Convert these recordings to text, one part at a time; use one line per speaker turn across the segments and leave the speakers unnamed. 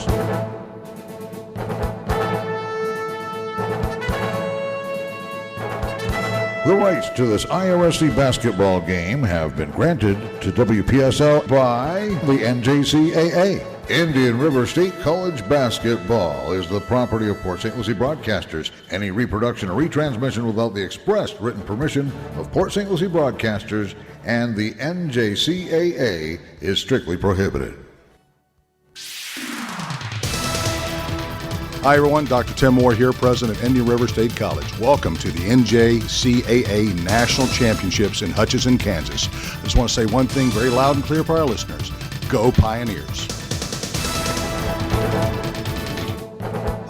Pioneers. The rights to this IRSC basketball game have been granted to WPSL by the NJCAA. Indian River State College basketball is the property of Port St. Lucie broadcasters. Any reproduction or retransmission without the expressed written permission of Port St. Lucie broadcasters and the NJCAA is strictly prohibited.
Hi everyone, Dr. Tim Moore here, President of Indian River State College. Welcome to the NJCAA National Championships in Hutchinson, Kansas. I just want to say one thing very loud and clear for our listeners. Go Pioneers.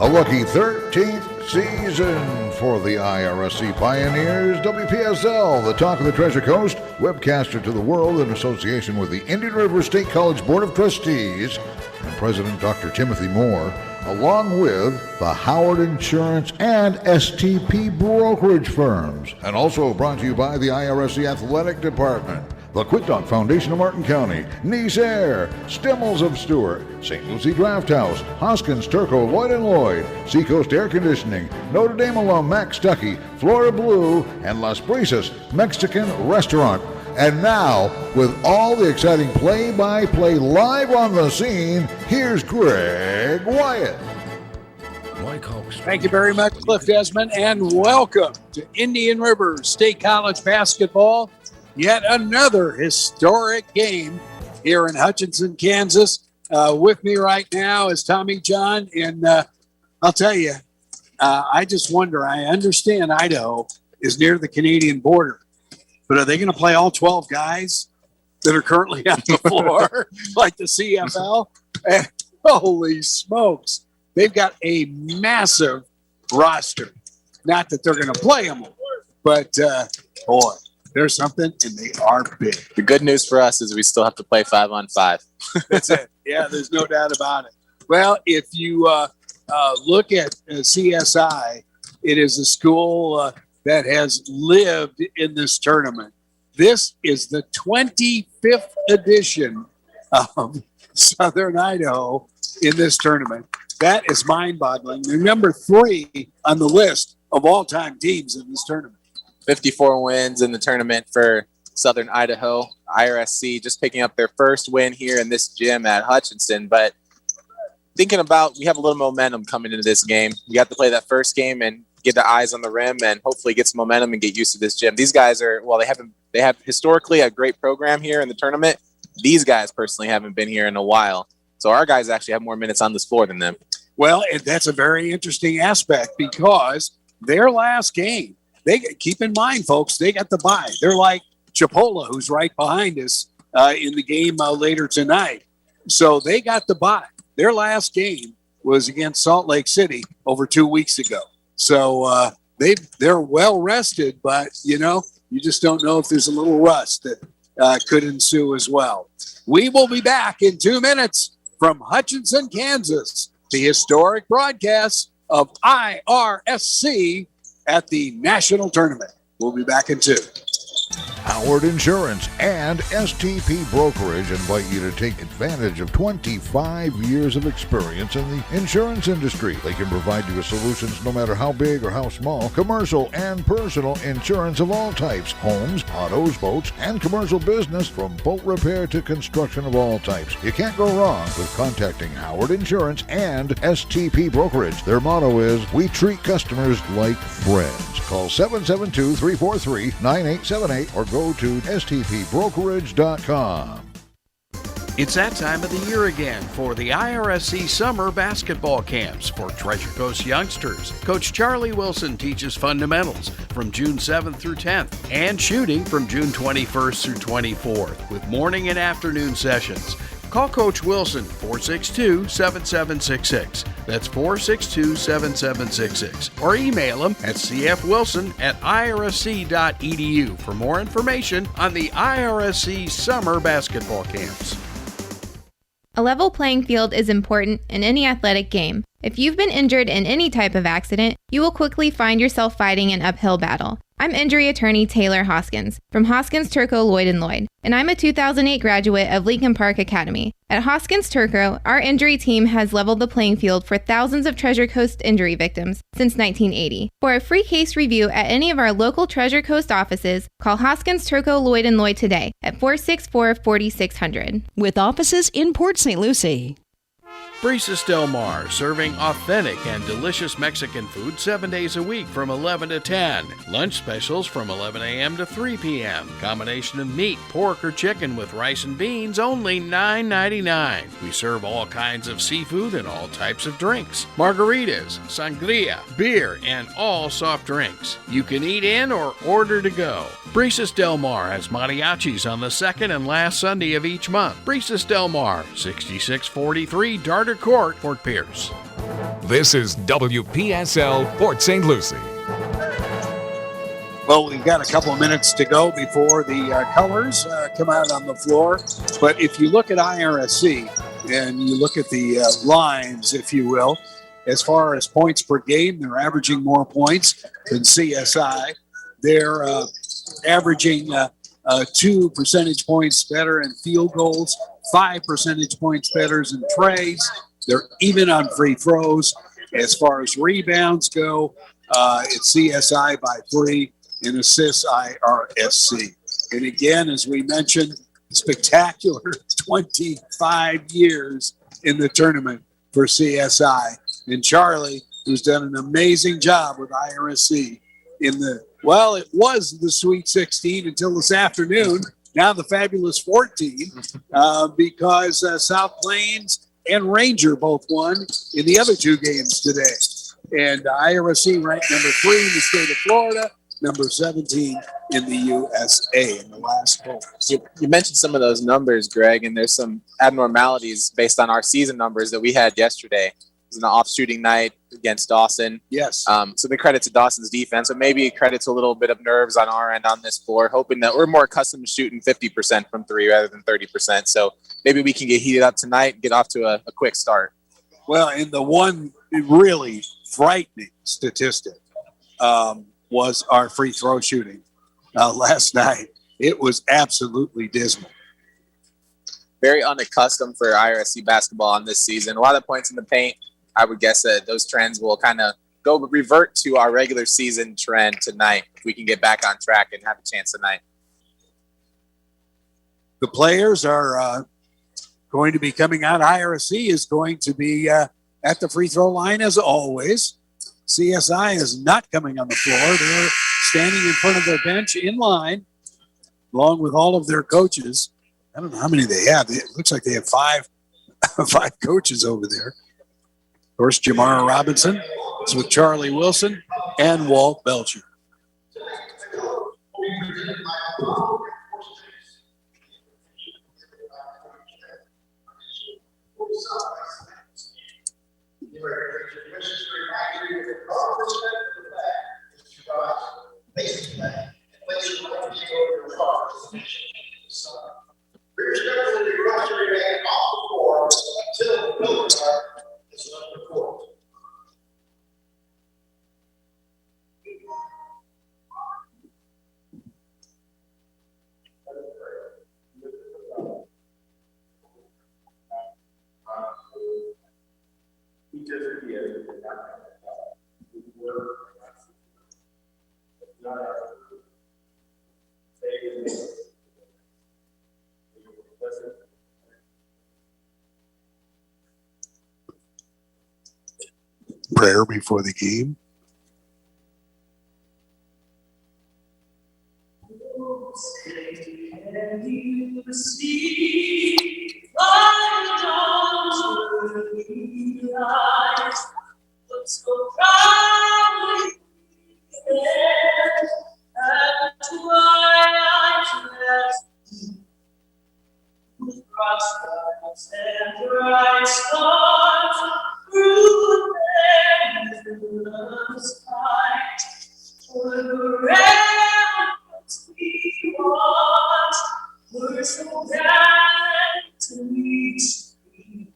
A lucky 13th season for the IRSC Pioneers. WPSL, the talk of the Treasure Coast, webcaster to the world in association with the Indian River State College Board of Trustees and President Dr. Timothy Moore, along with the Howard Insurance and STP brokerage firms. And also brought to you by the IRSC Athletic Department, the Quick Talk Foundation of Martin County, Nice Air, Stimmels of Stewart, St. Lucie Draft House, Hoskins, Turco, Lloyd & Lloyd, Seacoast Air Conditioning, Notre Dame alum Max Stuckey, Florida Blue, and Las Brisas Mexican Restaurant. And now, with all the exciting play-by-play live on the scene, here's Greg Wyatt.
Thank you very much, Cliff Desmond, and welcome to Indian River State College basketball. Yet another historic game here in Hutchinson, Kansas. With me right now is Tommy John, and I'll tell you, I just wonder, I understand Idaho is near the Canadian border, but are they going to play all 12 guys that are currently on the floor like the CFL? And holy smokes, they've got a massive roster. Not that they're going to play them, but boy, there's something, and they are big.
The good news for us is we still have to play 5-on-5.
That's it. Yeah, there's no doubt about it. Well, if you look at CSI, it is a school that has lived in this tournament. This is the 25th edition of Southern Idaho in this tournament. That is mind-boggling. They're number 3 on the list of all-time teams in this tournament.
54 wins in the tournament for Southern Idaho. IRSC just picking up their first win here in this gym at Hutchinson. But thinking about, we have a little momentum coming into this game. We got to play that first game and get the eyes on the rim and hopefully get some momentum and get used to this gym. These guys are, well, they have historically a great program here in the tournament. These guys personally haven't been here in a while. So our guys actually have more minutes on this floor than them.
Well, and that's a very interesting aspect because their last game, they keep in mind, folks, they got the bye. They're like Chipola, who's right behind us in the game later tonight. So they got the bye. Their last game was against Salt Lake City over 2 weeks ago. So they're well rested, but you just don't know if there's a little rust that could ensue as well. We will be back in 2 minutes from Hutchinson, Kansas, the historic broadcast of IRSC at the national tournament. We'll be back in 2.
Howard Insurance and STP Brokerage invite you to take advantage of 25 years of experience in the insurance industry. They can provide you with solutions no matter how big or how small, commercial and personal insurance of all types, homes, autos, boats, and commercial business, from boat repair to construction of all types. You can't go wrong with contacting Howard Insurance and STP Brokerage. Their motto is, we treat customers like friends. Call 772-343-9878 or go to stpbrokerage.com.
It's that time of the year again for the IRSC Summer Basketball Camps for Treasure Coast youngsters. Coach Charlie Wilson teaches fundamentals from June 7th through 10th and shooting from June 21st through 24th with morning and afternoon sessions. Call Coach Wilson, 462-7766. That's 462-7766. Or email him at cfwilson@irsc.edu for more information on the IRSC Summer Basketball Camps.
A level playing field is important in any athletic game. If you've been injured in any type of accident, you will quickly find yourself fighting an uphill battle. I'm injury attorney Taylor Hoskins from Hoskins Turco Lloyd & Lloyd, and I'm a 2008 graduate of Lincoln Park Academy. At Hoskins Turco, our injury team has leveled the playing field for thousands of Treasure Coast injury victims since 1980. For a free case review at any of our local Treasure Coast offices, call Hoskins Turco Lloyd & Lloyd today at 464-4600.
With offices in Port St. Lucie.
Brisas Del Mar, serving authentic and delicious Mexican food 7 days a week from 11 to 10. Lunch specials from 11 a.m. to 3 p.m. Combination of meat, pork, or chicken with rice and beans, only $9.99. We serve all kinds of seafood and all types of drinks. Margaritas, sangria, beer, and all soft drinks. You can eat in or order to go. Brisas Del Mar has mariachis on the second and last Sunday of each month. Brisas Del Mar, 6643 Darter Court, Fort Pierce.
This is WPSL Port St. Lucie.
Well, we've got a couple of minutes to go before the colors come out on the floor. But if you look at IRSC and you look at the lines, if you will, as far as points per game, they're averaging more points than CSI. They're averaging 2 percentage points better in field goals, 5 percentage points better in trays. They're even on free throws. As far as rebounds go, it's CSI by 3 and assists IRSC. And again, as we mentioned, spectacular 25 years in the tournament for CSI. And Charlie, who's done an amazing job with IRSC in the, well, it was the Sweet 16 until this afternoon. Now the Fabulous 14, because South Plains and Ranger both won in the other 2 games today. And IRSC ranked number 3 in the state of Florida, number 17 in the USA in the last poll.
You mentioned some of those numbers, Greg, and there's some abnormalities based on our season numbers that we had yesterday. It was an off shooting night against Dawson.
Yes.
So the credit to Dawson's defense, but maybe credit to a little bit of nerves on our end on this floor, hoping that we're more accustomed to shooting 50% from 3 rather than 30%. So maybe we can get heated up tonight and get off to a quick start.
Well, and the one really frightening statistic was our free throw shooting last night. It was absolutely dismal.
Very unaccustomed for IRSC basketball on this season. A lot of points in the paint. I would guess that those trends will kind of revert to our regular season trend tonight if we can get back on track and have a chance tonight.
The players are going to be coming out. IRSC is going to be at the free throw line as always. CSI is not coming on the floor. They're standing in front of their bench in line, along with all of their coaches. I don't know how many they have. It looks like they have five coaches over there. Of course, Jamara Robinson is with Charlie Wilson and Walt Belcher. Prayer before the game.
We're so glad to meet you.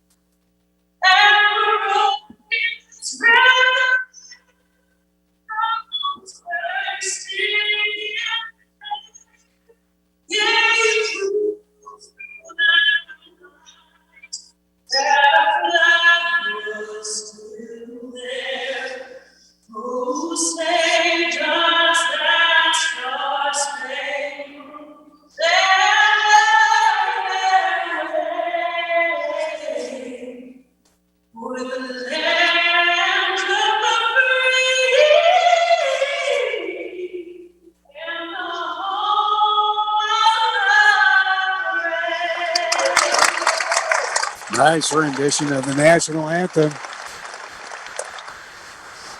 Nice rendition of the national anthem.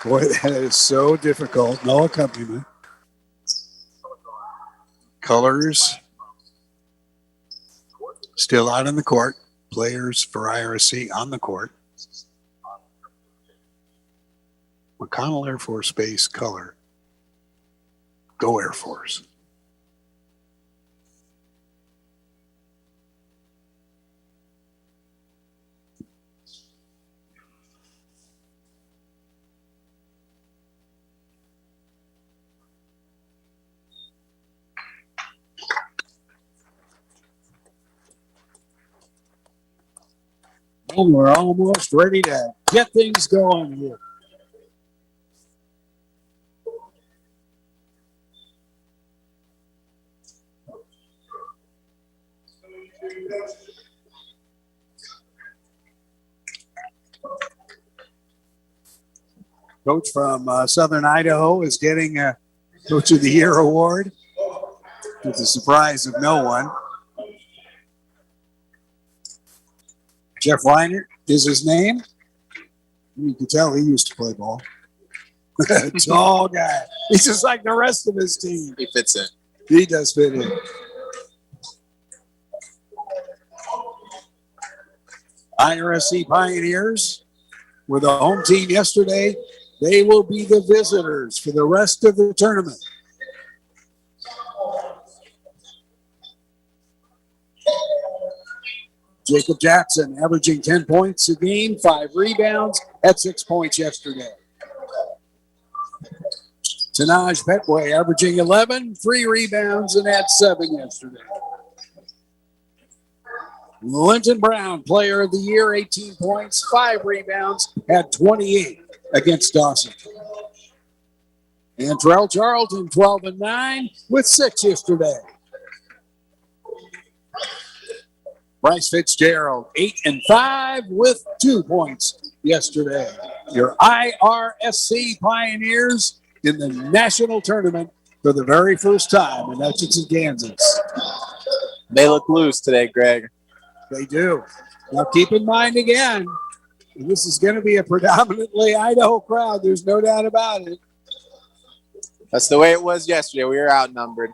Boy, that is so difficult. No accompaniment. Colors still out on the court. Players for IRSC on the court. McConnell Air Force Base color. Go Air Force. Well, we're almost ready to get things going here. Coach from Southern Idaho is getting a Coach of the Year award, to the surprise of no one. Jeff Reinert is his name. You can tell he used to play ball. Tall guy. He's just like the rest of his team.
He fits in.
He does fit in. IRSC Pioneers were the home team yesterday. They will be the visitors for the rest of the tournament. Jacob Jackson averaging 10 points a game, 5 rebounds, had 6 points yesterday. Tanaj Petway averaging 11, 3 rebounds, and had 7 yesterday. Linton Brown, player of the year, 18 points, 5 rebounds, had 28 against Dawson. And Terrell Charlton, 12 and 9, with 6 yesterday. Bryce Fitzgerald, 8 and 5 with 2 points yesterday. Your IRSC Pioneers in the national tournament for the very first time in Hutchinson, Kansas.
They look loose today, Greg.
They do. Now keep in mind again, this is going to be a predominantly Idaho crowd. There's no doubt about it.
That's the way it was yesterday. We were outnumbered.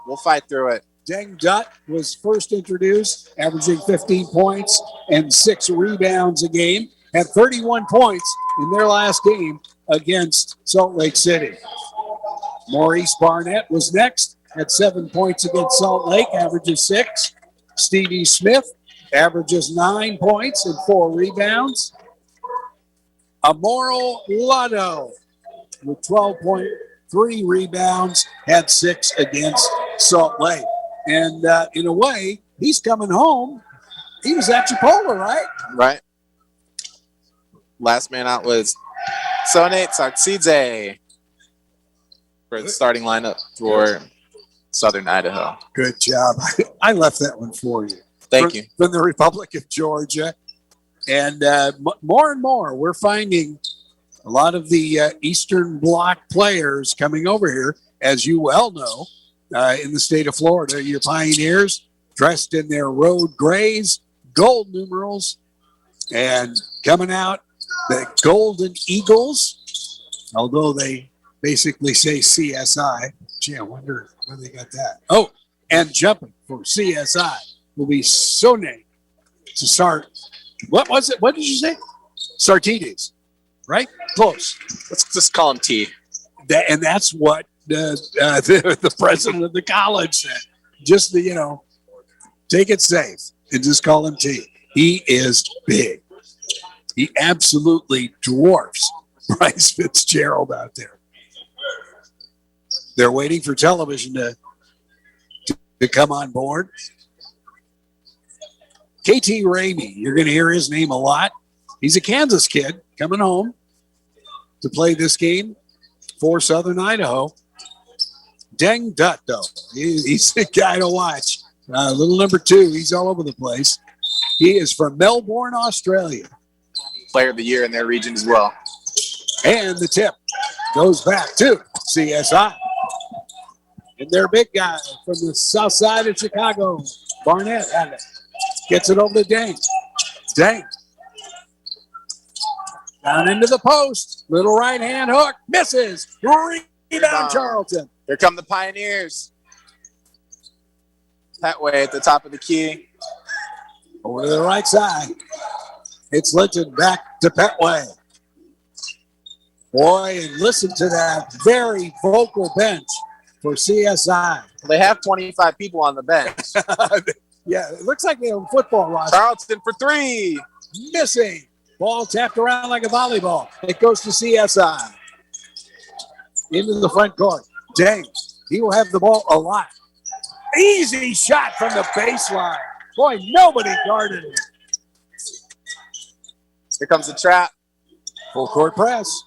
We'll fight through it.
Deng Dutt was first introduced, averaging 15 points and 6 rebounds a game, had 31 points in their last game against Salt Lake City. Maurice Barnett was next, had 7 points against Salt Lake, averages 6. Stevie Smith averages 9 points and 4 rebounds. Amoro Lotto with 12.3 rebounds, had 6 against Salt Lake. And in a way, he's coming home. He was at Chipola, right?
Right. Last man out was Sonate Sartsidze for the starting lineup for Southern Idaho.
Good job. I left that one for you.
Thank you.
From the Republic of Georgia. And more and more, we're finding a lot of the Eastern Bloc players coming over here, as you well know. In the state of Florida, your Pioneers dressed in their road grays, gold numerals, and coming out the Golden Eagles, although they basically say CSI. Gee, I wonder where they got that. Oh, and jumping for CSI will be Sone to start. What was it? What did you say? Sartides, right? Close.
Let's just call him T.
And that's what the president of the college said. Just take it safe and just call him T. He is big. He absolutely dwarfs Bryce Fitzgerald out there. They're waiting for television to come on board. KT Ramey, you're going to hear his name a lot. He's a Kansas kid coming home to play this game for Southern Idaho. Deng Dutt, though, he's the guy to watch. Little number 2, he's all over the place. He is from Melbourne, Australia.
Player of the year in their region as well.
And the tip goes back to CSI. And their big guy from the south side of Chicago, Barnett, had it. Gets it over to Deng. Dang. Down into the post. Little right hand hook. Misses. Rebound Charlton.
Here come the Pioneers. Petway at the top of the key.
Over to the right side. It's Linton back to Petway. Boy, and listen to that very vocal bench for CSI.
They have 25 people on the bench.
Yeah, it looks like they have a football roster.
Charlton for three.
Missing. Ball tapped around like a volleyball. It goes to CSI. Into the front court. James, he will have the ball a lot. Easy shot from the baseline. Boy, nobody guarded it.
Here comes the trap.
Full court press.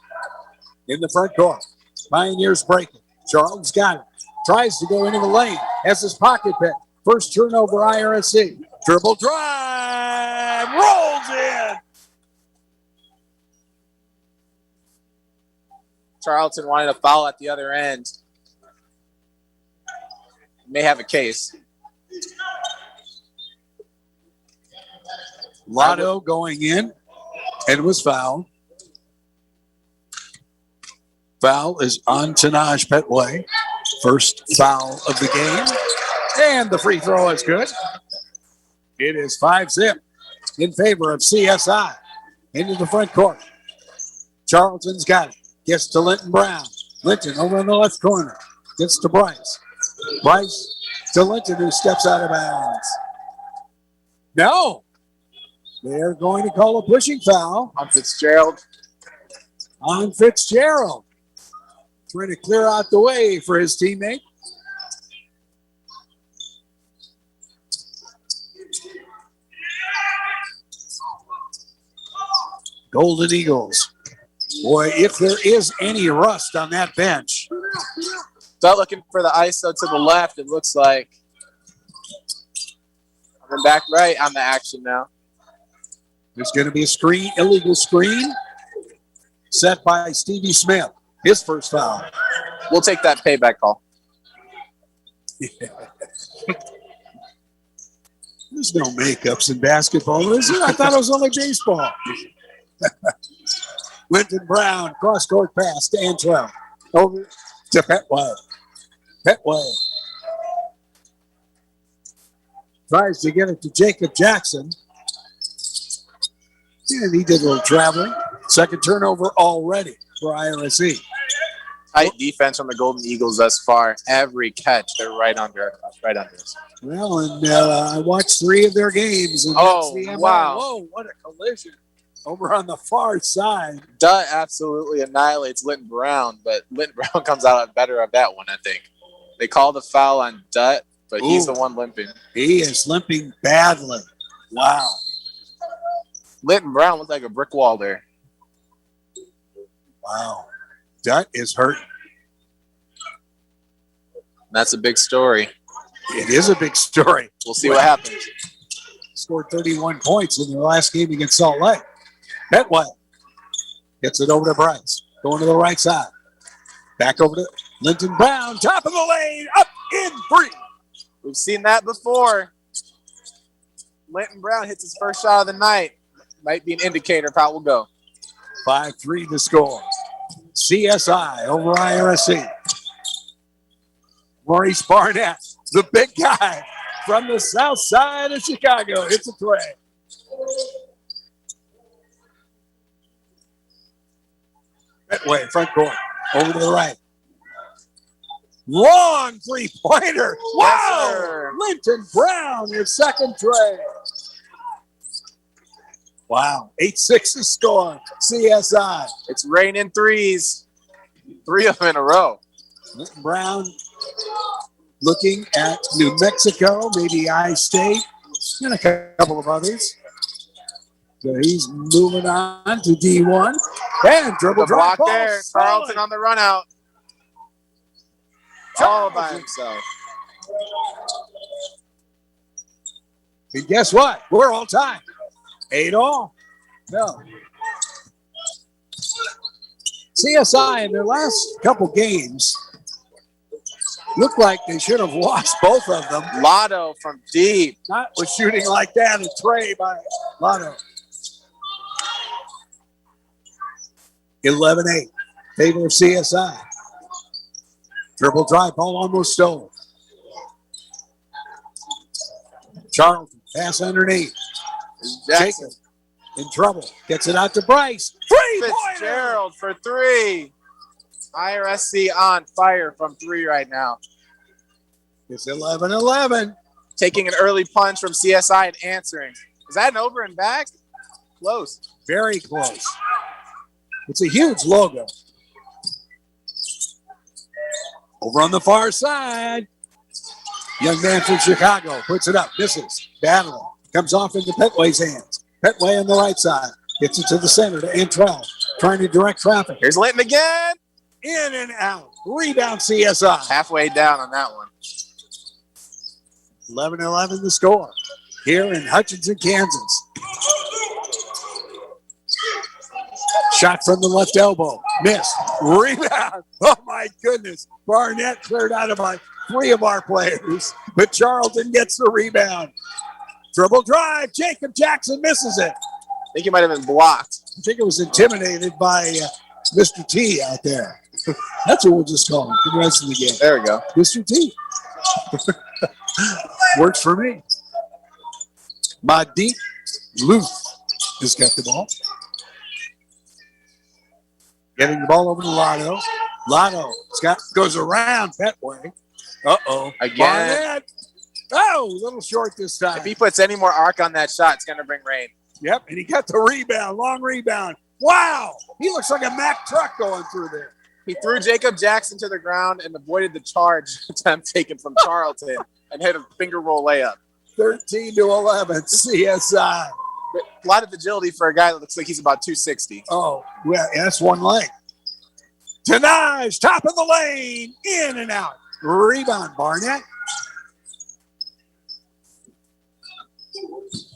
In the front court. Pioneers breaking. Charlton's got it. Tries to go into the lane. Has his pocket pick. First turnover IRSC. Dribble drive. Rolls in.
Charlton wanted a foul at the other end. May have a case.
Lotto going in and was fouled. Foul is on Tanaj Petway. First foul of the game. And the free throw is good. It is 5-zip in favor of CSI. Into the front court. Charlton's got it. Gets to Linton Brown. Linton over in the left corner. Gets to Bryce. Bryce to Linton, who steps out of bounds. No. They're going to call a pushing foul
On Fitzgerald.
on Fitzgerald. Trying to clear out the way for his teammate. Golden Eagles. Boy, if there is any rust on that bench.
Start looking for the ISO to the left, it looks like. Coming back right on the action now.
There's going to be a screen, illegal screen, set by Stevie Smith. His first foul.
We'll take that payback call.
There's no makeups in basketball, is there? I thought it was only baseball. Linton Brown, cross-court pass to Antwell. Over to Petway. Petway tries to get it to Jacob Jackson. And he did a little traveling. Second turnover already for IRSC.
Tight defense from the Golden Eagles thus far. Every catch, they're right under us.
Well, and I watched 3 of their games. And
Oh,
that's the MO.
wow.
Whoa, what a collision. Over on the far side.
Dutt absolutely annihilates Linton Brown, but Linton Brown comes out better of that one, I think. They call the foul on Dutt, but he's the one limping.
He is limping badly. Wow.
Linton Brown looked like a brick wall there.
Wow. Dutt is hurt.
That's a big story.
It is a big story.
We'll see what happens.
Scored 31 points in their last game against Salt Lake. Petway gets it over to Bryce. Going to the right side. Back over to Linton Brown. Top of the lane. Up in 3.
We've seen that before. Linton Brown hits his first shot of the night. Might be an indicator of how it will go.
5-3 to score. CSI over IRSC. Maurice Barnett, the big guy from the south side of Chicago. It's a three. Petway, front court, over to the right. Long three-pointer. Wow!
sir.
Linton Brown, his second tray. Wow, 8-6 to score. CSI.
It's raining threes. 3 of them in a row.
Linton Brown looking at New Mexico, maybe I-State, and a couple of others. So he's moving on to D1. And dribble
The
drive.
block there. Carlton on the run out. All by himself.
And guess what? We're all tied. 8-all. No. CSI in their last couple games looked like they should have lost both of them.
Lotto from deep.
Not with shooting like that. A tray by Lotto. 11-8. Favor of CSI. Dribble drive, ball almost stolen. Charlton, pass underneath.
Jackson.
Jacob in trouble. Gets it out to Bryce. Three-pointer!
Fitzgerald for three. IRSC on fire from three right now.
It's 11-11.
Taking an early punch from CSI and answering. Is that an over and back? Close.
Very close. It's a huge logo. Over on the far side. Young man from Chicago puts it up, misses. Battling. Comes off into Petway's hands. Petway on the right side. Gets it to the center to Antrell. Trying to direct traffic.
Here's Linton again.
In and out. Rebound CSI.
Halfway down on that one.
11-11 the score here in Hutchinson, Kansas. Shot from the left elbow. Missed. Rebound. Oh, my goodness. Barnett cleared out about three of our players, but Charlton gets the rebound. Dribble drive. Jacob Jackson misses it.
I think he might have been blocked.
I think it was intimidated by Mr. T out there. That's what we'll just call him for the rest of the game.
There we go.
Mr. T. Works for me. Madi Luth has got the ball. Getting the ball over to Lotto. Lotto goes around Petway. Uh-oh.
Again.
Barnett. Oh, a little short this time.
If he puts any more arc on that shot, it's going to bring rain.
Yep, and he got the rebound. Long rebound. Wow. He looks like a Mack truck going through there.
He threw Jacob Jackson to the ground and avoided the charge attempt taken from Charlton and hit a finger roll layup.
13-11, CSI.
A lot of agility for a guy that looks like he's about 260.
Oh, well, that's one leg. Tenage, top of the lane, in and out. Rebound, Barnett.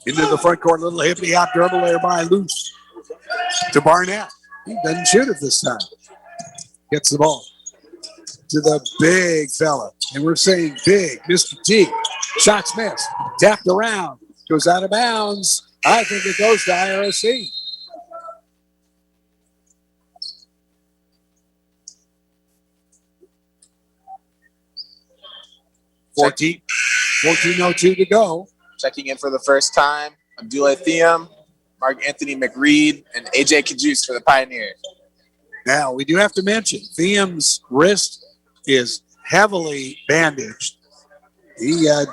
Into the front court, little hippity hop dribble there by Luce. To Barnett. He doesn't shoot it this time. Gets the ball to the big fella. And we're saying big, Mr. T. Shots missed. Tapped around. Goes out of bounds. I think it goes to IRSC. $14.02 to go.
Checking in for the first time, Abdullah Thiam, Mark Anthony McReed, and AJ Kajus for the Pioneers.
Now, we do have to mention, Thiam's wrist is heavily bandaged.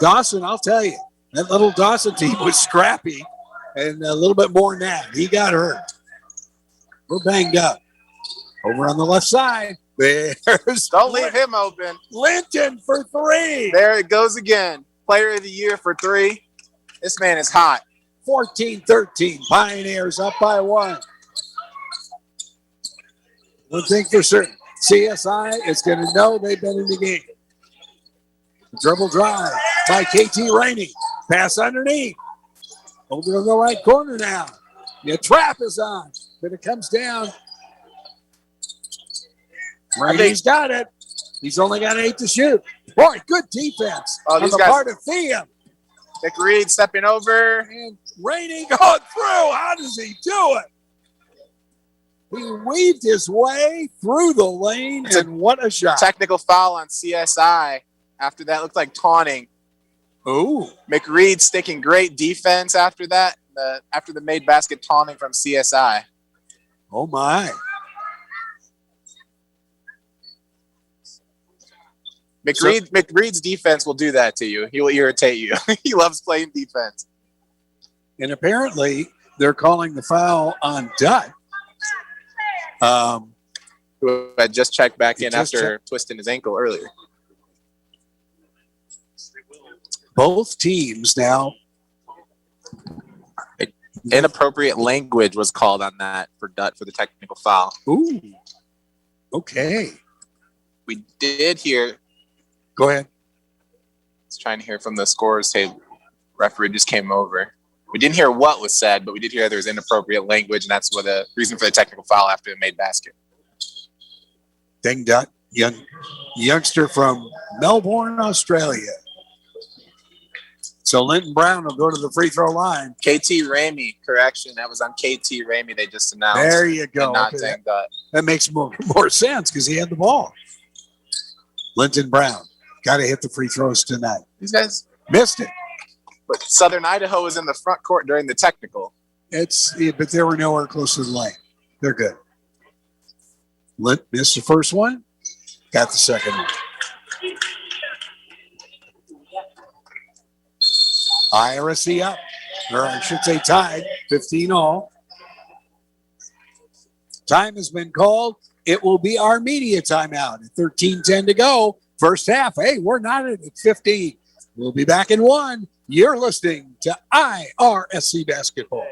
Dawson, I'll tell you, that little Dawson team was scrappy and a little bit more than that. He got hurt. We're banged up. Over on the left side, there's
Don't leave him open.
Linton for three.
There it goes again. Player of the year for three. This man is hot.
14-13. Pioneers up by one. One thing for certain, CSI is going to know they've been in the game. Dribble drive by KT Rainey. Pass underneath. Over to the right corner now. The trap is on, but it comes down. Rainey's got it. He's only got 8 to shoot. Boy, good defense on the part of Thiam.
McReed stepping over.
And Rainey going through. How does he do it? He weaved his way through the lane, and what a shot.
Technical foul on CSI. After that, looked like taunting.
Ooh.
McReed sticking great defense after that. After the made basket taunting from CSI.
Oh, my.
McReed's defense will do that to you. He will irritate you. He loves playing defense.
And apparently, they're calling the foul on Dutt.
Who had just checked back in after twisting his ankle earlier.
Both teams now.
Inappropriate language was called on that for Dutt for the technical foul.
Ooh. Okay.
We did hear.
Go ahead.
I was trying to hear from the scorers table. Referee just came over. We didn't hear what was said, but we did hear there was inappropriate language, and that's what the reason for the technical foul after the made basket.
Ding Dutt, youngster from Melbourne, Australia. So Linton Brown will go to the free throw line.
KT Ramey, correction. That was on KT Ramey they just announced.
There you go.
And not Dang Dutt.
That makes more sense because he had the ball. Linton Brown got to hit the free throws tonight.
These guys
Missed it.
But Southern Idaho was in the front court during the technical.
But they were nowhere close to the lane. They're good. Lint missed the first one. Got the second one. IRSC up. Or I should say tied. 15 all. Time has been called. It will be our media timeout at 13:10 to go. First half. Hey, we're not at 15. We'll be back in 1. You're listening to IRSC Basketball.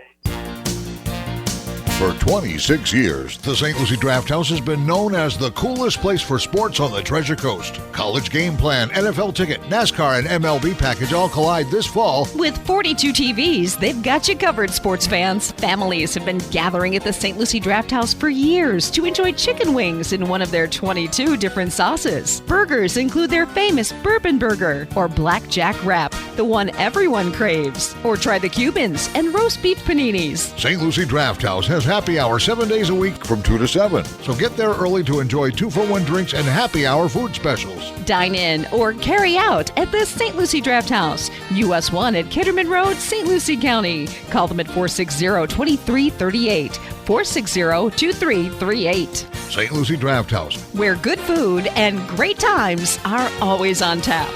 For 26 years, the St. Lucie Draft House has been known as the coolest place for sports on the Treasure Coast. College game plan, NFL ticket, NASCAR, and MLB package all collide this fall.
With 42 TVs, they've got you covered, sports fans. Families have been gathering at the St. Lucie Draft House for years to enjoy chicken wings in one of their 22 different sauces. Burgers include their famous bourbon burger or blackjack wrap, the one everyone craves. Or try the Cubans and roast beef paninis.
St. Lucie Draft House has happy hour 7 days a week from 2 to 7. So get there early to enjoy 2-for-1 drinks and happy hour food specials.
Dine in or carry out at the St. Lucie Draft House, US 1 at Kitterman Road, St. Lucie County. Call them at 460-2338, 460-2338.
St. Lucie Draft House,
Where good food and great times are always on tap.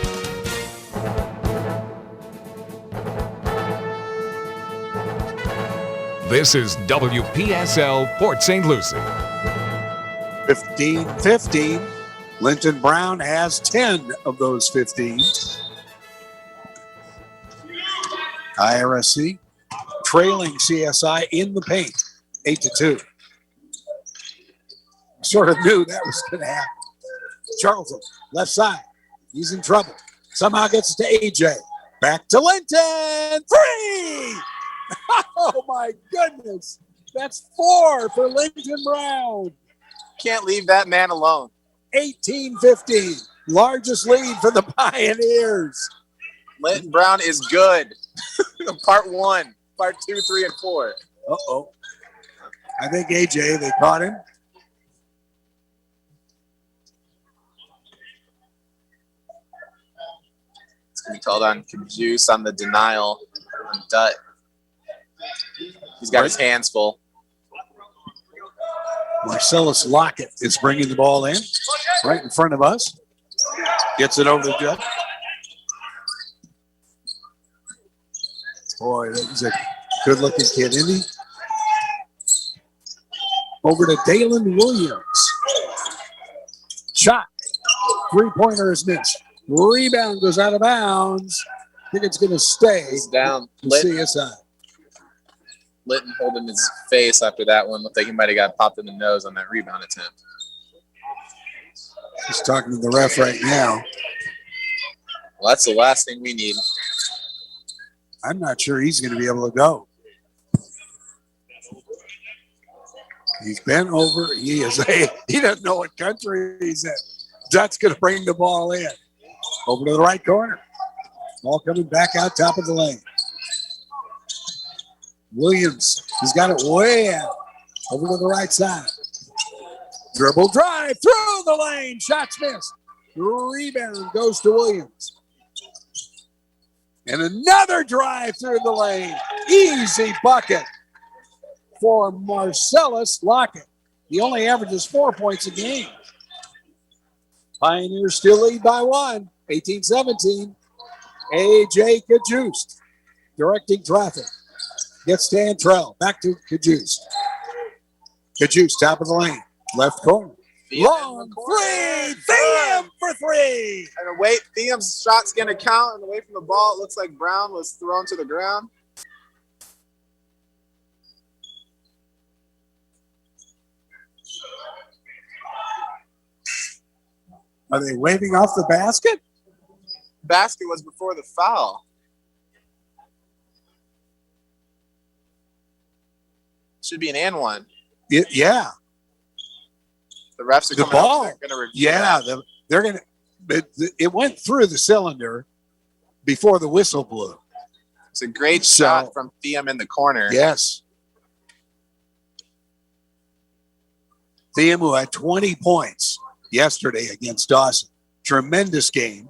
This is WPSL Port St. Lucie.
15-15. Linton Brown has 10 of those 15. IRSC trailing CSI in the paint, 8-2. Sort of knew that was going to happen. Charlton, left side. He's in trouble. Somehow gets to AJ. Back to Linton. 3! Oh, my goodness. That's 4 for Linton Brown.
Can't leave that man alone.
18-15. Largest lead for the Pioneers.
Linton Brown is good. Part 1, part 2, 3, and 4.
Uh-oh. I think AJ, they caught him.
It's going to be called on Juice on the denial on Dutt. He's got his hands full.
Marcellus Lockett is bringing the ball in right in front of us. Gets it over to Judd. Boy, he's a good-looking kid, isn't he? Over to Dalen Williams. Shot. Three-pointer is missed. Rebound goes out of bounds. I think it's going to stay.
He's down.
CSI.
Linton holding his face after that one. Looked like he might have got popped in the nose on that rebound attempt.
He's talking to the ref right now.
Well, that's the last thing we need.
I'm not sure he's going to be able to go. He's bent over. He doesn't know what country he's in. Dutt's going to bring the ball in. Over to the right corner. Ball coming back out top of the lane. Williams, he's got it way out. Over to the right side. Dribble drive through the lane. Shots missed. Rebound goes to Williams. And another drive through the lane. Easy bucket for Marcellus Lockett. He only averages 4 points a game. Pioneers still lead by 1. 18-17. AJ Kajust directing traffic. Gets to Antrell. Back to Kajust. Kajust, top of the lane. Left corner. Long three. Thiem for 3.
And away, Thiem's shot's going to count. And away from the ball, it looks like Brown was thrown to the ground.
Are they waving off the basket?
Basket was before the foul. Should be an and one.
Yeah.
The refs are
The
coming
ball.
up. They're going to review
Yeah.
that.
They're going to. It went through the cylinder before the whistle blew.
It's a great shot from Thiem in the corner.
Yes. Theum, who had 20 points yesterday against Dawson. Tremendous game.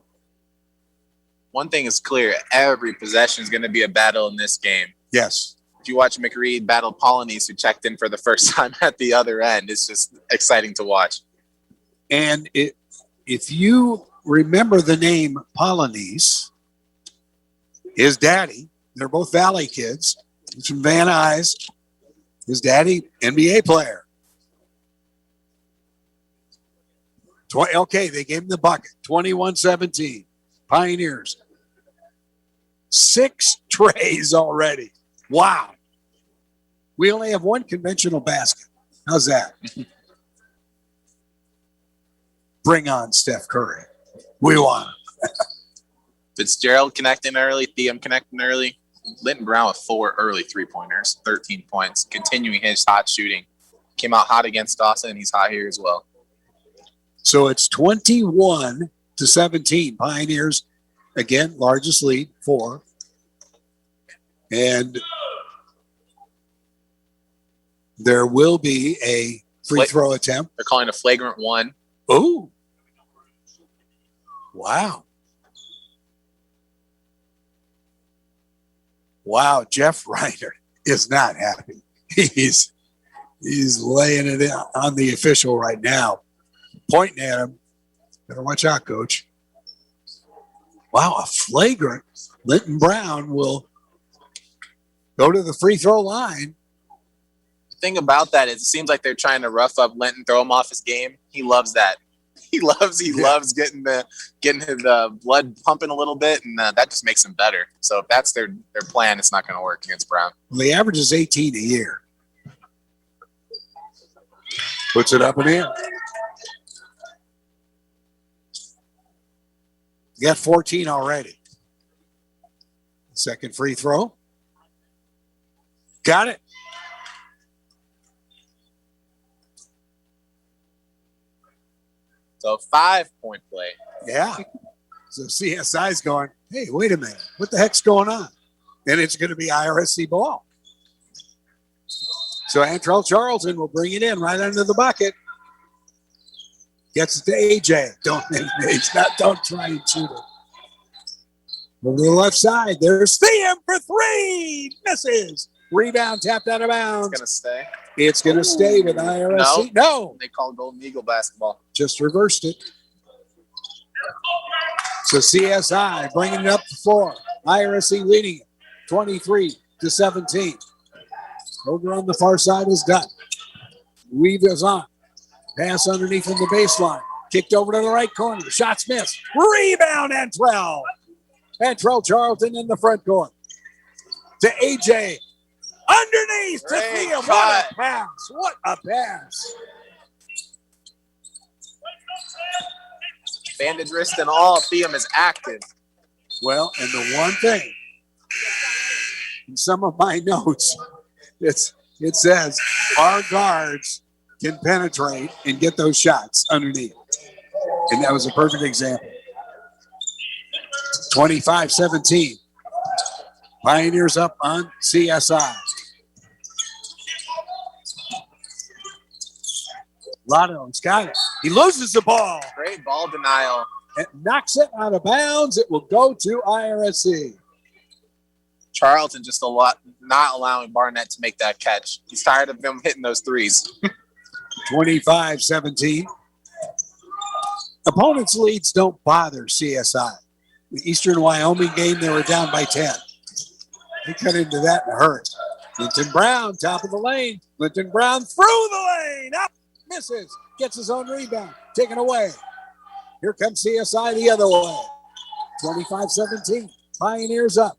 One thing is clear. Every possession is going to be a battle in this game.
Yes.
If you watch McReed battle Polonese, who checked in for the first time at the other end, it's just exciting to watch.
And if you remember the name Polonese, his daddy, they're both Valley kids. He's from Van Nuys. His daddy, NBA player. Okay, they gave him the bucket. 21-17. Pioneers. 6 trays already. Wow. We only have one conventional basket. How's that? Bring on Steph Curry. We want him.
Fitzgerald connecting early, Theum connecting early. Linton Brown with 4 early 3-pointers, 13 points, continuing his hot shooting. Came out hot against Dawson, and he's hot here as well.
So it's 21-17. Pioneers, again, largest lead, 4. And there will be a free throw attempt.
They're calling a flagrant 1.
Oh. Wow. Wow, Jeff Reiner is not happy. He's laying it on the official right now, pointing at him. Better watch out, Coach. Wow, a flagrant. Linton Brown will go to the free throw line.
The thing about that is it seems like they're trying to rough up Linton, throw him off his game. He loves that. He loves getting his blood pumping a little bit, and that just makes him better. So if that's their plan, it's not going to work against Brown.
Well, the average is 18 a year. Puts it up and in. You got 14 already. Second free throw. Got it.
So 5-point play.
Yeah. So CSI's going, hey, wait a minute. What the heck's going on? And it's going to be IRSC ball. So Antrell Charlton will bring it in right under the bucket. Gets it to AJ. Don't try and shoot it. On the left side, there's Theum for 3. Misses. Rebound tapped out of bounds.
It's going to stay.
It's going to stay with IRSC. No.
They call Golden Eagle basketball.
Just reversed it. So CSI bringing it up to 4. IRSC leading it 23-17. Over on the far side is done. Weave is on. Pass underneath from the baseline. Kicked over to the right corner. Shots missed. Rebound, Antrell. Antrell Charlton in the front court. To AJ. Underneath to Theum. What a pass. What a pass.
Bandage wrist and all, Theum is active.
Well, and the one thing in some of my notes, it says our guards can penetrate and get those shots underneath. And that was a perfect example. 25-17. Pioneers up on CSI. Lotto's got it. He loses the ball.
Great ball denial.
It knocks it out of bounds. It will go to IRSC.
Charlton just not allowing Barnett to make that catch. He's tired of them hitting those threes.
25-17. Opponents' leads don't bother CSI. The Eastern Wyoming game, they were down by 10. They cut into that and hurt. Linton Brown, top of the lane. Linton Brown through the lane. Up, misses. Gets his own rebound. Taken away. Here comes CSI the other way. 25-17. Pioneers up.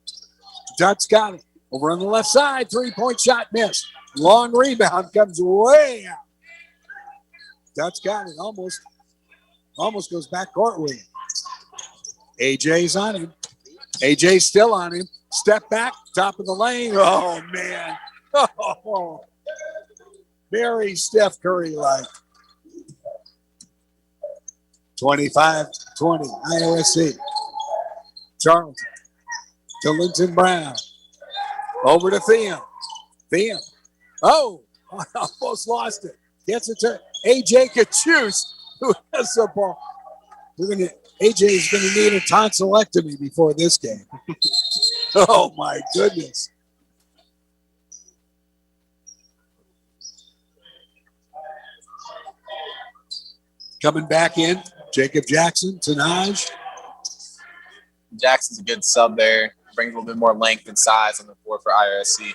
Dutt's got it. Over on the left side. 3-point shot missed. Long rebound comes way out. Dutt's got it. Almost goes back court with him. AJ's on him. AJ's still on him. Step back, top of the lane. Oh, man. Oh, very Steph Curry-like. 25-20, IRSC. Charlton to Linton Brown. Over to Theum. Theum. Oh, almost lost it. Gets it to A.J. Kachus, who has the ball. A.J. is going to need a tonsillectomy before this game. Oh, my goodness. Coming back in, Jacob Jackson, Tanaj.
Jackson's a good sub there. Brings a little bit more length and size on the floor for IRSC.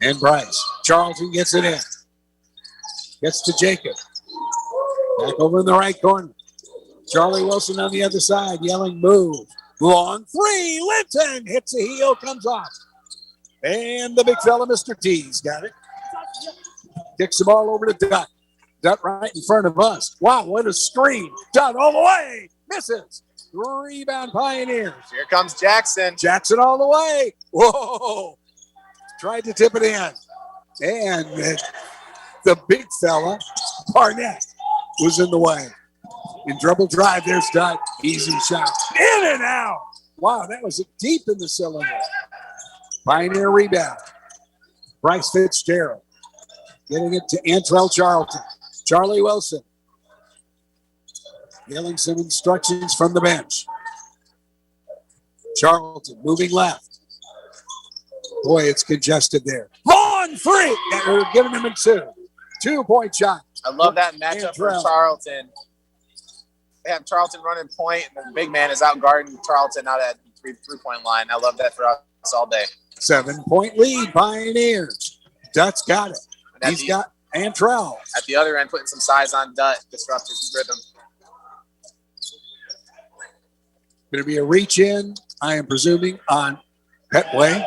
And Bryce. Charlton gets it in. Gets to Jacob. Back over in the right corner. Charlie Wilson on the other side, yelling move. Long three. Linton hits the heel, comes off. And the big fella, Mr. T's, got it. Kicks the ball over to Dutt. Dutt right in front of us. Wow, what a screen. Dutt all the way. Misses. Rebound Pioneers.
Here comes Jackson.
Jackson all the way. Whoa. Tried to tip it in. And the big fella, Barnett, was in the way. In double drive, there's Dutt. Easy shot. In and out. Wow, that was deep in the cylinder. Pioneer rebound. Bryce Fitzgerald. Getting it to Antrell Charlton. Charlie Wilson. Yelling some instructions from the bench. Charlton moving left. Boy, it's congested there. Long three. They're giving him a 2-point shot.
I love that matchup for
Antrell.
Charlton. They have Charlton running point, and the big man is out guarding Charlton out at the three-point line. I love that for us all day.
7-point lead, Pioneers. Dutt's got it. He's got Antrell.
At the other end, putting some size on Dutt, disrupting his rhythm.
Going to be a reach in, I am presuming, on Petway.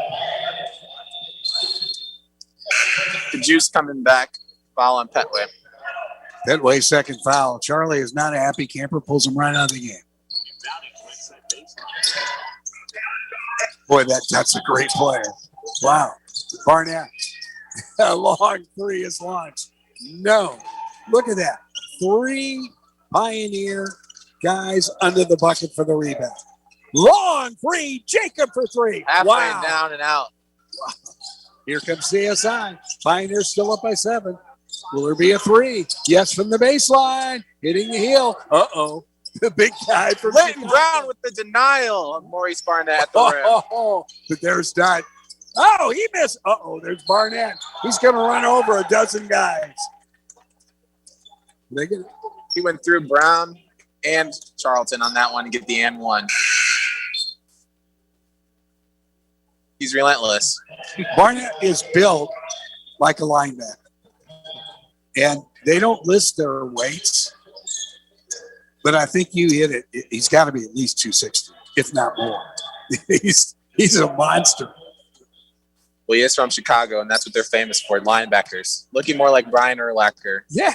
The juice coming back, foul on Petway.
Petway's second foul. Charlie is not a happy camper, pulls him right out of the game. Boy, that's a great player. Wow. Barnett. A long three is launched. No. Look at that. 3 Pioneer guys under the bucket for the rebound. Long three. Jacob for 3.
Halfway
Wow.
down and out.
Wow. Here comes CSI. Pioneers still up by 7. Will there be a 3? Yes, from the baseline. Hitting the heel. Uh-oh. The big guy from
Linton Brown with the denial of Maurice Barnett at the rim.
But there's Dutt. Oh, he missed. Uh-oh, there's Barnett. He's going to run over a dozen guys.
He went through Brown and Charlton on that one to get the and one. He's relentless.
Barnett is built like a linebacker. And they don't list their weights, but I think you hit it. He's got to be at least 260, if not more. He's a monster.
Well, he is from Chicago, and that's what they're famous for, linebackers. Looking more like Brian Urlacher.
Yeah.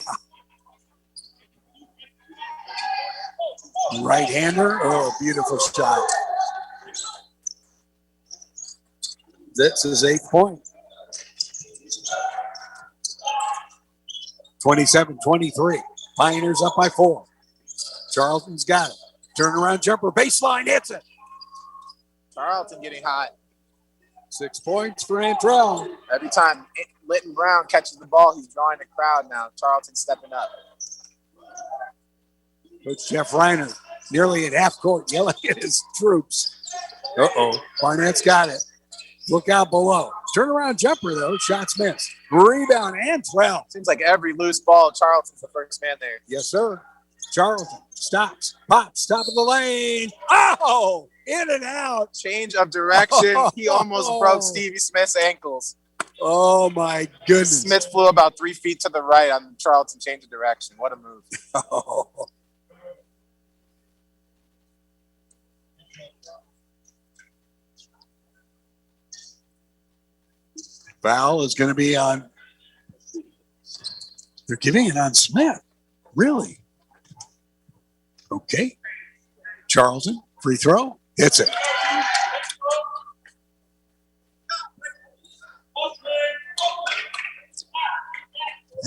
Right-hander. Oh, beautiful shot. That's his 8th point. 27-23. Pioneers up by 4. Charlton's got it. Turnaround jumper. Baseline hits it.
Charlton getting hot.
6 points for Antrell.
Every time Linton Brown catches the ball, he's drawing a crowd now. Charlton's stepping up.
Coach Jeff Reiner nearly at half court yelling at his troops. Uh-oh. Barnett's got it. Look out below. Turnaround jumper, though. Shots missed. Rebound, Antrell.
Seems like every loose ball, Charlton's the first man there.
Yes, sir. Charlton stops. Pops. Top of the lane. Oh! In and out.
Change of direction. He almost broke Stevie Smith's ankles.
Oh, my goodness.
Smith flew about 3 feet to the right on the Charlton change of direction. What a move.
Oh. Foul is going to be on. They're giving it on Smith. Really? Okay. Charlton, free throw. Hits it.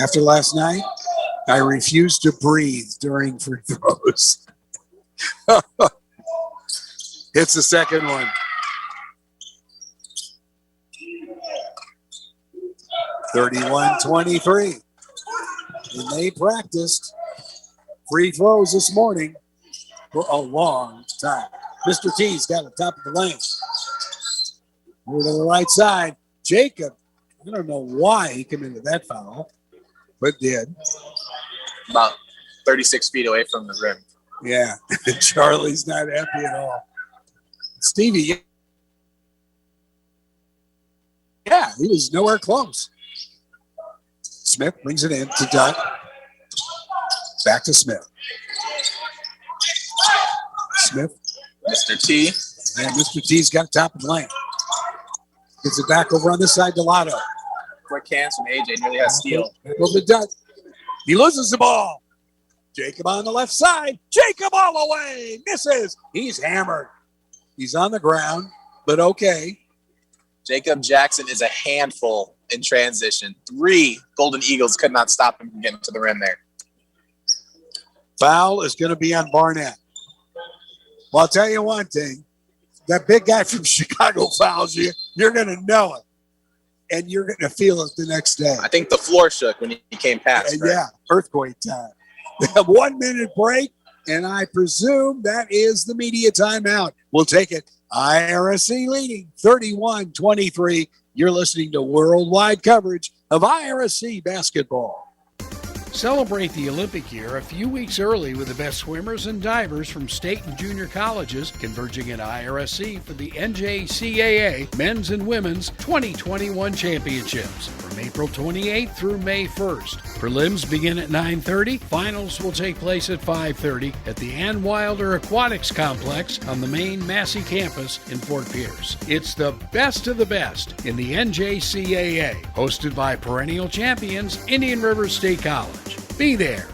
After last night, I refused to breathe during free throws. It's the second one. (31-23). And they practiced free throws this morning for a long time. Mr. T's got the top of the lane. Over to the right side. Jacob, I don't know why he committed that foul, but did.
About 36 feet away from the rim.
Yeah, Charlie's not happy at all. Stevie, yeah, he was nowhere close. Smith brings it in to Dutt. Back to Smith. Smith.
Mr. T.
And Mr. T's got top of the lane. Gets it back over on this side to Lotto.
Quick hands from AJ. Nearly has steal.
Over to Dutt. He loses the ball. Jacob on the left side. Jacob all the way. Misses. He's hammered. He's on the ground, but okay.
Jacob Jackson is a handful in transition. 3 Golden Eagles could not stop him from getting to the rim there.
Foul is going to be on Barnett. Well, I'll tell you one thing. That big guy from Chicago fouls you, you're going to know it. And you're going to feel it the next day.
I think the floor shook when he came past. Right?
Yeah, earthquake time. We have 1 minute break, and I presume that is the media timeout. We'll take it. IRSC leading 31-23. You're listening to worldwide coverage of IRSC basketball.
Celebrate the Olympic year a few weeks early with the best swimmers and divers from state and junior colleges converging at IRSC for the NJCAA Men's and Women's 2021 Championships from April 28th through May 1st. Prelims begin at 9:30. Finals will take place at 5:30 at the Ann Wilder Aquatics Complex on the main Massey campus in Fort Pierce. It's the best of the best in the NJCAA, hosted by perennial champions Indian River State College. Be there.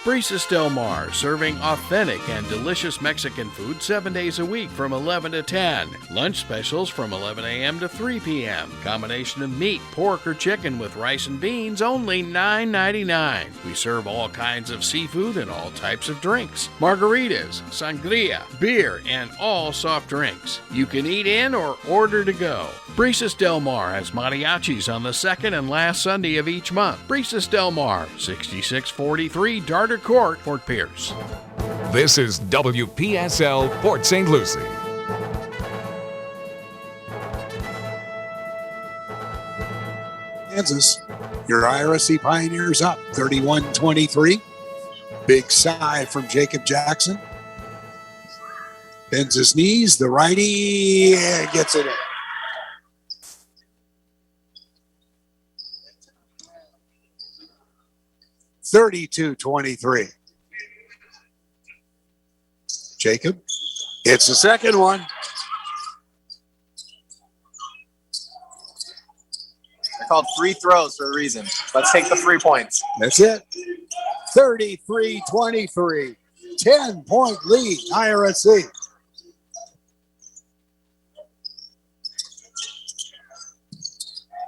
Brisas Del Mar, serving authentic and delicious Mexican food 7 days a week from 11 to 10. Lunch specials from 11 a.m. to 3 p.m. Combination of meat, pork, or chicken with rice and beans, only $9.99. We serve all kinds of seafood and all types of drinks. Margaritas, sangria, beer, and all soft drinks. You can eat in or order to go. Brisas Del Mar has mariachis on the second and last Sunday of each month. Brisas Del Mar, 6643 Darter Court, Fort Pierce.
This is WPSL Port St. Lucie.
Kansas, your IRSC Pioneers up 31-23. Big sigh from Jacob Jackson. Bends his knees, the righty gets it in. (32-23). Jacob hits the second one.
They're called free throws for a reason. Let's take the 3 points.
That's it. 33-23. 10-point lead, IRSC.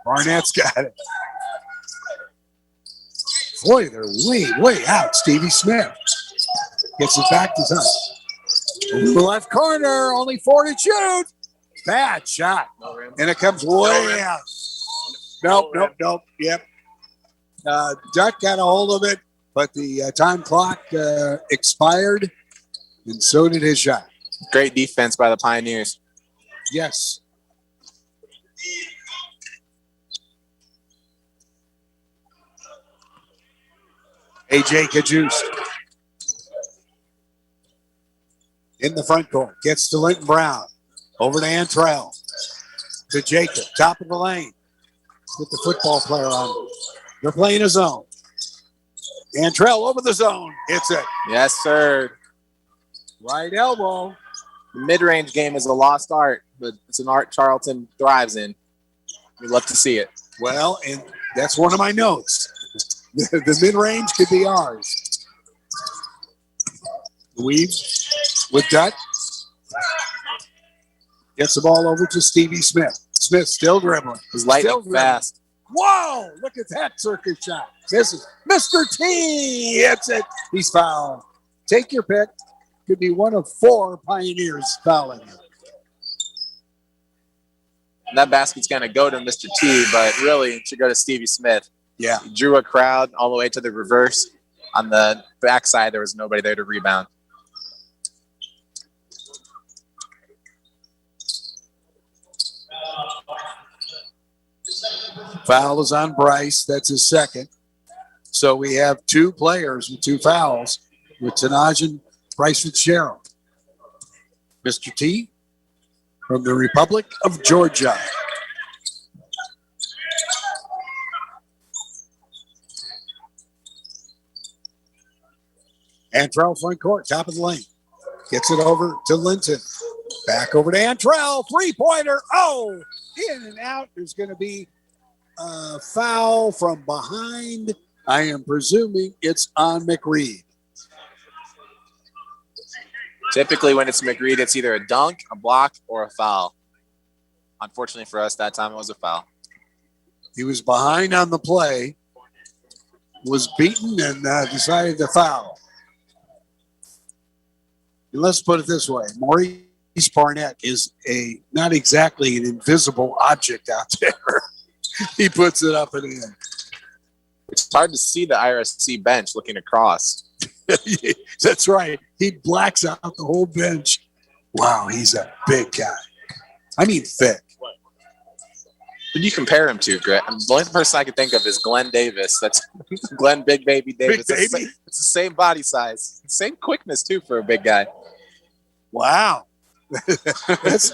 Barnett's got it. Boy, they're way out. Stevie Smith gets it back to time. The left corner, only 4 to shoot. Bad shot. And it comes way out. Nope. Yep. Duck got a hold of it, but the time clock expired, and so did his shot.
Great defense by the Pioneers.
Yes. AJ Kajus in the front court. Gets to Linton Brown. Over to Antrell. To Jacob. Top of the lane. With the football player on him. They're playing a zone. Antrell over the zone. Hits it.
Yes, sir.
Right elbow.
The mid-range game is a lost art, but it's an art Charlton thrives in. We love to see it.
Well, and that's one of my notes. The mid-range could be ours. Weave with Dutt. Gets the ball over to Stevie Smith. Smith still dribbling.
He's lightning fast.
Whoa! Look at that circuit shot. This is Mr. T. Hits it. He's fouled. Take your pick. Could be one of 4 Pioneers fouling.
And that basket's going to go to Mr. T, but really it should go to Stevie Smith.
Yeah.
He drew a crowd all the way to the reverse. On the backside, there was nobody there to rebound.
Foul is on Bryce. That's his second. So we have two players with 2 fouls with Tanaj and Bryce Fitzgerald. Mr. T from the Republic of Georgia. Antrell front court, top of the lane. Gets it over to Linton. Back over to Antrell. 3-pointer. Oh, in and out. There's going to be a foul from behind. I am presuming it's on McReed.
Typically, when it's McReed, it's either a dunk, a block, or a foul. Unfortunately for us, that time it was a foul.
He was behind on the play, was beaten, and decided to foul. And let's put it this way. Maurice Barnett is not exactly an invisible object out there. He puts it up and in.
It's hard to see the IRSC bench looking across.
That's right. He blacks out the whole bench. Wow, he's a big guy. I mean thick.
Who do you compare him to, Greg? The only person I can think of is Glenn Davis. That's Glenn Big Baby Davis.
Big Baby?
It's the same body size. Same quickness, too, for a big guy.
Wow. That's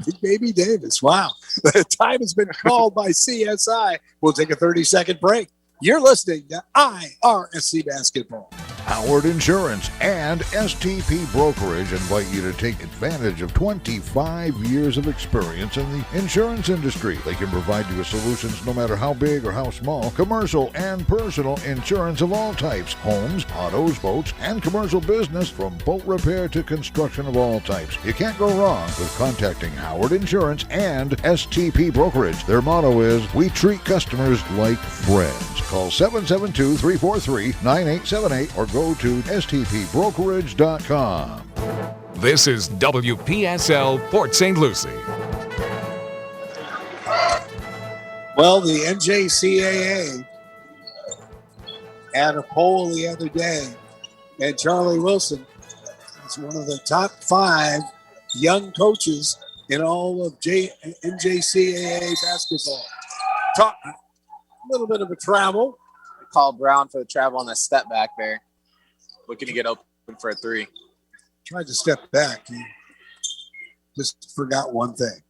Big Baby Davis. Wow. The time has been called by CSI. We'll take a 30-second break. You're listening to IRSC Basketball.
Howard Insurance and STP Brokerage invite you to take advantage of 25 years of experience in the insurance industry. They can provide you with solutions no matter how big or how small, commercial and personal insurance of all types, homes, autos, boats, and commercial business, from boat repair to construction of all types. You can't go wrong with contacting Howard Insurance and STP Brokerage. Their motto is, we treat customers like friends. Call 772-343-9878 or go to stpbrokerage.com.
This is WPSL Port St. Lucie.
Well, the NJCAA had a poll the other day, and Charlie Wilson is one of the top 5 young coaches in all of NJCAA basketball. A little bit of a travel.
I called Brown for the travel on the step back there. Looking to get open for a 3.
Tried to step back. He just forgot one thing.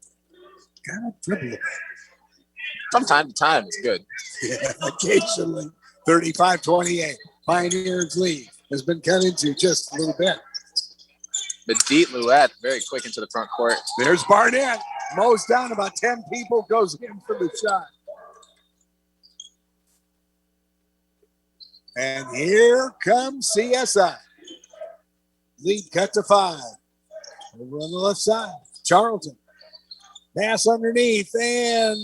Got to dribble a bit.
From time to time, it's good.
Yeah, occasionally. 35-28. Pioneers lead has been cut into just a little bit.
Medit Louette, very quick into the front court.
There's Barnett. Mows down about 10 people, goes in for the shot. And here comes CSI. Lead cut to 5. Over on the left side, Charlton. Pass underneath, and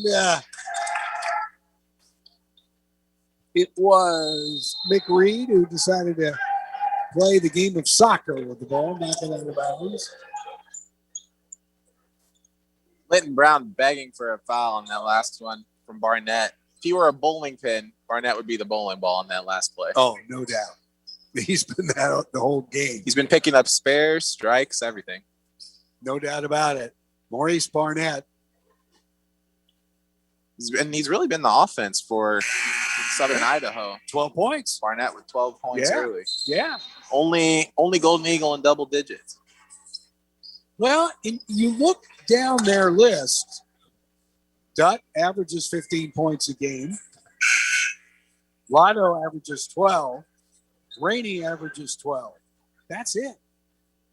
it was McReed who decided to play the game of soccer with the ball, knocking out of bounds.
Linton Brown begging for a foul on that last one from Barnett. If he were a bowling pin, Barnett would be the bowling ball on that last play.
Oh, no doubt. He's been that the whole game.
He's been picking up spares, strikes, everything.
No doubt about it. Maurice Barnett.
He's really been the offense for Southern Idaho.
12 points.
Barnett with 12 points early.
Yeah.
Only Golden Eagle in double digits.
Well, you look down their list. Dutt averages 15 points a game. Lotto averages 12. Rainey averages 12. That's it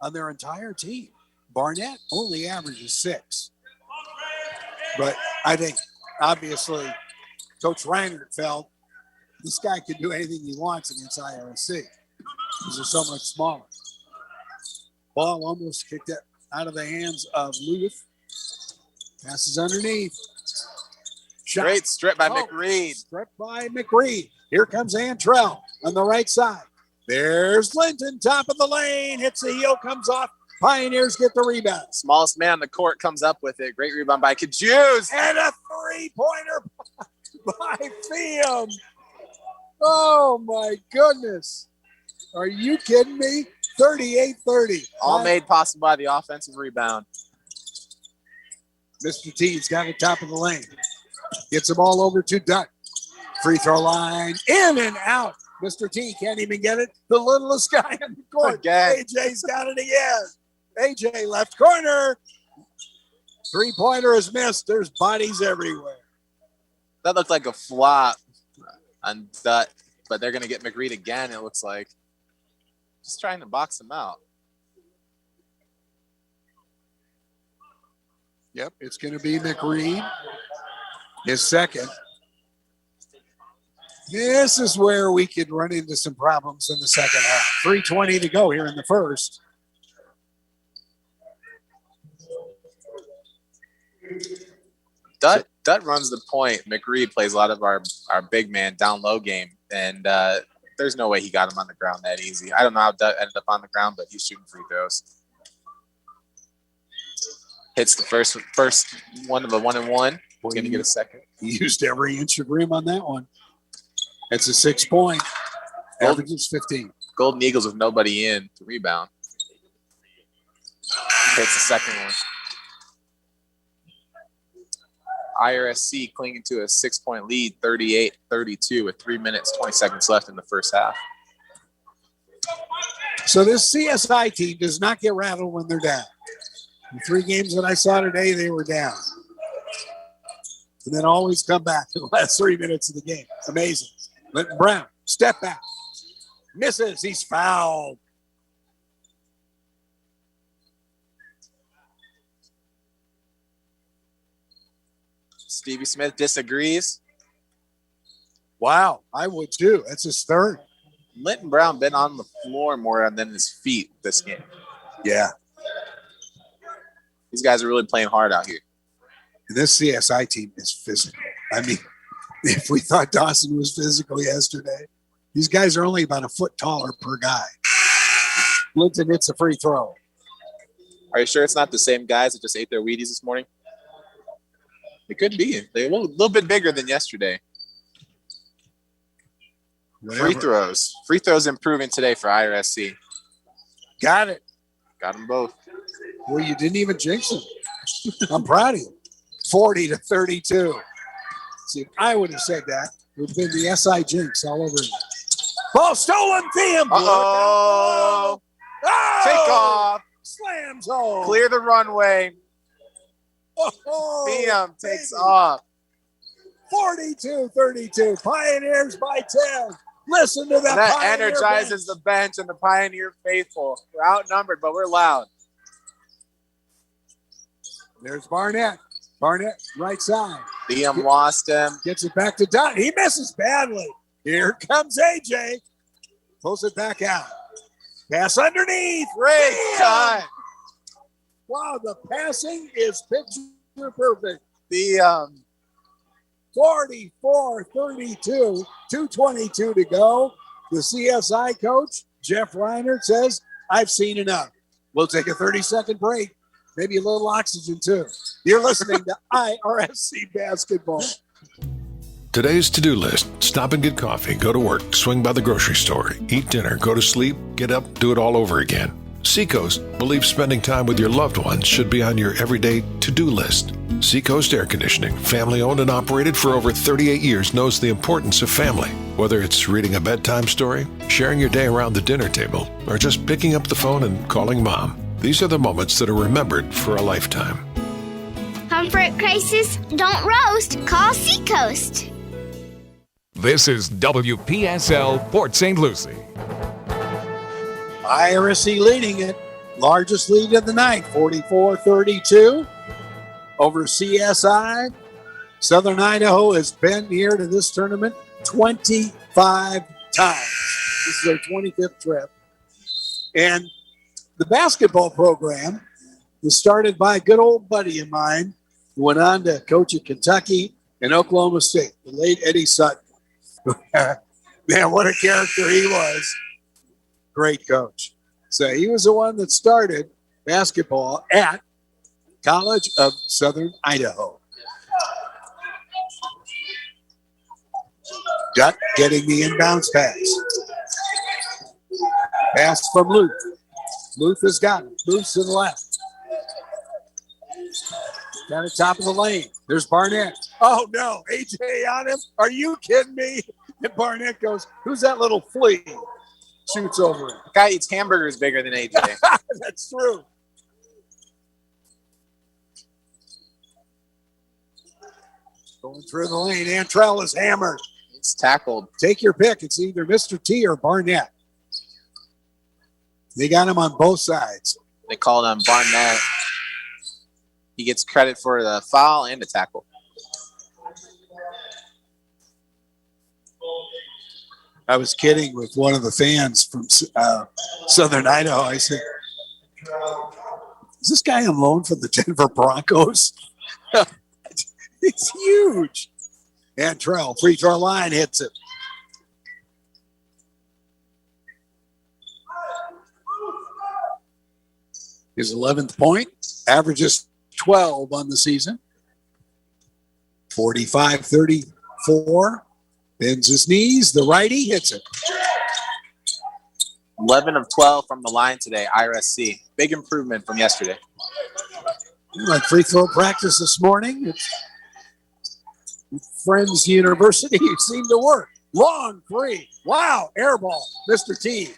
on their entire team. Barnett only averages 6. But I think, obviously, Coach Reinert felt this guy can do anything he wants against IRSC because they're so much smaller. Ball almost kicked out of the hands of Luth. Passes underneath. Shot.
Great strip by McReed.
Strip by McReed. Here comes Antrell on the right side. There's Linton, top of the lane. Hits the heel, comes off. Pioneers get the rebound.
Smallest man on the court comes up with it. Great rebound by Kajus.
And a 3-pointer. by Fiam. Oh, my goodness. Are you kidding me? 38-30.
All made possible by the offensive rebound.
Mr. T's got it top of the lane. Gets the ball over to Duck. Free throw line. In and out. Mr. T can't even get it. The littlest guy in the court.
Again.
AJ's got it again. AJ left corner. Three-pointer is missed. There's bodies everywhere.
That looked like a flop on Dutt, but they're going to get McReed again, it looks like. Just trying to box him out.
Yep, it's going to be McReed. His second. This is where we could run into some problems in the second half. 3:20 to go here in the first.
Dutt runs the point. McReed plays a lot of our big man down low game, and there's no way he got him on the ground that easy. I don't know how Dutt ended up on the ground, but he's shooting free throws. Hits the first one of a 1-and-1. He's going to get a second.
He used every inch of rim on that one. It's a 6-point. Averages 15.
Golden Eagles with nobody in to rebound. Hits the second one. IRSC clinging to a 6-point lead, 38-32 with 3 minutes, 20 seconds left in the first half.
So this CSI team does not get rattled when they're down. The 3 games that I saw today, they were down. And then always come back in the last 3 minutes of the game. Amazing. Linton Brown, step back. Misses. He's fouled.
Stevie Smith disagrees.
Wow, I would too. That's his third.
Linton Brown been on the floor more than his feet this game.
Yeah.
These guys are really playing hard out here.
This CSI team is physical. I mean, if we thought Dawson was physical yesterday, these guys are only about a foot taller per guy. Linton hits a free throw.
Are you sure it's not the same guys that just ate their Wheaties this morning? It could be. They're a little bit bigger than yesterday.
Whatever.
Free throws. Free throws improving today for IRSC.
Got it.
Got them both.
Well, you didn't even jinx him. I'm proud of you. 40-32. See, if I would have said that, it would have been the SI jinx all over again. Ball stolen. Thiem.
Uh-oh.
Oh!
Take off.
Slams home.
Clear the runway.
Oh,
Thiem takes off.
42-32. Pioneers by 10. Listen to that.
That
Pioneer
energizes the bench and the Pioneer faithful. We're outnumbered, but we're loud.
There's Barnett. Barnett, right side.
Thiem lost him.
Gets it back to Don. He misses badly. Here comes AJ. Pulls it back out. Pass underneath.
Great cut.
Wow, the passing is picture perfect.
Thiem.
44-32, 2:22 to go. The CSI coach, Jeff Reinert, says, I've seen enough. We'll take a 30-second break. Maybe a little oxygen, too. You're listening to IRSC Basketball.
Today's to-do list: stop and get coffee, go to work, swing by the grocery store, eat dinner, go to sleep, get up, do it all over again. Seacoast believes spending time with your loved ones should be on your everyday to-do list. Seacoast Air Conditioning, family-owned and operated for over 38 years, knows the importance of family. Whether it's reading a bedtime story, sharing your day around the dinner table, or just picking up the phone and calling mom, these are the moments that are remembered for a lifetime.
Comfort crisis? Don't roast. Call Seacoast.
This is WPSL Port St. Lucie.
IRSC leading it. Largest lead of the night, 44-32 over CSI. Southern Idaho has been here to this tournament 25 times. This is their 25th trip. And the basketball program was started by a good old buddy of mine who went on to coach at Kentucky and Oklahoma State, the late Eddie Sutton. Man, what a character he was. Great coach. So he was the one that started basketball at College of Southern Idaho. Gut getting the inbounds pass. Pass from Luth. Luth has got it. Moves to the left. Down at top of the lane. There's Barnett. Oh, no. AJ on him. Are you kidding me? And Barnett goes, who's that little flea? Shoots over him.
The guy eats hamburgers bigger than AJ.
That's true. Going through the lane. Antrell is hammered.
It's tackled.
Take your pick. It's either Mr. T or Barnett. They got him on both sides.
They called him Barnett. He gets credit for the foul and the tackle.
I was kidding with one of the fans from Southern Idaho. I said, is this guy on loan from the Denver Broncos? He's huge. Antrell, free throw line, hits it. His 11th point, averages 12 on the season. 45-34. Bends his knees. The righty hits it.
11 of 12 from the line today, IRSC. Big improvement from yesterday.
Like free throw practice this morning. It's Friends University. It seemed to work. Long three. Wow. Air ball. Mr. T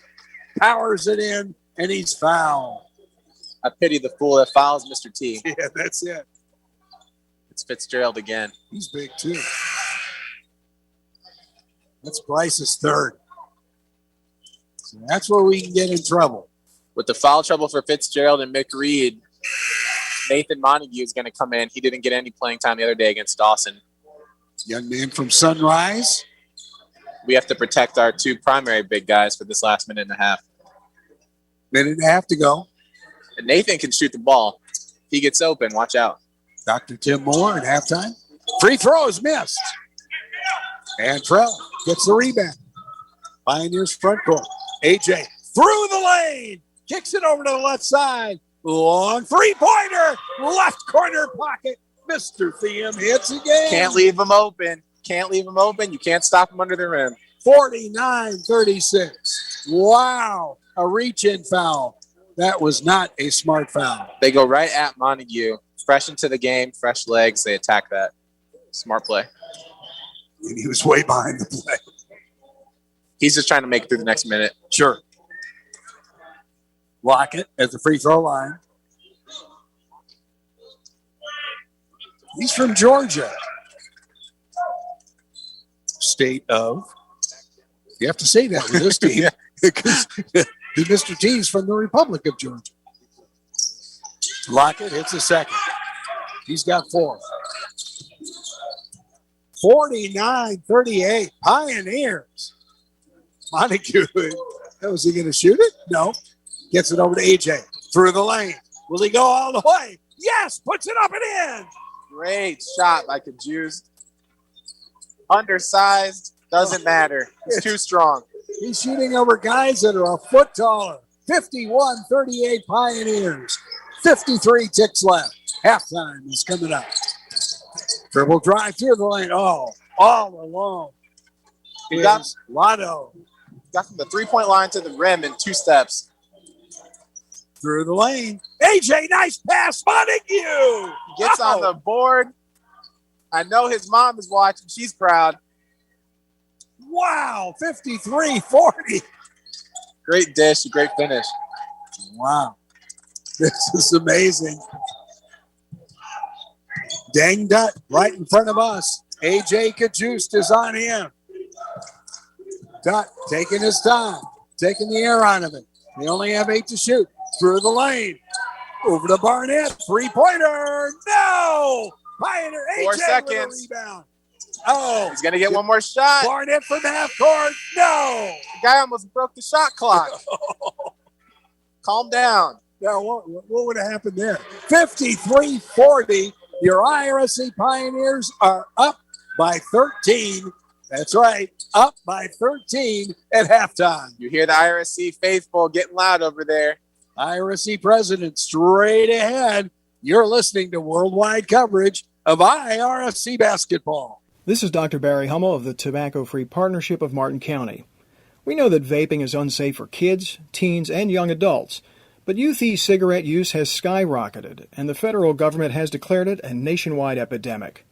powers it in, and he's fouled.
I pity the fool that fouls Mr. T.
Yeah, that's it.
It's Fitzgerald again.
He's big, too. That's Bryce's third. So that's where we can get in trouble.
With the foul trouble for Fitzgerald and Mick Reed, Nathan Montague is going to come in. He didn't get any playing time the other day against Dawson.
Young man from Sunrise.
We have to protect our two primary big guys for this last minute and a half.
Minute and a half to go.
And Nathan can shoot the ball. He gets open. Watch out.
Dr. Tim Moore at halftime. Free throw is missed. Antrell gets the rebound. Pioneers front court. AJ through the lane. Kicks it over to the left side. Long three-pointer. Left corner pocket. Mr. Thiem hits again.
Can't leave him open. Can't leave him open. You can't stop him under the rim.
49-36. Wow. A reach-in foul. That was not a smart foul.
They go right at Montague. Fresh into the game, fresh legs. They attack that. Smart play.
And he was way behind the play.
He's just trying to make it through the next minute.
Sure. Lockett at the free throw line. He's from Georgia. State of. You have to say that with this team. Because Mr. T's from the Republic of Georgia. Lockett hits a second. He's got four. 49-38. Pioneers. Montague. Was he going to shoot it? No. Gets it over to AJ. Through the lane. Will he go all the way? Yes. Puts it up and in.
Great shot by Kajus. Undersized. Doesn't matter. He's too strong.
He's shooting over guys that are a foot taller. 51-38 Pioneers. 53 ticks left. Halftime is coming up. Dribble drive through the lane. Oh, all alone.
He got
Lotto.
Got from the three-point line to the rim in 2 steps.
Through the lane. AJ, nice pass. Montague.
He gets on the board. I know his mom is watching. She's proud.
Wow, 53-40.
Great dish, great finish.
Wow. This is amazing. Dang Dut right in front of us. AJ Kajust is on him. Dut taking his time, taking the air out of it. They only have 8 to shoot. Through the lane. Over to Barnett. Three-pointer. No! Pioneer.
4
AJ
seconds.
With a rebound. Oh.
He's going to get one more shot.
Barnett from half court. No!
The guy almost broke the shot clock. Calm down.
Yeah, what would have happened there? 53-40. Your IRSC Pioneers are up by 13. That's right, up by 13 at halftime.
You hear the IRSC faithful getting loud over there.
IRSC president straight ahead. You're listening to worldwide coverage of IRSC basketball.
This is Dr. Barry Hummel of the Tobacco Free Partnership of Martin County. We know that vaping is unsafe for kids, teens, and young adults, but youth e-cigarette use has skyrocketed, and the federal government has declared it a nationwide epidemic.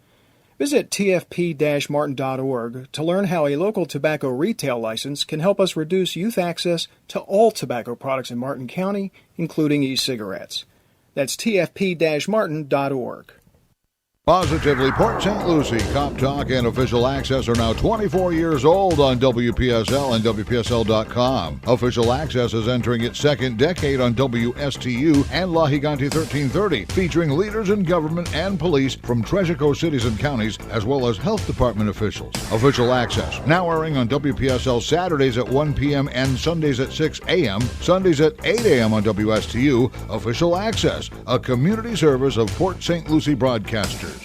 Visit tfp-martin.org to learn how a local tobacco retail license can help us reduce youth access to all tobacco products in Martin County, including e-cigarettes. That's tfp-martin.org.
Positively Port St. Lucie, Cop Talk, and Official Access are now 24 years old on WPSL and WPSL.com. Official Access is entering its second decade on WSTU and La Gigante 1330, featuring leaders in government and police from Treasure Coast cities and counties, as well as health department officials. Official Access, now airing on WPSL Saturdays at 1 p.m. and Sundays at 6 a.m., Sundays at 8 a.m. on WSTU. Official Access, a community service of Port St. Lucie broadcasters.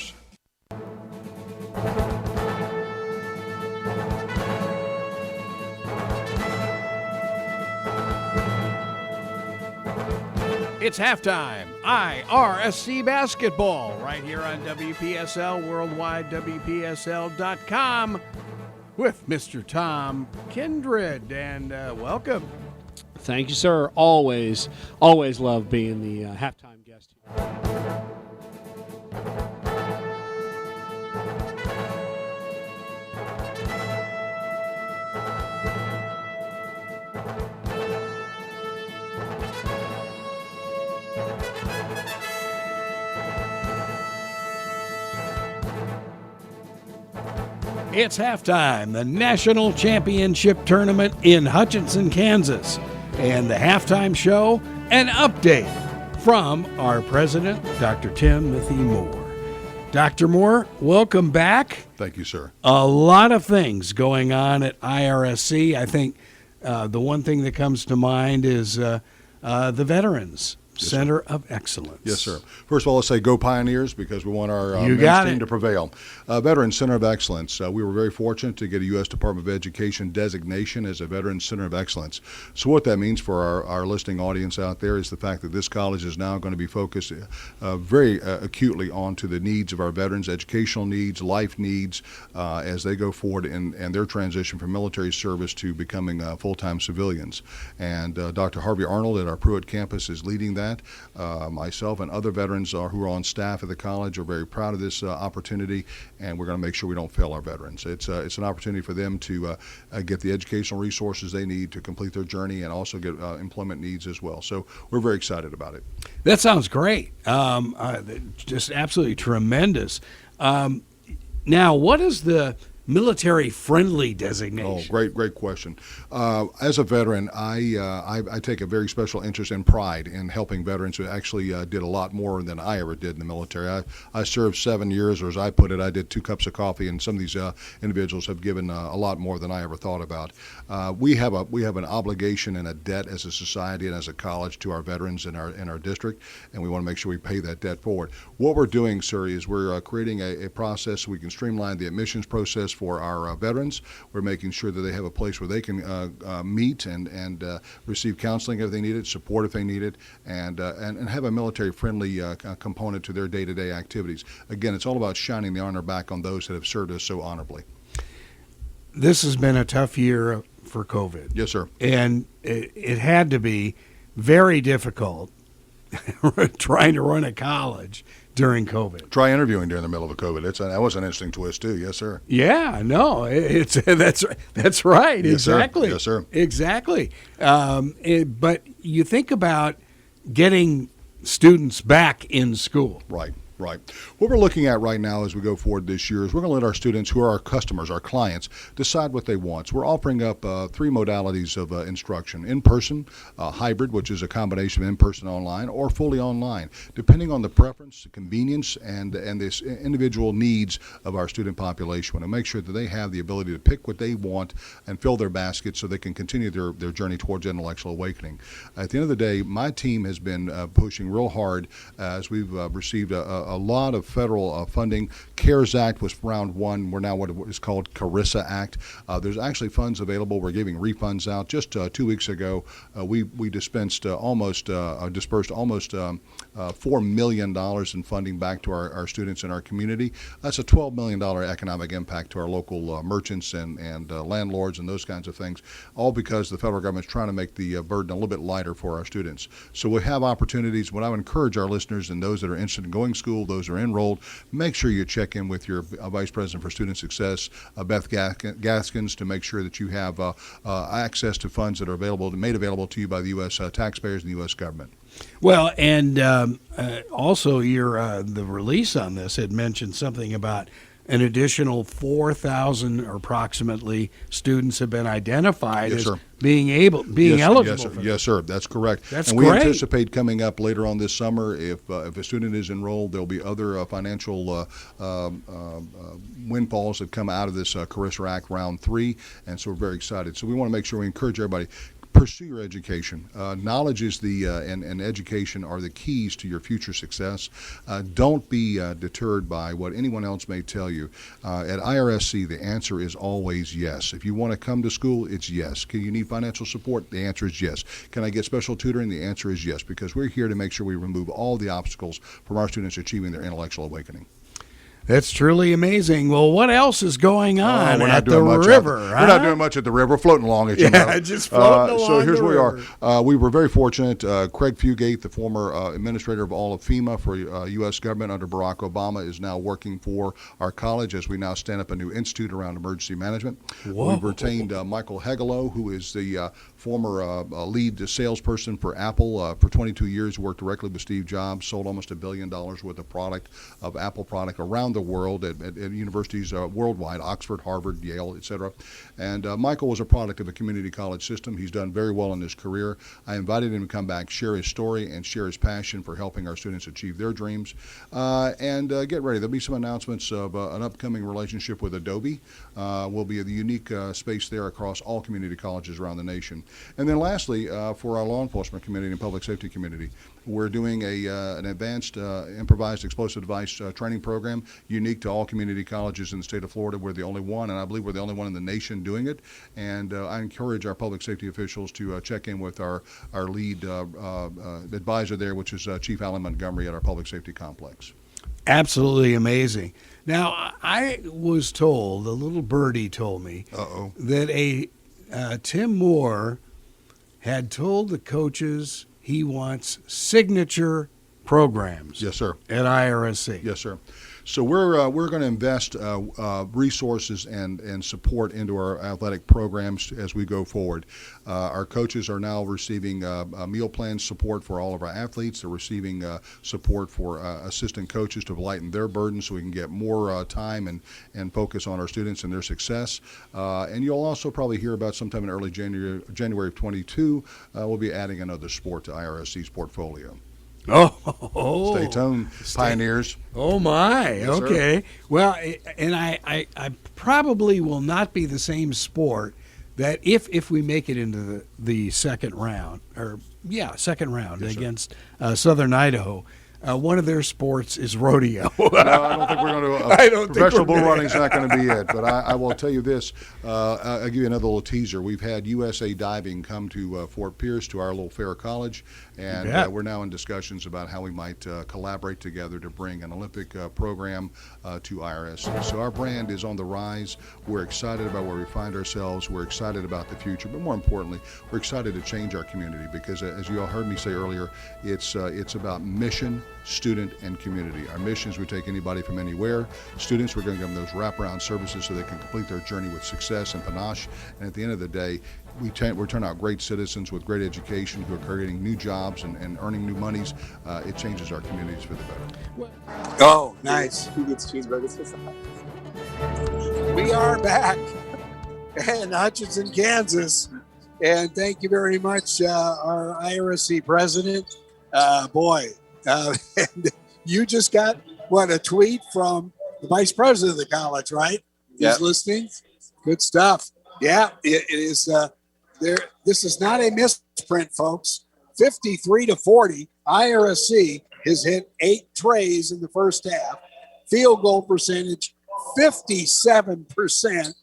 It's halftime. IRSC basketball right here on WPSL, worldwide WPSL.com with Mr. Tom Kindred. And welcome.
Thank you, sir. Always love being the halftime guest here.
It's halftime, the National Championship Tournament in Hutchinson, Kansas. And the halftime show, an update from our president, Dr. Timothy Moore. Dr. Moore, welcome back.
Thank you, sir.
A lot of things going on at IRSC. I think the one thing that comes to mind is the Veterans Center of Excellence.
Yes, sir. First of all, let's say go Pioneers, because we want our men's team to prevail. Veterans Center of Excellence. We were very fortunate to get a U.S. Department of Education designation as a Veterans Center of Excellence. So what that means for our listening audience out there is the fact that this college is now going to be focused very acutely onto the needs of our veterans, educational needs, life needs, as they go forward in their transition from military service to becoming full-time civilians. And Dr. Harvey Arnold at our Pruitt campus is leading that. Myself and other veterans who are on staff at the college are very proud of this opportunity, and we're going to make sure we don't fail our veterans. It's an opportunity for them to get the educational resources they need to complete their journey and also get employment needs as well. So we're very excited about it.
That sounds great. Just absolutely tremendous. Now, what is the military-friendly designation?
Oh, great question. As a veteran, I take a very special interest and pride in helping veterans who actually did a lot more than I ever did in the military. I served 7 years, or as I put it, I did 2 cups of coffee, and some of these individuals have given a lot more than I ever thought about. We have an obligation and a debt as a society and as a college to our veterans in our district, and we want to make sure we pay that debt forward. What we're doing, sir, is we're creating a process so we can streamline the admissions process for our veterans. We're making sure that they have a place where they can meet and receive counseling if they need it, support if they need it, and have a military-friendly component to their day-to-day activities. Again, it's all about shining the honor back on those that have served us so honorably.
This has been a tough year for COVID.
Yes, sir.
And it had to be very difficult trying to run a college during COVID.
Try interviewing during the middle of COVID. That was an interesting twist too. Yes, sir.
Yeah, no, that's right.
Yes,
exactly.
Sir. Yes, sir.
Exactly. But you think about getting students back in school.
Right. What we're looking at right now as we go forward this year is we're going to let our students, who are our customers, our clients, decide what they want. So we're offering up 3 modalities of instruction: in-person, hybrid, which is a combination of in-person and online, or fully online, depending on the preference, the convenience, and the individual needs of our student population. We want to make sure that they have the ability to pick what they want and fill their basket so they can continue their journey towards intellectual awakening. At the end of the day, my team has been pushing real hard as we've received a a lot of federal funding. CARES Act was round one. We're now what is called CARISA Act. There's actually funds available. We're giving refunds out. Just 2 weeks ago, we dispersed almost $4 million in funding back to our students in our community. That's a $12 million economic impact to our local merchants and landlords and those kinds of things, all because the federal government's trying to make the burden a little bit lighter for our students. So we have opportunities. What I would encourage our listeners and those that are interested in going to school, those that are enrolled, make sure you check in with your Vice President for Student Success, Beth Gaskins, to make sure that you have access to funds that are made available to you by the U.S. Taxpayers and the U.S. government.
Well, and also the release on this had mentioned something about an additional 4,000 or approximately students have been identified as being eligible.
Yes, sir. That's correct.
And
we anticipate coming up later on this summer, if a student is enrolled, there'll be other financial windfalls that come out of this CARISA Act round 3, and so we're very excited. So we want to make sure we encourage everybody. Pursue your education. Knowledge is and education are the keys to your future success. Don't be deterred by what anyone else may tell you. At IRSC, the answer is always yes. If you want to come to school, it's yes. Can you need financial support? The answer is yes. Can I get special tutoring? The answer is yes, because we're here to make sure we remove all the obstacles from our students achieving their intellectual awakening.
That's truly amazing. Well, what else is going on at the river?
We're not doing much at the river. We're floating along, as you know.
Just floating along.
So here's where we are. We were very fortunate. Craig Fugate, the former administrator of all of FEMA for U.S. government under Barack Obama, is now working for our college as we now stand up a new institute around emergency management.
Whoa.
We've retained Michael Hegelow, who is the former lead salesperson for Apple for 22 years, worked directly with Steve Jobs, sold almost $1 billion worth of Apple product around the world at universities worldwide, Oxford, Harvard, Yale, etc. And Michael was a product of a community college system. He's done very well in his career. I invited him to come back, share his story, and share his passion for helping our students achieve their dreams. And get ready. There'll be some announcements of an upcoming relationship with Adobe. Will be a unique space there across all community colleges around the nation. And then lastly, for our law enforcement community and public safety community, we're doing an advanced improvised explosive device training program unique to all community colleges in the state of Florida. We're the only one, and I believe we're the only one in the nation doing it. And I encourage our public safety officials to check in with our lead advisor there, which is Chief Alan Montgomery at our public safety complex.
Absolutely amazing. Now, I was told, a little birdie told me, that Tim Moore had told the coaches he wants signature programs.
Yes, sir.
At IRSC.
Yes, sir. So we're going to invest resources and support into our athletic programs as we go forward. Our coaches are now receiving meal plan support for all of our athletes. They're receiving support for assistant coaches to lighten their burden so we can get more time and focus on our students and their success. And you'll also probably hear about sometime in early January of 22, we'll be adding another sport to IRSC's portfolio.
Oh,
stay tuned, Pioneers.
Oh my,
yes,
okay.
Sir.
Well, and I probably will not be the same sport that if we make it into the second round, yes, against Southern Idaho. One of their sports is rodeo.
No, I don't think we're going to. Professional bull running is not going to be it. But I will tell you this. I'll give you another little teaser. We've had USA Diving come to Fort Pierce to our little fair college, and we're now in discussions about how we might collaborate together to bring an Olympic program to IRSC. So our brand is on the rise. We're excited about where we find ourselves. We're excited about the future, but more importantly, we're excited to change our community because, as you all heard me say earlier, it's about mission, student, and community. Our mission is we take anybody from anywhere. Students, we're going to give them those wraparound services so they can complete their journey with success and panache. And at the end of the day, we turn out great citizens with great education who are creating new jobs and earning new monies. It changes our communities for the better.
Oh, nice.
Who gets cheeseburgers for supper?
We are back in Hutchinson, Kansas. And thank you very much, our IRSC president. And you just got, a tweet from the vice president of the college, right? He's listening. Good stuff. Yeah, it is. This is not a misprint, folks. 53-40, IRSC has hit 8 trays in the first half. Field goal percentage, 57%.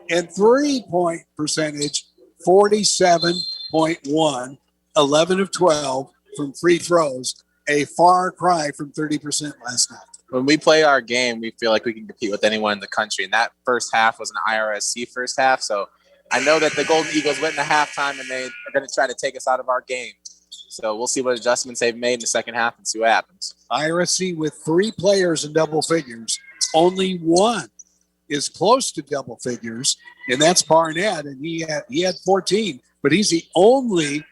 And three-point percentage, 47.1. 11 of 12 from free throws. A far cry from 30% last night.
When we play our game, we feel like we can compete with anyone in the country. And that first half was an IRSC first half. So I know that the Golden Eagles went into halftime and they are going to try to take us out of our game. So we'll see what adjustments they've made in the second half and see what happens.
IRSC with 3 players in double figures. Only one is close to double figures, and that's Barnett, and he had 14. But he's the only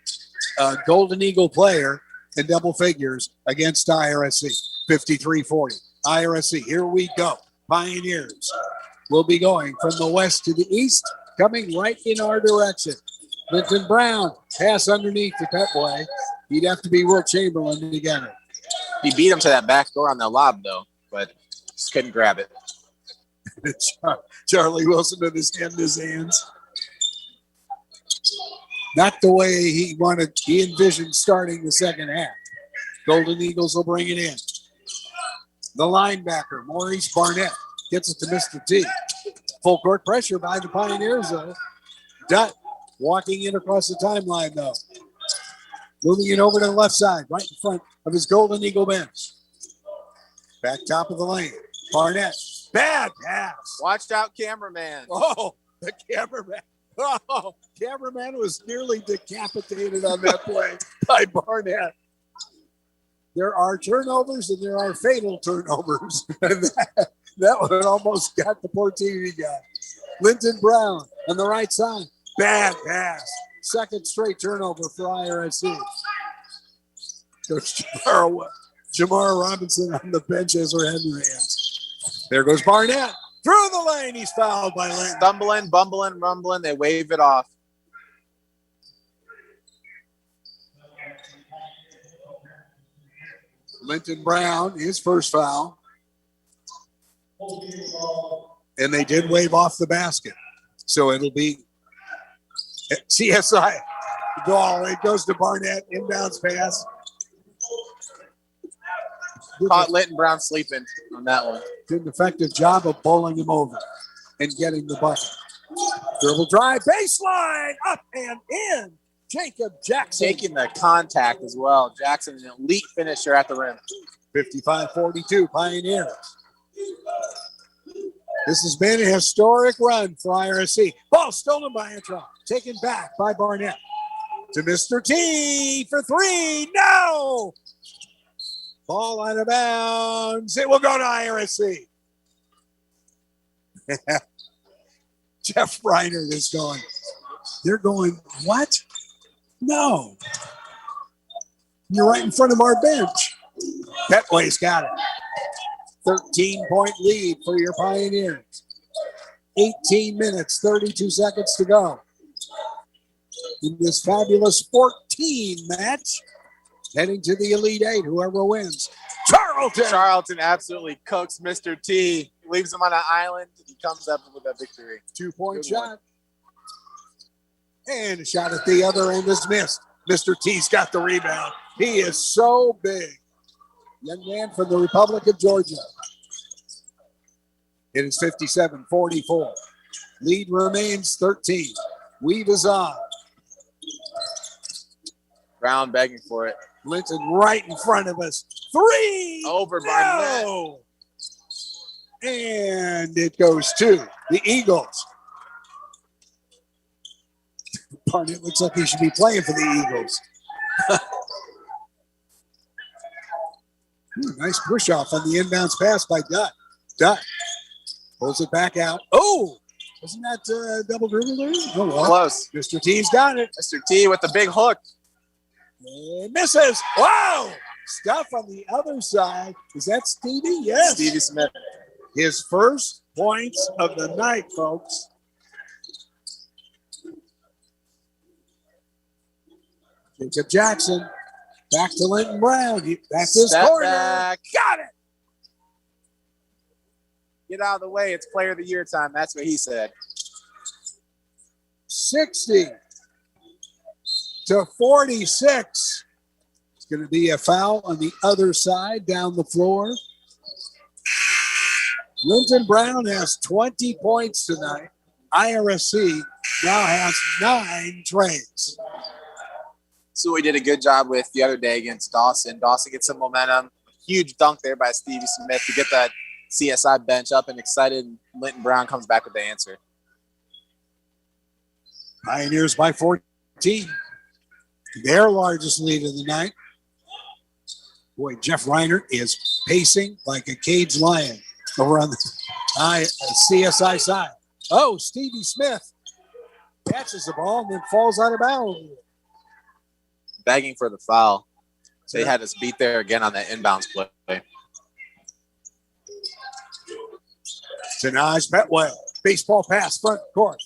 Golden Eagle player in double figures against IRSC. 53-40. IRSC, here we go. Pioneers will be going from the west to the east, coming right in our direction. Linton Brown, pass underneath the Petway. He'd have to be Will Chamberlain to get it.
He beat him to that back door on the lob, though, but just couldn't grab it.
Charlie Wilson with his hand in his hands. Not the way he envisioned starting the second half. Golden Eagles will bring it in. The linebacker, Maurice Barnett, gets it to Mr. T. Full court pressure by the Pioneers, though. Dutt walking in across the timeline, though. Moving it over to the left side, right in front of his Golden Eagle bench. Back top of the lane. Barnett. Bad pass.
Watch out, cameraman.
Oh, the cameraman. Oh, cameraman was nearly decapitated on that play by Barnett. There are turnovers and there are fatal turnovers. that one almost got the poor TV guy. Linton Brown on the right side. Bad pass. Second straight turnover for IRSC. Coach Jamar Robinson on the bench as we're heading hands. There goes Barnett. Through the lane. He's fouled by Linton.
Stumbling, bumbling, rumbling. They wave it off.
Linton Brown, his first foul. And they did wave off the basket. So it'll be CSI ball. It goes to Barnett. Inbounds pass.
Caught Linton Brown sleeping on that one.
Did an effective job of bowling him over and getting the bucket. Dribble drive, baseline, up and in. Jacob Jackson.
Taking the contact as well. Jackson, an elite finisher at the rim.
55-42, Pioneers. This has been a historic run for IRSC. Ball stolen by Antron. Taken back by Barnett. To Mr. T for 3. No! Ball out of bounds. It will go to IRSC. Jeff Reiner is going. They're going, what? No. You're right in front of our bench. Petway's got it. 13-point lead for your Pioneers. 18 minutes, 32 seconds to go in this fabulous 14 match. Heading to the Elite Eight, whoever wins.
Charlton absolutely cooks Mr. T. Leaves him on an island. He comes up with a victory.
2-point shot. And a shot at the other end is missed. Mr. T's got the rebound. He is so big. Young man from the Republic of Georgia. It is 57-44. Lead remains 13. Weave is on.
Brown begging for it.
Linton right in front of us. 3!
Over Barnett.
No! And it goes to the Eagles. Barnett looks like he should be playing for the Eagles. Nice push off on the inbounds pass by Dutt. Dutt pulls it back out. Oh! Wasn't that double dribble there? Oh, well.
Close.
Mr. T's got it.
Mr. T with the big hook.
And misses. Wow! Stuff on the other side. Is that Stevie? Yes.
Stevie Smith.
His first points of the night, folks. Jacob Jackson. Back to Linton Brown. Back to his corner.
Back.
Got it.
Get out of the way. It's player of the year time. That's what he said.
60-46. going to be a foul on the other side down the floor. Linton Brown has 20 points tonight. IRSC now has 9 trays.
So we did a good job with the other day against Dawson. Dawson gets some momentum. Huge dunk there by Stevie Smith to get that CSI bench up and excited. Linton Brown comes back with the answer.
Pioneers by 14. Their largest lead of the night. Boy, Jeff Reiner is pacing like a caged lion over on the CSI side. Oh, Stevie Smith catches the ball and then falls out of bounds.
Begging for the foul. So they had us beat there again on that inbounds play.
Tanaj Petway, baseball pass, front court.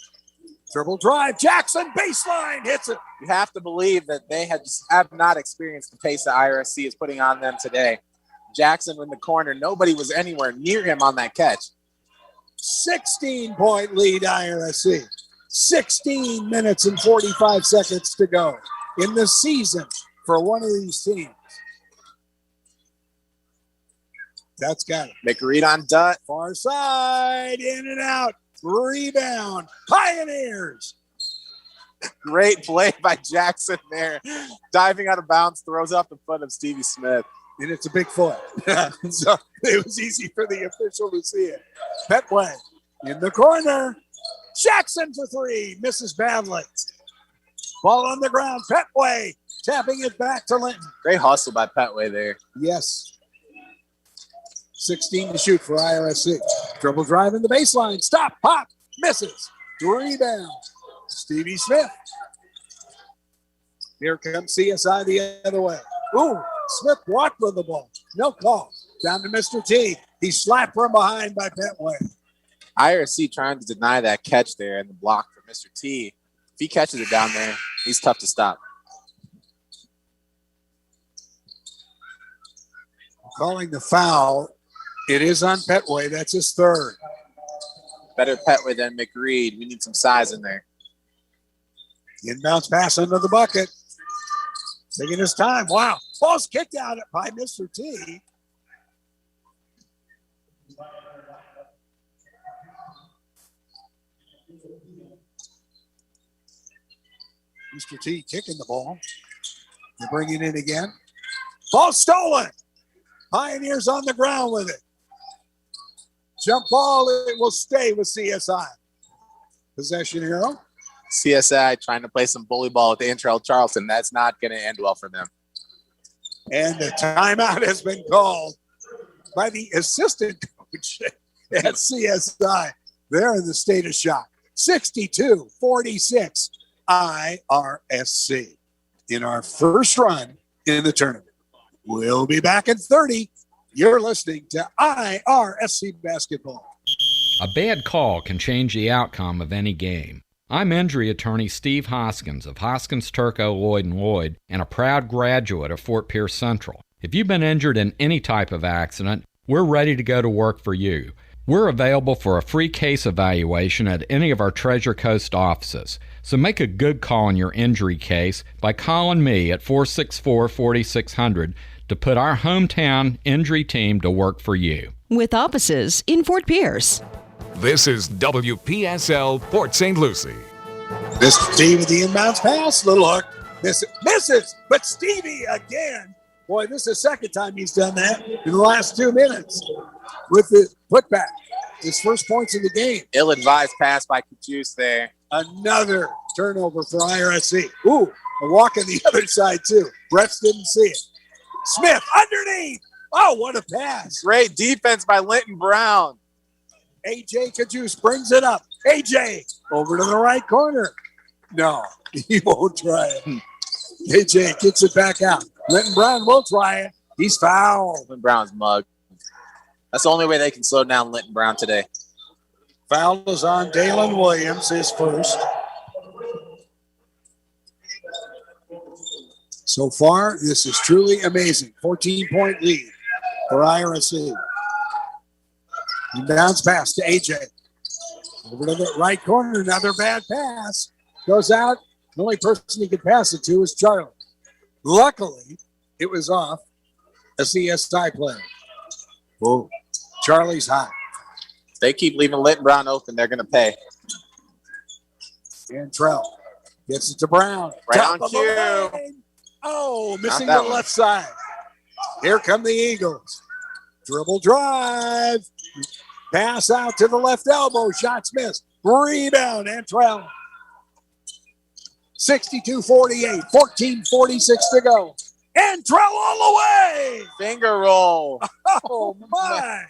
Dribble drive, Jackson, baseline, hits it.
You have to believe that they have not experienced the pace that IRSC is putting on them today. Jackson in the corner, nobody was anywhere near him on that catch.
16-point lead, IRSC. 16 minutes and 45 seconds to go in the season for one of these teams. That's got it.
McReed on Dutt.
Far side, in and out. Rebound. Pioneers.
Great play by Jackson there. Diving out of bounds, throws off the foot of Stevie Smith.
And it's a big foot. So it was easy for the official to see it. Petway in the corner. Jackson for 3. Misses badly. Ball on the ground. Petway tapping it back to Linton.
Great hustle by Petway there.
Yes. 16 to shoot for IRSC. Dribble drive in the baseline. Stop, pop, misses. Rebound. Stevie Smith. Here comes CSI the other way. Ooh, Smith walked with the ball. No call. Down to Mr. T. He's slapped from behind by Petway.
IRSC trying to deny that catch there and the block for Mr. T. If he catches it down there, he's tough to stop.
Calling the foul. It is on Petway. That's his 3rd.
Better Petway than McReed. We need some size in there.
Inbounds pass under the bucket. Taking his time. Wow. Ball's kicked out by Mr. T. Mr. T kicking the ball. They're bringing it in again. Ball stolen. Pioneers on the ground with it. Jump ball. It will stay with CSI. Possession hero.
CSI trying to play some bully ball with Antrell Charleston. That's not going to end well for them.
And the timeout has been called by the assistant coach at CSI. They're in the state of shock. 62-46 IRSC in our first run in the tournament. We'll be back in 30. You're listening to IRSC Basketball.
A bad call can change the outcome of any game. I'm injury attorney Steve Hoskins of Hoskins, Turco, Lloyd & Lloyd, and a proud graduate of Fort Pierce Central. If you've been injured in any type of accident, we're ready to go to work for you. We're available for a free case evaluation at any of our Treasure Coast offices. So make a good call on your injury case by calling me at 464-4600 to put our hometown injury team to work for you.
With offices in Fort Pierce.
This is WPSL Port St. Lucie.
Mr. T with the inbounds pass. Little hook. Misses. But Stevie again. Boy, this is the second time he's done that in the last 2 minutes with the putback. His first points of the game.
Ill-advised pass by Kajus there.
Another turnover for IRSC. Ooh, a walk on the other side, too. Brett's didn't see it. Smith underneath. Oh, what a pass.
Great defense by Linton Brown.
A.J. Kajus brings it up. A.J. over to the right corner. No, he won't try it. A.J. kicks it back out. Linton Brown will try it. He's fouled.
Linton Brown's mugged. That's the only way they can slow down Linton Brown today.
Foul is on Dalen Williams, his first. So far, this is truly amazing. 14-point lead for IRSC. He bounce pass to AJ. Over to the right corner, another bad pass. Goes out. The only person he could pass it to is Charlie. Luckily, It was off a CSI play. Whoa. Charlie's hot.
They keep leaving Litton Brown open. They're going to pay.
Antrell gets it to Brown.
Right
Top
on
of the
cue.
lane. Oh, missing
Not
the
that
left side. Here come the Eagles. Dribble drive. Pass out to the left elbow. Shots missed. Rebound, Antrell. 62-48. 14:46 to go. Antrell all the way.
Finger roll.
Oh, my.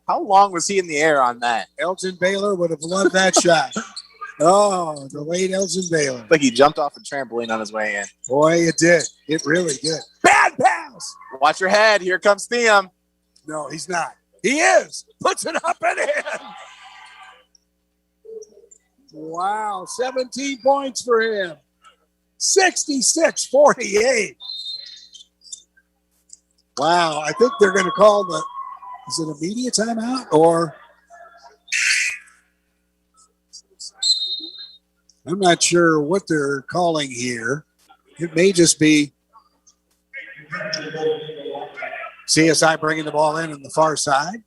How long was he in the air on that?
Elgin Baylor would have loved that shot. Oh, the late Elgin Baylor.
Like he jumped off a trampoline on his way in.
Boy, it did. It really did. Bad pass.
Watch your head. Here comes Thiem.
No, he's not. He is. Puts it up and in. Wow, 17 points for him. 66-48. Wow, I think they're going to call is it a media timeout or? I'm not sure what they're calling here. It may just be CSI bringing the ball in on the far side.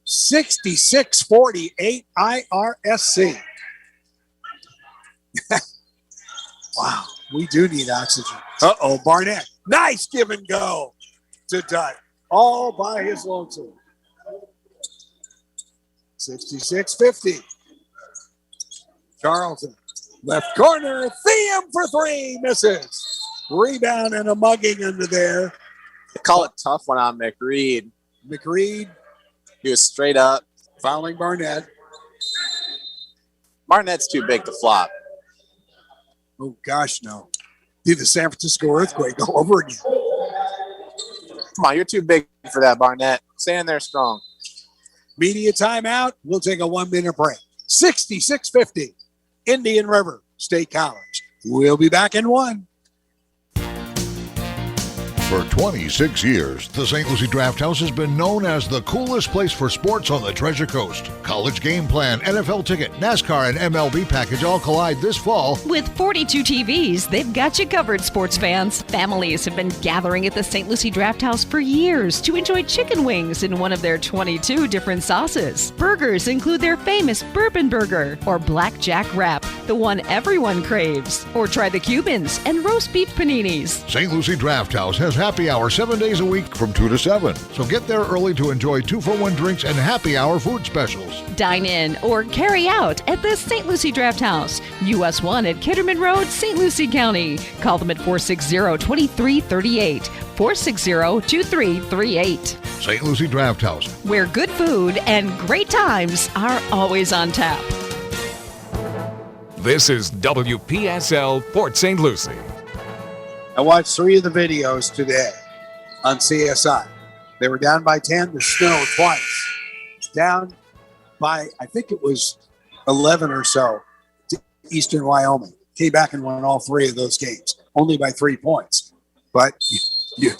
66-48 IRSC. Wow, we do need oxygen. Uh-oh, Barnett. Nice give and go to Dutt. All by his lonesome. 66-50. Charlton. Left corner. Thiem for three. Misses. Rebound and a mugging under there.
They call it tough one on McReed.
McReed.
He was straight up.
Fouling Barnett.
Barnett's too big to flop.
Oh, gosh, no. Do the San Francisco earthquake all over again.
Come on, you're too big for that, Barnett. Stay in there strong.
Media timeout. We'll take a 1 minute break. 66-50. Indian River State College. We'll be back in one.
For 26 years, the St. Lucie Draft House has been known as the coolest place for sports on the Treasure Coast. College game plan, NFL ticket, NASCAR, and MLB package all collide this fall.
With 42 TVs, they've got you covered, sports fans. Families have been gathering at the St. Lucie Draft House for years to enjoy chicken wings in one of their 22 different sauces. Burgers include their famous bourbon burger or blackjack wrap, the one everyone craves. Or try the Cubans and roast beef paninis.
St. Lucie Draft House has happy hour 7 days a week from 2 to 7. So get there early to enjoy 2-for-1 drinks and happy hour food specials.
Dine in or carry out at the St. Lucie Draft House, US 1 at Kitterman Road, St. Lucie County. Call them at 460-2338, 460-2338.
St. Lucie Draft House,
where good food and great times are always on tap.
This is WPSL Port St. Lucie.
I watched 3 of the videos today on CSI. They were down by 10 to snow twice. Down by, I think it was 11 or so to Eastern Wyoming. Came back and won all 3 of those games, only by 3 points. But you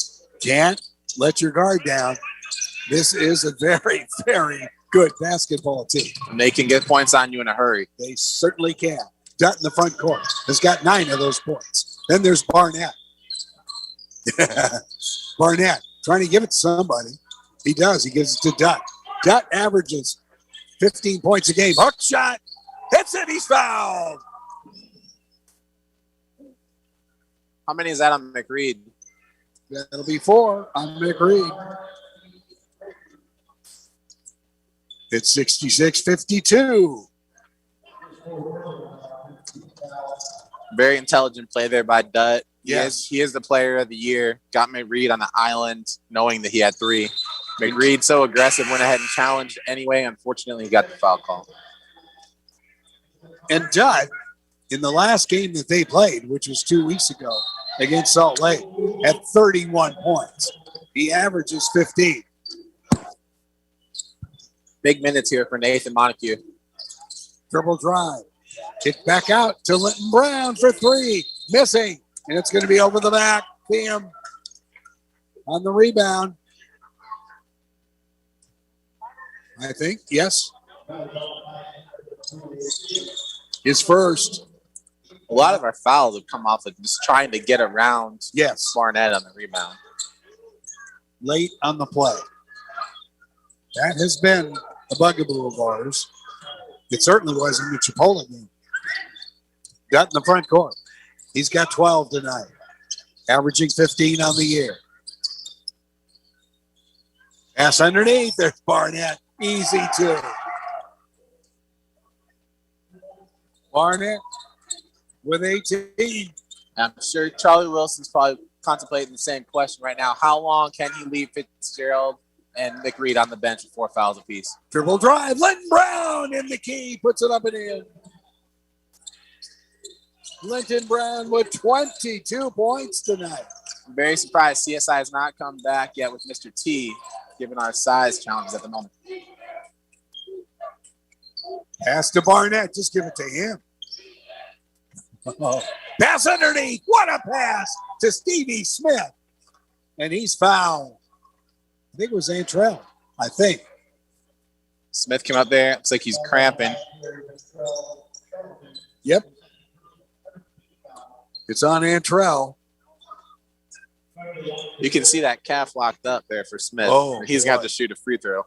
can't let your guard down. This is a very, very good basketball team.
And they can get points on you in a hurry.
They certainly can. Dutt in the front court has got 9 of those points. Then there's Barnett. Barnett trying to give it to somebody. He does. He gives it to Dutt. Dutt averages 15 points a game. Hook shot. Hits it. He's fouled.
How many is that on McReed?
That'll be 4 on McReed. It's 66-52.
Very intelligent play there by Dutt.
Yes.
He is the player of the year. Got McReed on the island, knowing that he had 3. McReed, so aggressive, went ahead and challenged anyway. Unfortunately, he got the foul call.
And Dutt, in the last game that they played, which was 2 weeks ago against Salt Lake, had 31 points. He averages 15.
Big minutes here for Nathan Montague.
Dribble drive. Kick back out to Linton Brown for 3. Missing. And it's going to be over the back. Thiem on the rebound. I think, yes. His first.
A lot of our fouls have come off of just trying to get around Barnett on the rebound.
Late on the play. That has been a bugaboo of ours. It certainly was in the Chipola game. Got in the front court. He's got 12 tonight, averaging 15 on the year. Pass underneath. There's Barnett. Easy two. Barnett with 18.
I'm sure Charlie Wilson's probably contemplating the same question right now. How long can he leave Fitzgerald and McReed on the bench with 4 fouls apiece?
Dribble drive. Linton Brown in the key. Puts it up and in. Linton Brown with 22 points tonight.
I'm very surprised CSI has not come back yet with Mr. T, given our size challenges at the moment.
Pass to Barnett. Just give it to him. Pass underneath. What a pass to Stevie Smith. And he's fouled. I think it was Antrell. I think.
Smith came up there. Looks like he's cramping.
Yep. It's on Antrell.
You can see that calf locked up there for Smith.
Oh,
he's got to shoot a free throw.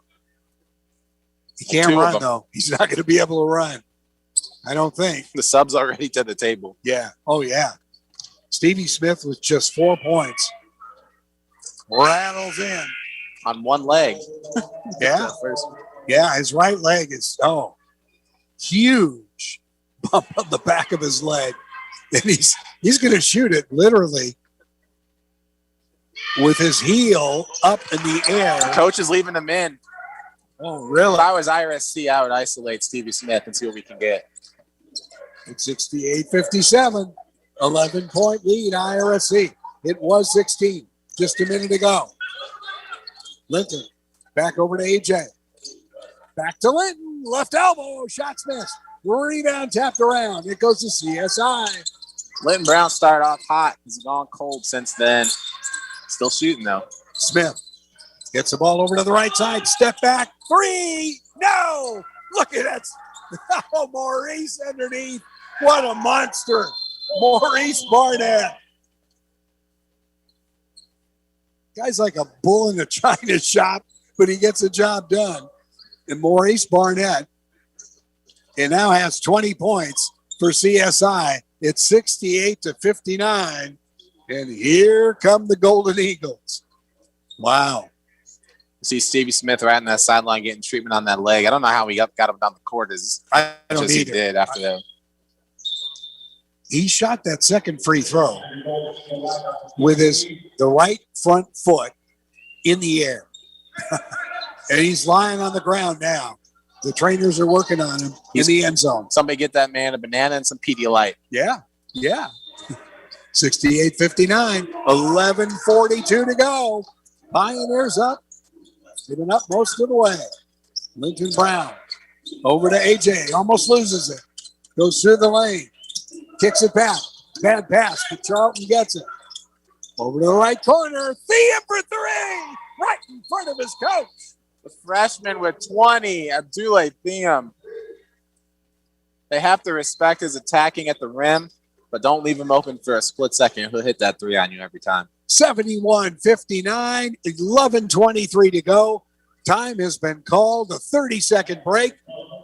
He can't run, though. He's not going to be able to run. I don't think.
The sub's already to the table.
Yeah. Oh, yeah. Stevie Smith with just 4 points. Rattles in.
On one leg.
Yeah. Yeah, his right leg is, huge bump on the back of his leg. And he's going to shoot it literally with his heel up in the air.
The coach is leaving him in.
Oh, really?
If I was IRSC, I would isolate Stevie Smith and see what we can get.
It's 68-57. 11-point lead, IRSC. It was 16 just a minute ago. Linton back over to AJ. Back to Linton. Left elbow. Shots missed. Rebound tapped around. It goes to CSI.
Linton Brown started off hot. He's gone cold since then. Still shooting, though.
Smith gets the ball over to the right side. Step back. 3. No. Look at that. Oh, Maurice underneath. What a monster. Maurice Barnett. Guy's like a bull in a china shop, but he gets the job done. And Maurice Barnett, and now has 20 points for CSI. It's 68-59. And here come the Golden Eagles. Wow.
See Stevie Smith right in that sideline getting treatment on that leg. I don't know how he got him down the court
I don't
as he did after that.
He shot that second free throw with the right front foot in the air. And he's lying on the ground now. The trainers are working on him in the end zone.
Somebody get that man a banana and some Pedialyte.
Yeah. 68-59, 11:42 to go. Pioneers up. They've been up most of the way. Linton Brown over to AJ. Almost loses it. Goes through the lane. Kicks it back. Bad pass, but Charlton gets it. Over to the right corner. Thea for 3. Right in front of his coach.
The freshman with 20, Abdullah Thiam. They have to respect his attacking at the rim, but don't leave him open for a split second. He'll hit that 3 on you every time.
71-59, 11:23 to go. Time has been called. A 30-second break.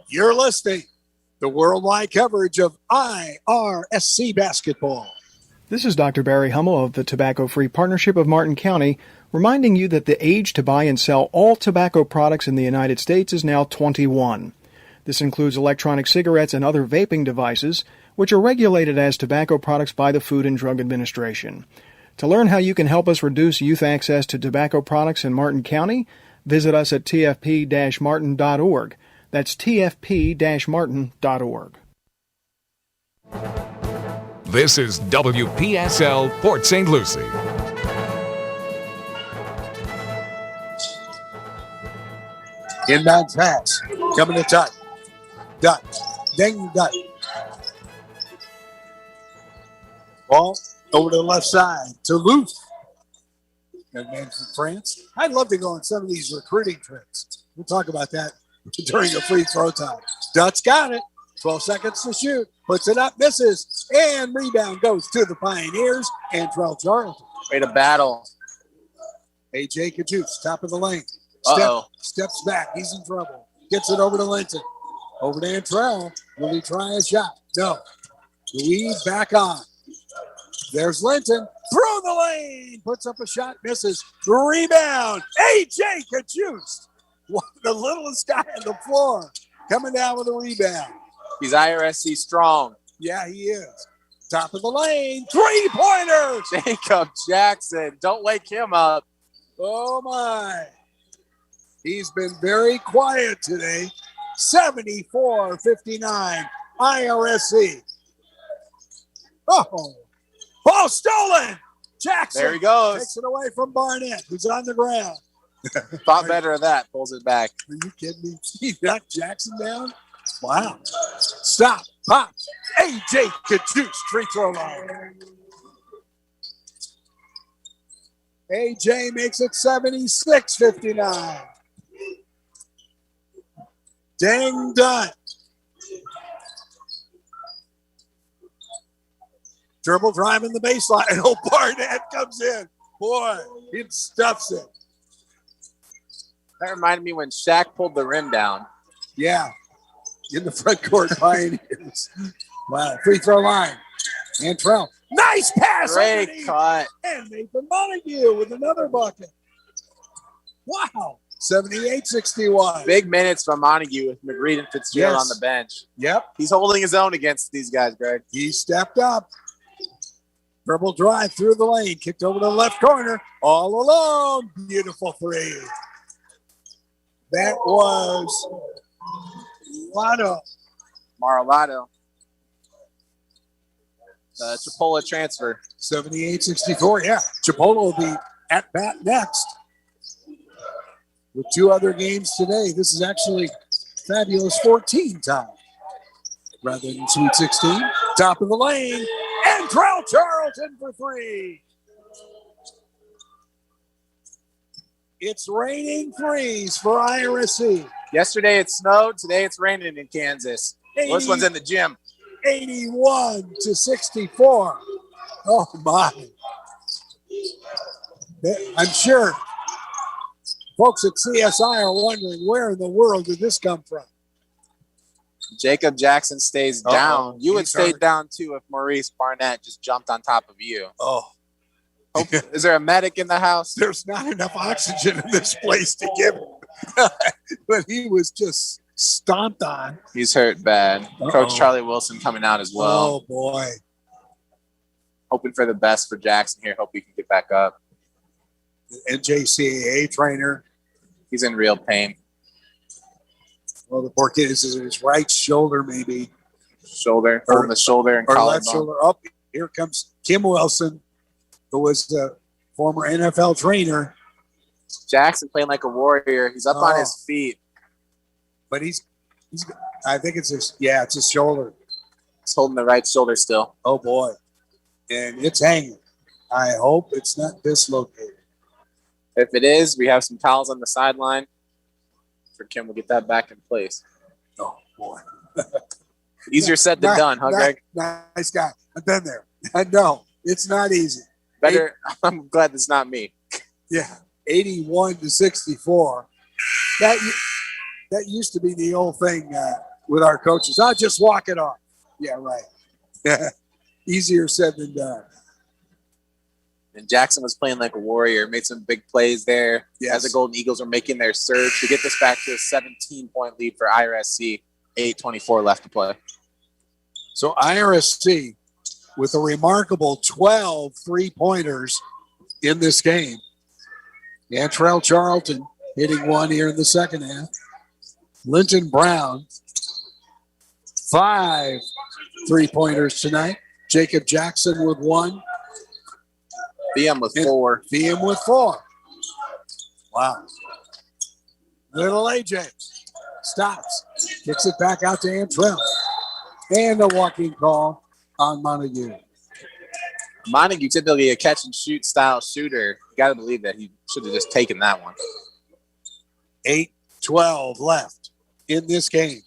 You're listening to worldwide coverage of IRSC basketball.
This is Dr. Barry Hummel of the Tobacco-Free Partnership of Martin County, reminding you that the age to buy and sell all tobacco products in the United States is now 21. This includes electronic cigarettes and other vaping devices, which are regulated as tobacco products by the Food and Drug Administration. To learn how you can help us reduce youth access to tobacco products in Martin County, visit us at tfp-martin.org. That's tfp-martin.org.
This is WPSL Port St. Lucie.
Inbound pass. Coming to Dutt. Dutt. Ding Dutt. Ball over to the left side to Luth. Young man from France. I'd love to go on some of these recruiting trips. We'll talk about that during the free throw time. Dutt's got it. 12 seconds to shoot. Puts it up, misses, and rebound goes to the Pioneers and Trell Charlton.
Way to battle.
A.J. Kajus, top of the lane. Steps back. He's in trouble. Gets it over to Linton. Over to Antrell. Will he try a shot? No. Louise back on. There's Linton. Through the lane. Puts up a shot. Misses. Rebound. A.J. Kajus. The littlest guy on the floor. Coming down with a rebound.
He's IRSC strong.
Yeah, he is. Top of the lane. 3-pointer.
Jacob Jackson. Don't wake him up.
Oh, my. He's been very quiet today. 74-59. IRSC. Oh, ball stolen. Jackson.
There he goes.
Takes it away from Barnett, who's on the ground.
Thought better of that. Pulls it back.
Are you kidding me? He knocked Jackson down? Wow. Stop. Pop. A.J. Kajus, free throw line. A.J. makes it 76-59. Dang done. Dribble driving the baseline. Oh, Barnett comes in. Boy, it stuffs it.
That reminded me when Shaq pulled the rim down.
Yeah. In the front court, Pioneers. Wow. Free throw line. Antrell. Nice pass.
Great cut.
And Nathan Montague with another bucket. Wow. 78-61.
Big minutes from Montague with McGreed and Fitzgerald on the bench.
Yep.
He's holding his own against these guys, Greg.
He stepped up. Dribble drive through the lane. Kicked over to the left corner. All alone. Beautiful three. That was
Mar-a-Lago. Chipola transfer.
78-64. Yeah. Chipola will be at bat next. With 2 other games today. This is actually fabulous 14 time rather than Sweet 16. Top of the lane. And Trell Charlton for 3. It's raining threes for IRSC.
Yesterday it snowed. Today it's raining in Kansas. This one's in the gym.
81-64. Oh, my. I'm sure folks at CSI are wondering where in the world did this come from?
Jacob Jackson stays down. You would stay down, too, if Maurice Barnett just jumped on top of you.
Oh.
Is there a medic in the house?
There's not enough oxygen in this place to give him. But he was just stomped on.
He's hurt bad. Coach Charlie Wilson coming out as well.
Oh, boy.
Hoping for the best for Jackson here. Hope he can get back up.
NJCAA trainer.
He's in real pain.
Well, the poor kid is in his right shoulder, maybe.
Holding the shoulder and collarbone.
Left shoulder up. Here comes Kim Wilson, who was the former NFL trainer.
Jackson playing like a warrior. He's up on his feet.
But he's I think it's his shoulder.
He's holding the right shoulder still.
Oh, boy. And it's hanging. I hope it's not dislocated.
If it is, we have some towels on the sideline. For Kim, we'll get that back in place.
Oh, boy.
Easier said than done, huh, Greg?
Nice guy. I've been there. No, it's not easy.
I'm glad it's not me.
Yeah, 81-64. That used to be the old thing with our coaches. I'll just walk it off. Yeah, right. Easier said than done.
And Jackson was playing like a warrior, made some big plays there.
Yes.
As the Golden Eagles are making their surge to get this back to a 17-point lead for IRSC. 8:24 left to play.
So IRSC with a remarkable 12 3-pointers in this game. Antrell Charlton hitting one here in the second half. Linton Brown, 5 3-pointers tonight. Jacob Jackson with 1.
VM with 4.
VM with 4. Wow. Little AJ stops. Kicks it back out to Antrell. And a walking call on Montague.
Montague typically a catch-and-shoot style shooter. You got to believe that he should have just taken that one.
8:12 left in this game.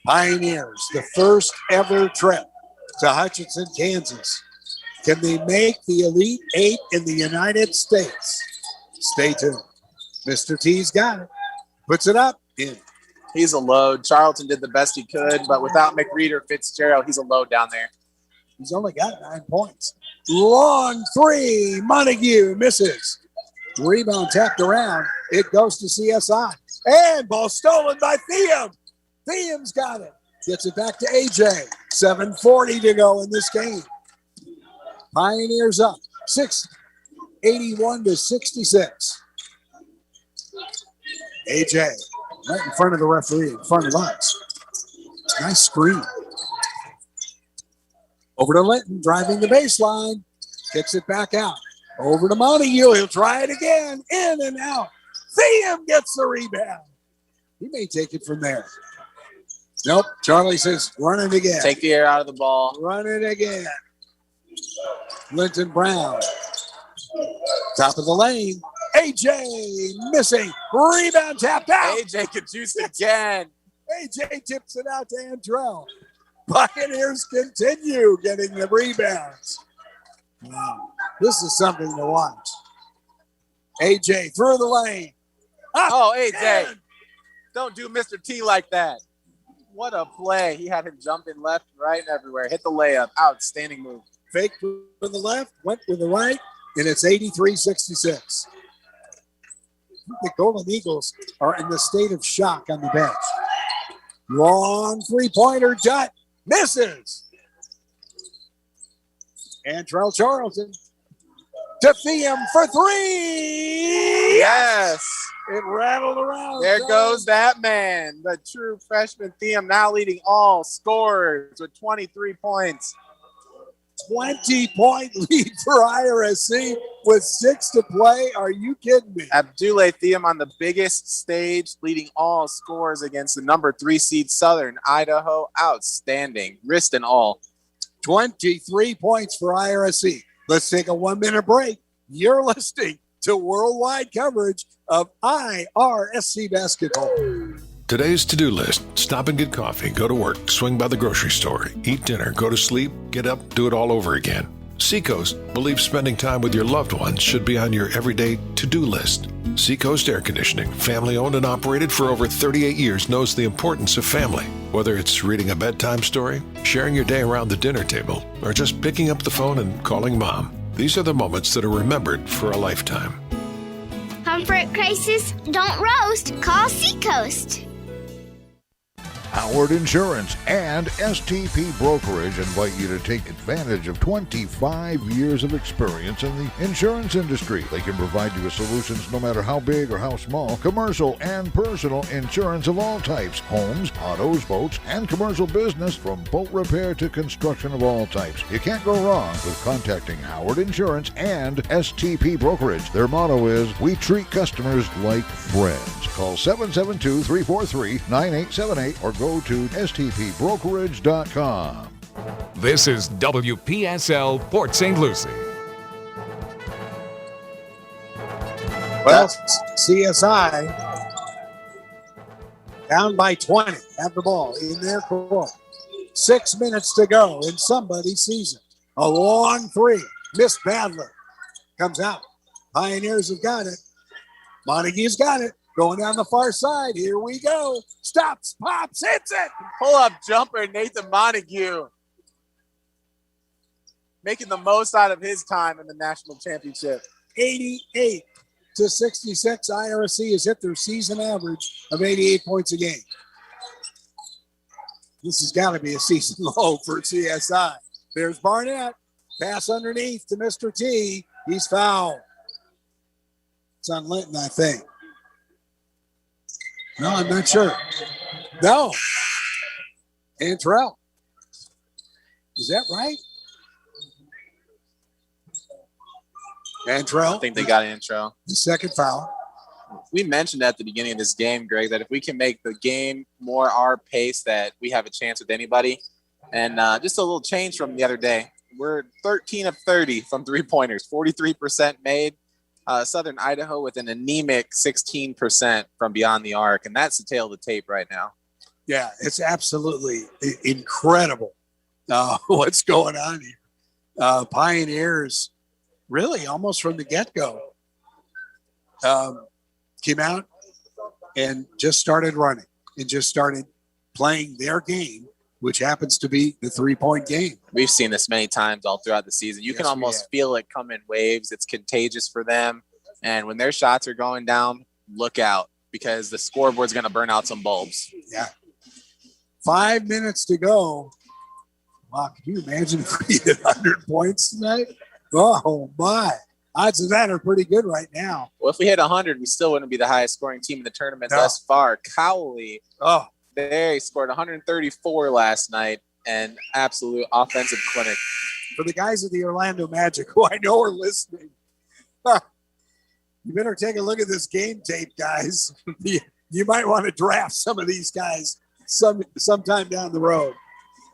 Pioneers, the first ever trip to Hutchinson, Kansas. Can they make the Elite Eight in the United States? Stay tuned. Mr. T's got it. Puts it up. In.
He's a load. Charlton did the best he could, but without McReed or Fitzgerald, he's a load down there.
He's only got 9 points. Long three. Montague misses. Rebound tapped around. It goes to CSI. And ball stolen by Thiem. Thiem's got it. Gets it back to AJ. 7:40 to go in this game. Pioneers up. 81 to 66. AJ right in front of the referee, in front of us. Nice screen. Over to Linton, driving the baseline. Kicks it back out. Over to Montague. He'll try it again. In and out. Thiem gets the rebound. He may take it from there. Nope. Charlie says, run it again.
Take the air out of the ball.
Run it again. Linton Brown. Top of the lane. AJ missing. Rebound tapped out.
AJ could juice again.
AJ tips it out to Antrell. Pioneers continue getting the rebounds. Wow. This is something to watch. AJ through the lane.
Oh, AJ. Don't do Mr. T like that. What a play. He had him jumping left, right, and everywhere. Hit the layup. Outstanding move.
Fake with the left, went with the right, and it's 83-66. The Golden Eagles are in the state of shock on the bench. Long three-pointer Jut misses. Antrell Charlton to Thiem for three.
Yes.
It rattled around.
There goes that man, the true freshman Thiem, now leading all scorers with 23 points.
20-point lead for IRSC with 6 to play. Are you kidding me?
Abdullah Thiem on the biggest stage, leading all scores against the number 3 seed Southern Idaho. Outstanding, wrist and all.
23 points for IRSC. Let's take a 1-minute break. You're listening to worldwide coverage of IRSC basketball.
Today's to-do list: stop and get coffee, go to work, swing by the grocery store, eat dinner, go to sleep, get up, do it all over again. Seacoast believes spending time with your loved ones should be on your everyday to-do list. Seacoast Air Conditioning, family-owned and operated for over 38 years, knows the importance of family. Whether it's reading a bedtime story, sharing your day around the dinner table, or just picking up the phone and calling mom, these are the moments that are remembered for a lifetime.
Comfort crisis? Don't roast. Call Seacoast.
Howard Insurance and STP Brokerage invite you to take advantage of 25 years of experience in the insurance industry. They can provide you with solutions no matter how big or how small, commercial and personal insurance of all types, homes, autos, boats, and commercial business, from boat repair to construction of all types. You can't go wrong with contacting Howard Insurance and STP Brokerage. Their motto is, we treat customers like friends. Call 772-343-9878 or go to stpbrokerage.com.
This is WPSL Port St. Lucie.
Well, CSI down by 20. Have the ball in their court. 6 minutes to go in somebody's season. A long three. Missed badly. Comes out. Pioneers have got it. Montague's got it. Going down the far side. Here we go. Stops, pops, hits it.
Pull-up jumper, Nathan Montague. Making the most out of his time in the national championship.
88 to 66. IRSC has hit their season average of 88 points a game. This has got to be a season low for CSI. There's Barnett. Pass underneath to Mr. T. He's fouled. It's on Linton, I think. No, I'm not sure. No. Antrell. Is that right? Antrell.
I think they got an intro.
The second foul.
We mentioned at the beginning of this game, Greg, that if we can make the game more our pace, that we have a chance with anybody. And just a little change from the other day. We're 13 of 30 from three-pointers, 43% made. Southern Idaho with an anemic 16% from beyond the arc, and that's the tail of the tape right now.
Yeah, it's absolutely incredible what's going on here. Pioneers, really almost from the get-go, came out and just started running and just started playing their game, which happens to be the three-point game.
We've seen this many times all throughout the season. You can almost feel it come in waves. It's contagious for them. And when their shots are going down, look out, because the scoreboard's going to burn out some bulbs.
Yeah. 5 minutes to go. Wow, can you imagine if we hit 100 points tonight? Oh, my. Odds of that are pretty good right now.
Well, if we hit 100, we still wouldn't be the highest scoring team in the tournament thus far. Cowley, they scored 134 last night, and absolute offensive clinic.
For the guys of the Orlando Magic, who I know are listening, you better take a look at this game tape, guys. You might want to draft some of these guys sometime down the road.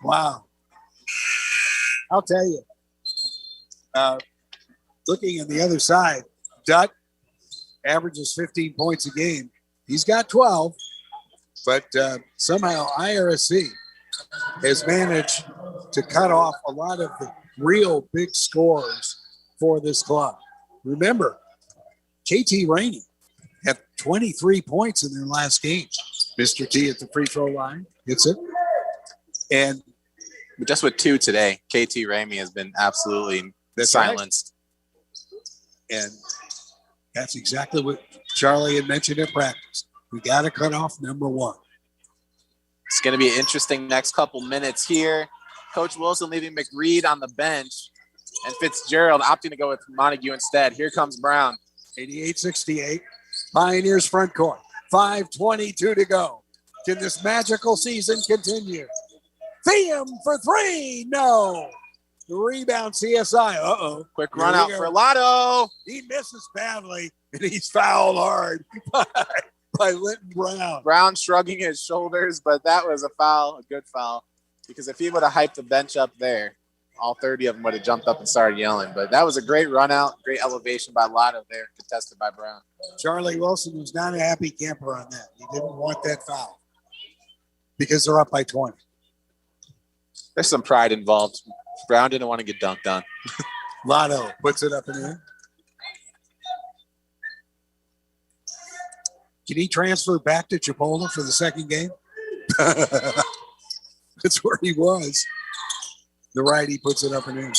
Wow. I'll tell you. Looking on the other side, Dutt averages 15 points a game. He's got 12, but somehow IRSC has managed to cut off a lot of the real big scores for this club. Remember, KT Rainey had 23 points in their last game. Mr. T at the free throw line hits it. And
just with 2 today, KT Rainey has been absolutely silenced.
Right. And that's exactly what Charlie had mentioned at practice. We got to cut off number 1.
It's going to be an interesting next couple minutes here. Coach Wilson leaving McReed on the bench, and Fitzgerald opting to go with Montague instead. Here comes Brown.
88-68. Pioneers front court. 5:22 to go. Can this magical season continue? Thiem for 3. No. The rebound, CSI. Uh-oh.
Quick run out for Lotto.
He misses badly, and he's fouled hard by Linton Brown.
Brown shrugging his shoulders, but that was a foul, a good foul, because if he would have hyped the bench up there, all 30 of them would have jumped up and started yelling. But that was a great run out, great elevation by Lotto there, contested by Brown.
Charlie Wilson was not a happy camper on that. He didn't want that foul because they're up by 20.
There's some pride involved. Brown didn't want to get dunked on.
Lotto puts it up and in. Can he transfer back to Chipola for the second game? That's where he was. The righty puts it up and in.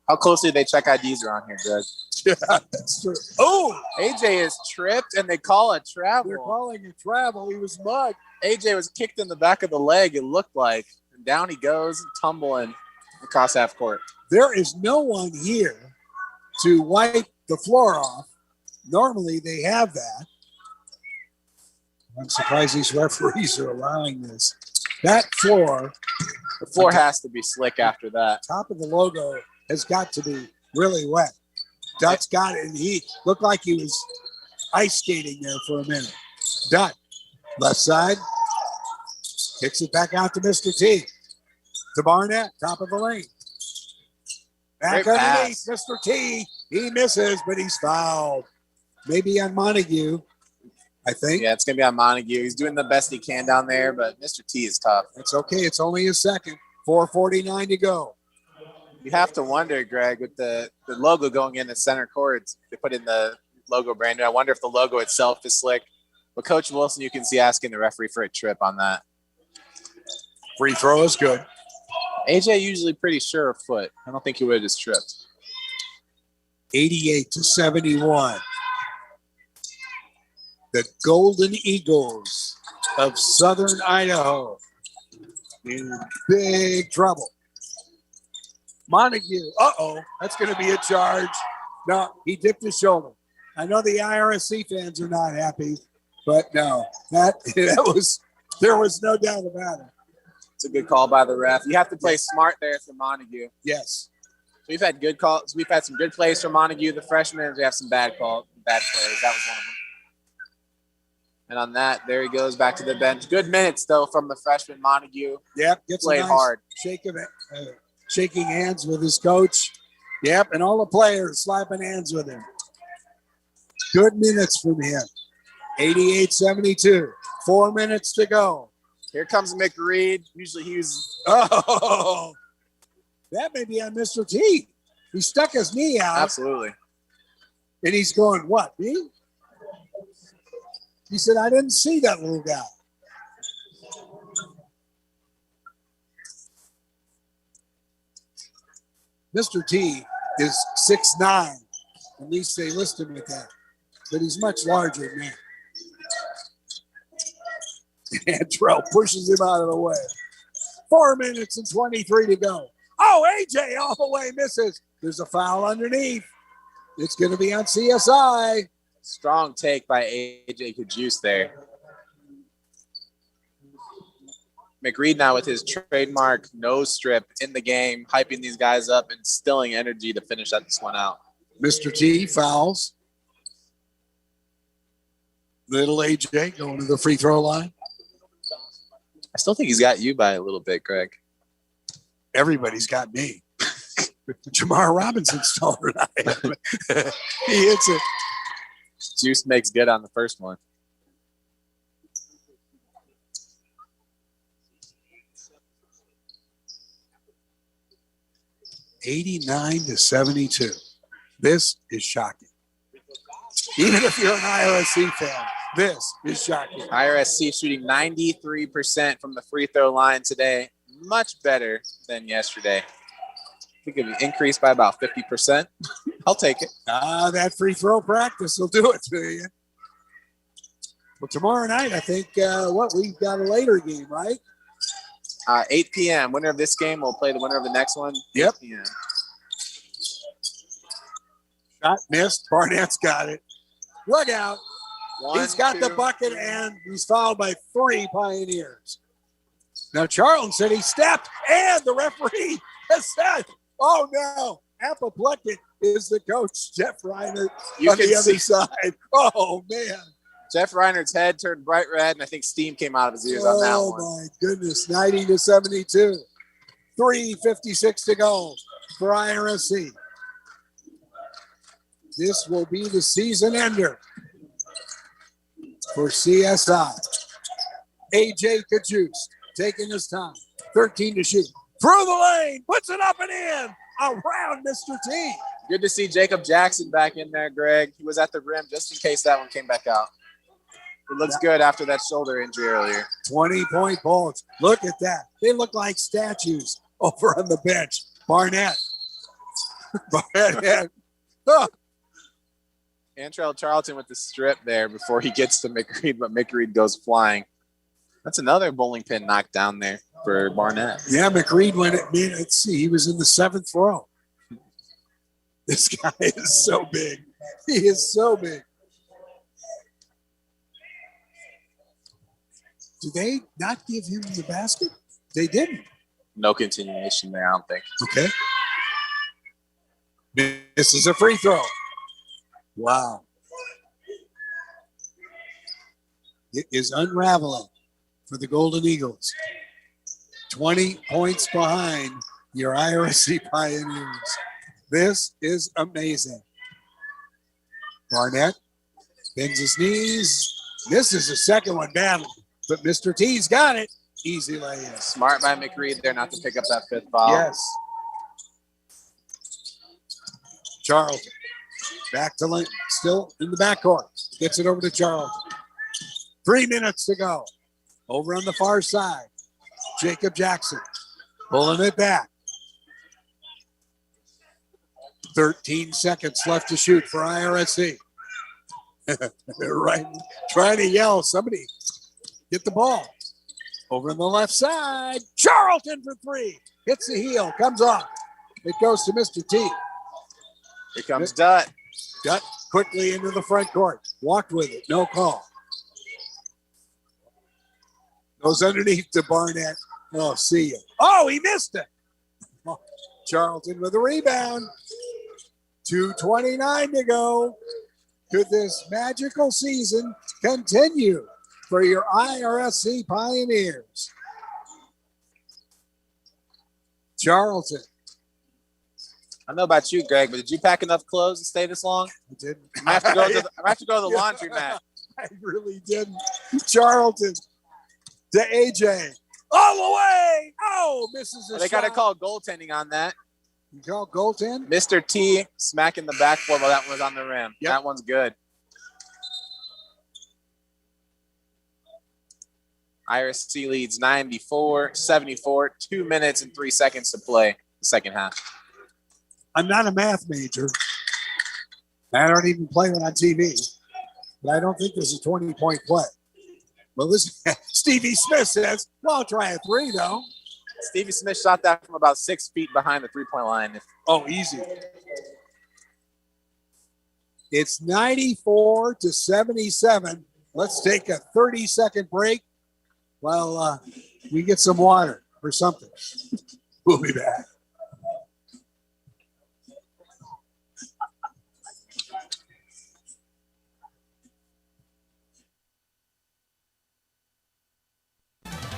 How closely they check IDs around here, Greg?
Yeah, that's true. Oh!
AJ is tripped, and they call a travel.
They're calling a travel. He was mugged.
AJ was kicked in the back of the leg, it looked like. And down he goes, tumbling across half court.
There is no one here to wipe the floor off. Normally they have that. I'm surprised these referees are allowing this. That floor.
The floor has to be slick after that.
Top of the logo has got to be really wet. Dutt's got it, and he looked like he was ice skating there for a minute. Dutt, left side, kicks it back out to Mr. T. To Barnett, top of the lane. Back underneath, Mr. T. He misses, but he's fouled. Maybe on Montague, I think.
Yeah, it's going to be on Montague. He's doing the best he can down there, but Mr. T is tough.
It's okay. It's only a second. 4:49 to go.
You have to wonder, Greg, with the logo going in the center court, they put in the logo brand. I wonder if the logo itself is slick. But Coach Wilson, you can see asking the referee for a trip on that.
Free throw is good.
AJ usually pretty sure of foot. I don't think he would have just tripped.
88-71. The Golden Eagles of Southern Idaho in big trouble. Montague. Uh-oh. That's going to be a charge. No, he dipped his shoulder. I know the IRSC fans are not happy, but no, that was, there was no doubt about it.
It's a good call by the ref. You have to play smart there for Montague.
Yes.
So we've had good calls. We've had some good plays from Montague, the freshmen. We have some bad plays. That was one of them. And on that, there he goes back to the bench. Good minutes, though, from the freshman Montague.
Yep. Gets
played
nice
hard.
Shaking hands with his coach. Yep. And all the players slapping hands with him. Good minutes from him. 88-72. 4 minutes to go.
Here comes McReed. Usually he's
Oh, that may be on Mr. T. He stuck his knee out.
absolutely.
And he's going, what, me? He said, I didn't see that little guy. Mr. T is 6'9". At least they list him at that. But he's much larger than that. And Terrell pushes him out of the way. 4 minutes and 23 to go. Oh, AJ all the way misses. There's a foul underneath. It's going to be on CSI.
Strong take by AJ Kajus there. McReed now with his trademark nose strip in the game, hyping these guys up and instilling energy to finish this one out.
Mr. T fouls. Little AJ going to the free throw line.
I still think he's got you by a little bit, Greg.
Everybody's got me. Jamar Robinson's taller than I am. He hits it.
Juice makes good on the first one.
$89-72. This is shocking. Even if you're an IRSC fan, this is shocking.
IRSC shooting 93% from the free throw line today. Much better than yesterday. I think it increased by about 50%. I'll take it.
That free throw practice will do it to you. Well, tomorrow night, I think, we've got a later game, right?
8 p.m. Winner of this game will play the winner of the next one.
Yep.
Yeah.
Shot missed. Barnett's got it. Look out. He's got the
1, 2,
bucket, and he's fouled by 3 Pioneers. Now, Charlton said he stepped, and the referee has said, oh, no. Apoplectic is the coach, Jeff Reiner,
You
on
can
the other
see-
side. Oh, man.
Jeff Reiner's head turned bright red, and I think steam came out of his ears on that one.
Oh, my goodness. 90-72. 3:56 to go for IRSC. This will be the season ender for CSI. AJ Kajus taking his time. 13 to shoot. Through the lane. Puts it up and in. Around Mr. T.
Good to see Jacob Jackson back in there, Greg. He was at the rim just in case that one came back out. It looks good after that shoulder injury earlier.
20-point Bullets. Look at that. They look like statues over on the bench. Barnett. Barnett. Oh,
Antrell Charlton with the strip there before he gets to McReed, but McReed goes flying. That's another bowling pin knocked down there for Barnett.
yeah, McReed went at me. Let's see. He was in the 7th row. This guy is so big. He is so big. Did they not give him the basket? They didn't.
No continuation there, I don't think.
Okay. This is a free throw. Wow. It is unraveling for the Golden Eagles. 20 points behind your IRSC Pioneers. This is amazing. Barnett bends his knees. This is the second one badly, but Mr. T's got it. Easy lay-in.
Smart by McReed there not to pick up that 5th foul.
Yes. Charlton. Back to Linton. Still in the backcourt. Gets it over to Charlton. 3 minutes to go. Over on the far side. Jacob Jackson. Pulling it back. 13 seconds left to shoot for IRSC. They're right. Trying to yell. Somebody get the ball. Over on the left side. Charlton for 3. Hits the heel. Comes off. It goes to Mr. T.
Here comes Dutt.
Dutt quickly into the front court. Walked with it. No call. Goes underneath to Barnett. Oh, see you. Oh, he missed it. Oh, Charlton with a rebound. 2:29 to go. Could this magical season continue for your IRSC Pioneers? Charlton.
I don't know about you, Greg, but did you pack enough clothes to stay this long?
I didn't.
I have to go to the laundromat.
I really didn't. Charlton to AJ. All the way. Oh, misses the shot.
They got to call goaltending on that.
You call goaltend?
Mr. T smacking the backboard while that one was on the rim.
Yep.
That one's good. IRSC leads 94-74, 2 minutes and 3 seconds to play the second half.
I'm not a math major. I don't even play one on TV. But I don't think there's a 20-point play. Well, listen, Stevie Smith says, well, I'll try a 3, though.
Stevie Smith shot that from about 6 feet behind the three-point line.
Oh, easy. It's 94-77. Let's take a 30-second break while we get some water or something. We'll be back.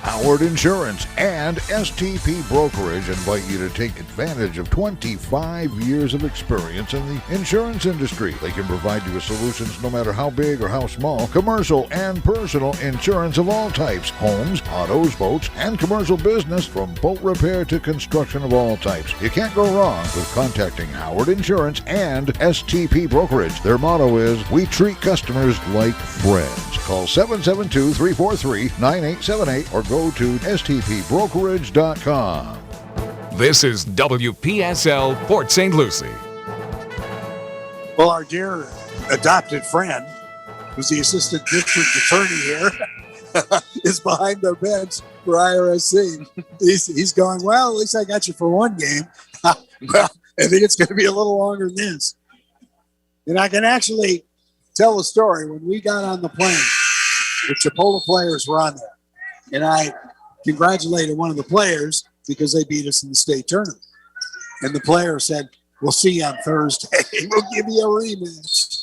Howard Insurance and STP Brokerage invite you to take advantage of 25 years of experience in the insurance industry. They can provide you with solutions no matter how big or how small, commercial and personal insurance of all types, homes, autos, boats, and commercial business, from boat repair to construction of all types. You can't go wrong with contacting Howard Insurance and STP Brokerage. Their motto is, we treat customers like friends. Call 772-343-9878 or go to stpbrokerage.com.
This is WPSL Port St. Lucie.
Well, our dear adopted friend, who's the assistant district attorney here, is behind the bench for IRSC. He's going, well, at least I got you for one game. Well, I think it's going to be a little longer than this. And I can actually tell a story. When we got on the plane, the Chipola players were on there. And I congratulated one of the players because they beat us in the state tournament. And the player said, we'll see you on Thursday. We'll give you a rematch.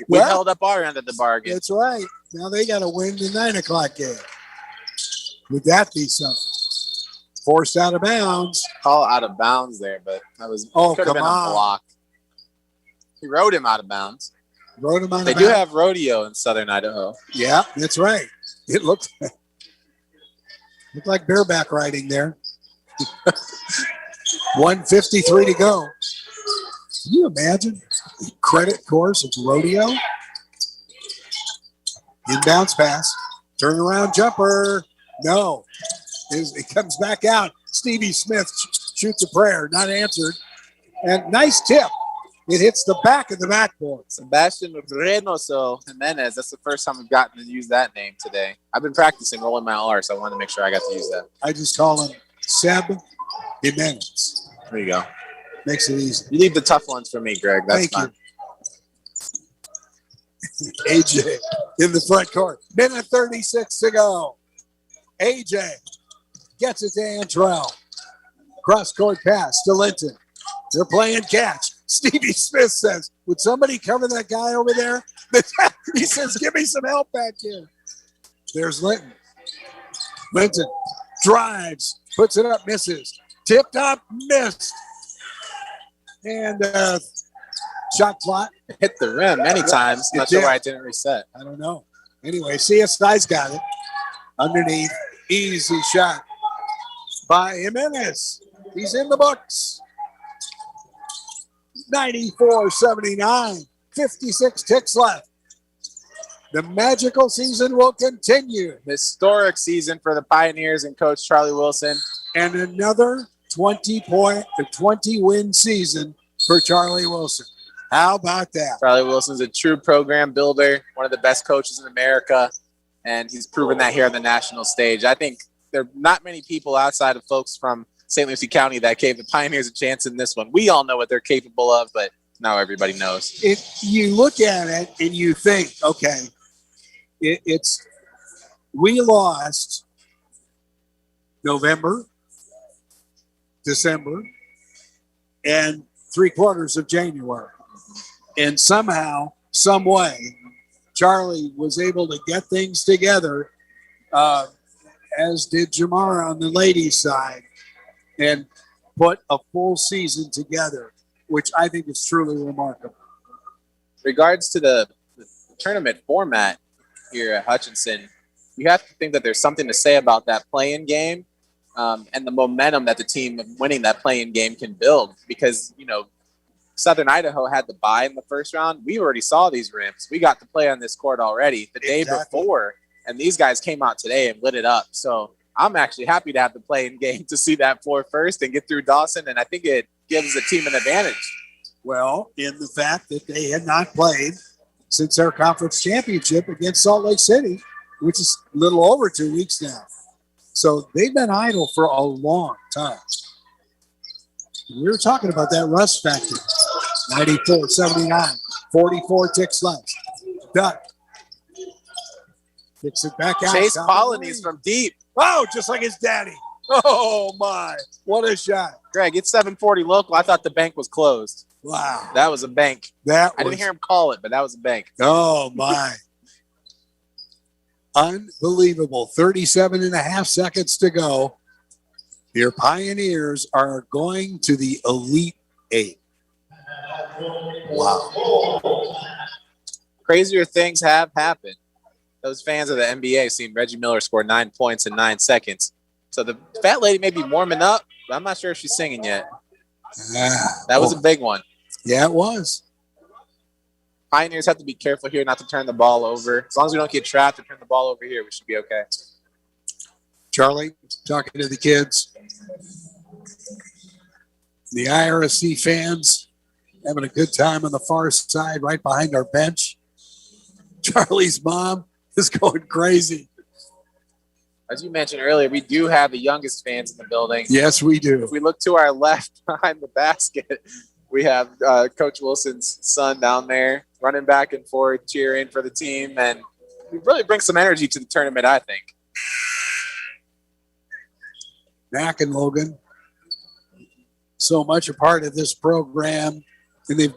We held up our end of the bargain.
That's right. Now they got to win the 9 o'clock game. Would that be something? Forced out of bounds.
Call out of bounds there, but that was could have been a block. He rode him out of bounds. They do have rodeo in southern Idaho.
Yeah, that's right. It looked like bareback riding there. 1:53 to go. Can you imagine the credit course of rodeo? Inbounds pass. Turnaround jumper. No. It comes back out. Stevie Smith shoots a prayer. Not answered. And nice tip. It hits the back of the backboard.
Sebastian Reynoso Jimenez. That's the first time we've gotten to use that name today. I've been practicing rolling my R, so I wanted to make sure I got to use that.
I just call him Seb Jimenez.
There you go.
Makes it easy.
You leave the tough ones for me, Greg. That's fine.
AJ in the front court. Minute 36 to go. AJ gets it to Antrell. Cross-court pass to Linton. They're playing catch. Stevie Smith says, would somebody cover that guy over there? He says, give me some help back here. There's Linton. Linton drives, puts it up, misses. Tipped up, missed. And shot clock.
Hit the rim many times. Not sure why it didn't reset.
I don't know. Anyway, CSI's got it. Underneath, easy shot by Jimenez. He's in the books. 94-79, 56 ticks left. The magical season will continue.
Historic season for the Pioneers and Coach Charlie Wilson.
And another 20-win season for Charlie Wilson. How about that?
Charlie Wilson's a true program builder, one of the best coaches in America, and he's proven that here on the national stage. I think there are not many people outside of folks from St. Lucie County that gave the Pioneers a chance in this one. We all know what they're capable of, but now everybody knows.
You look at it and you think, okay, we lost November, December, and 3/4 of January. And somehow, some way, Charlie was able to get things together, as did Jamara on the ladies' side, and put a full season together, which I think is truly remarkable.
Regards to the tournament format here at Hutchinson, you have to think that there's something to say about that play-in game and the momentum that the team winning that play-in game can build. Because, Southern Idaho had the bye in the first round. We already saw these rims. We got to play on this court already the day before, and these guys came out today and lit it up. So I'm actually happy to have the play-in game to see that floor first and get through Dawson, and I think it gives the team an advantage.
Well, in the fact that they had not played since their conference championship against Salt Lake City, which is a little over 2 weeks now. So they've been idle for a long time. We were talking about that rust factor. 94-79, 44 ticks left. Duck. Kicks it back out.
Chase Colonies from deep.
Oh, just like his daddy. Oh, my. What a shot.
Greg, it's 7:40 local. I thought the bank was closed.
Wow.
That was a bank. I didn't hear him call it, but that was a bank.
Oh, my. Unbelievable. 37 and a half seconds to go. Your Pioneers are going to the Elite Eight. Wow.
Crazier things have happened. Those fans of the NBA seen Reggie Miller score 9 points in 9 seconds. So the fat lady may be warming up, but I'm not sure if she's singing yet. That was a big one.
Yeah, it was.
Pioneers have to be careful here not to turn the ball over. As long as we don't get trapped and turn the ball over here, we should be okay.
Charlie, talking to the kids. The IRSC fans having a good time on the far side right behind our bench. Charlie's mom is going crazy.
As you mentioned earlier, we do have the youngest fans in the building.
Yes, we do.
If we look to our left behind the basket, we have Coach Wilson's son down there running back and forth, cheering for the team. And we really bring some energy to the tournament, I think.
Mac and Logan, so much a part of this program. And they've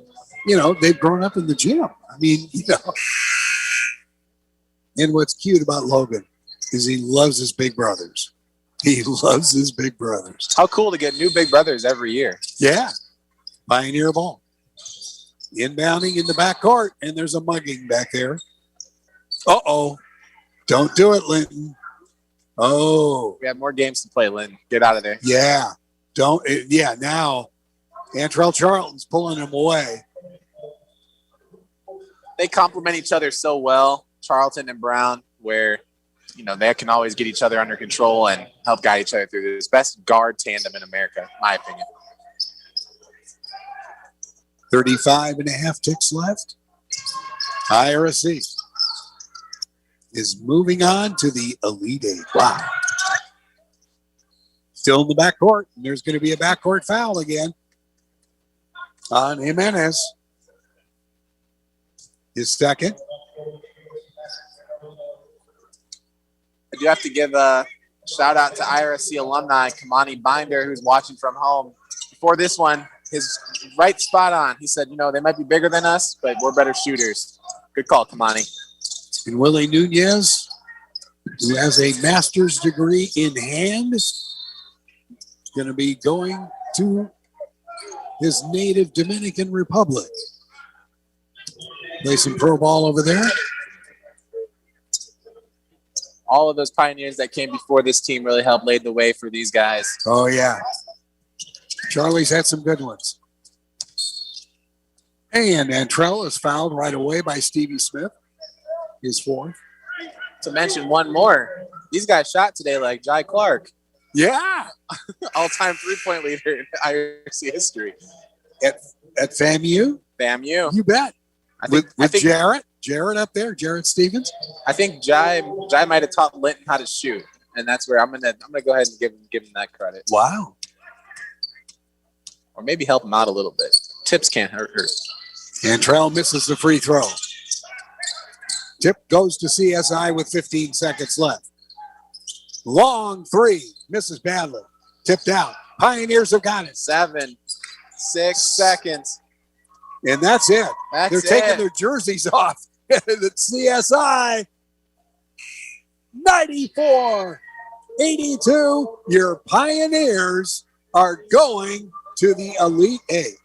grown up in the gym. I mean, And what's cute about Logan is he loves his big brothers. He loves his big brothers.
How cool to get new big brothers every year.
Yeah. Pioneer ball. Inbounding in the back court, and there's a mugging back there. Uh-oh. Don't do it, Linton. Oh.
We have more games to play, Linton. Get out of there.
Yeah. Now Antrell Charlton's pulling him away.
They complement each other so well, Charlton and Brown, where they can always get each other under control and help guide each other through this. Best guard tandem in America, in my opinion.
35 and a half ticks left. IRSC is moving on to the Elite Eight. Wow. Still in the backcourt. And there's going to be a backcourt foul again on Jimenez. His second.
I do have to give a shout out to IRSC alumni, Kamani Binder, who's watching from home. Before this one, his right spot on. He said, they might be bigger than us, but we're better shooters. Good call, Kamani.
And Willie Nunez, who has a master's degree in hand, going to be going to his native Dominican Republic. Play some pro ball over there.
All of those Pioneers that came before this team really helped lead the way for these guys.
Oh, yeah. Charlie's had some good ones. And Antrell is fouled right away by Stevie Smith. His fourth.
To mention one more, these guys shot today like Jai Clark.
Yeah.
All-time three-point leader in IRC history.
At FAMU?
FAMU.
You bet.
I think
Jarrett up there, Jarrett Stevens.
I think Jai might have taught Linton how to shoot, and that's where I'm gonna go ahead and give him that credit.
Wow.
Or maybe help him out a little bit. Tips can't hurt.
Antrell misses the free throw. Tip goes to CSI with 15 seconds left. Long three, misses badly. Tipped out. Pioneers have got it.
7, 6 seconds.
And that's it. They're taking their jerseys off. The CSI 94-82. Your Pioneers are going to the Elite Eight.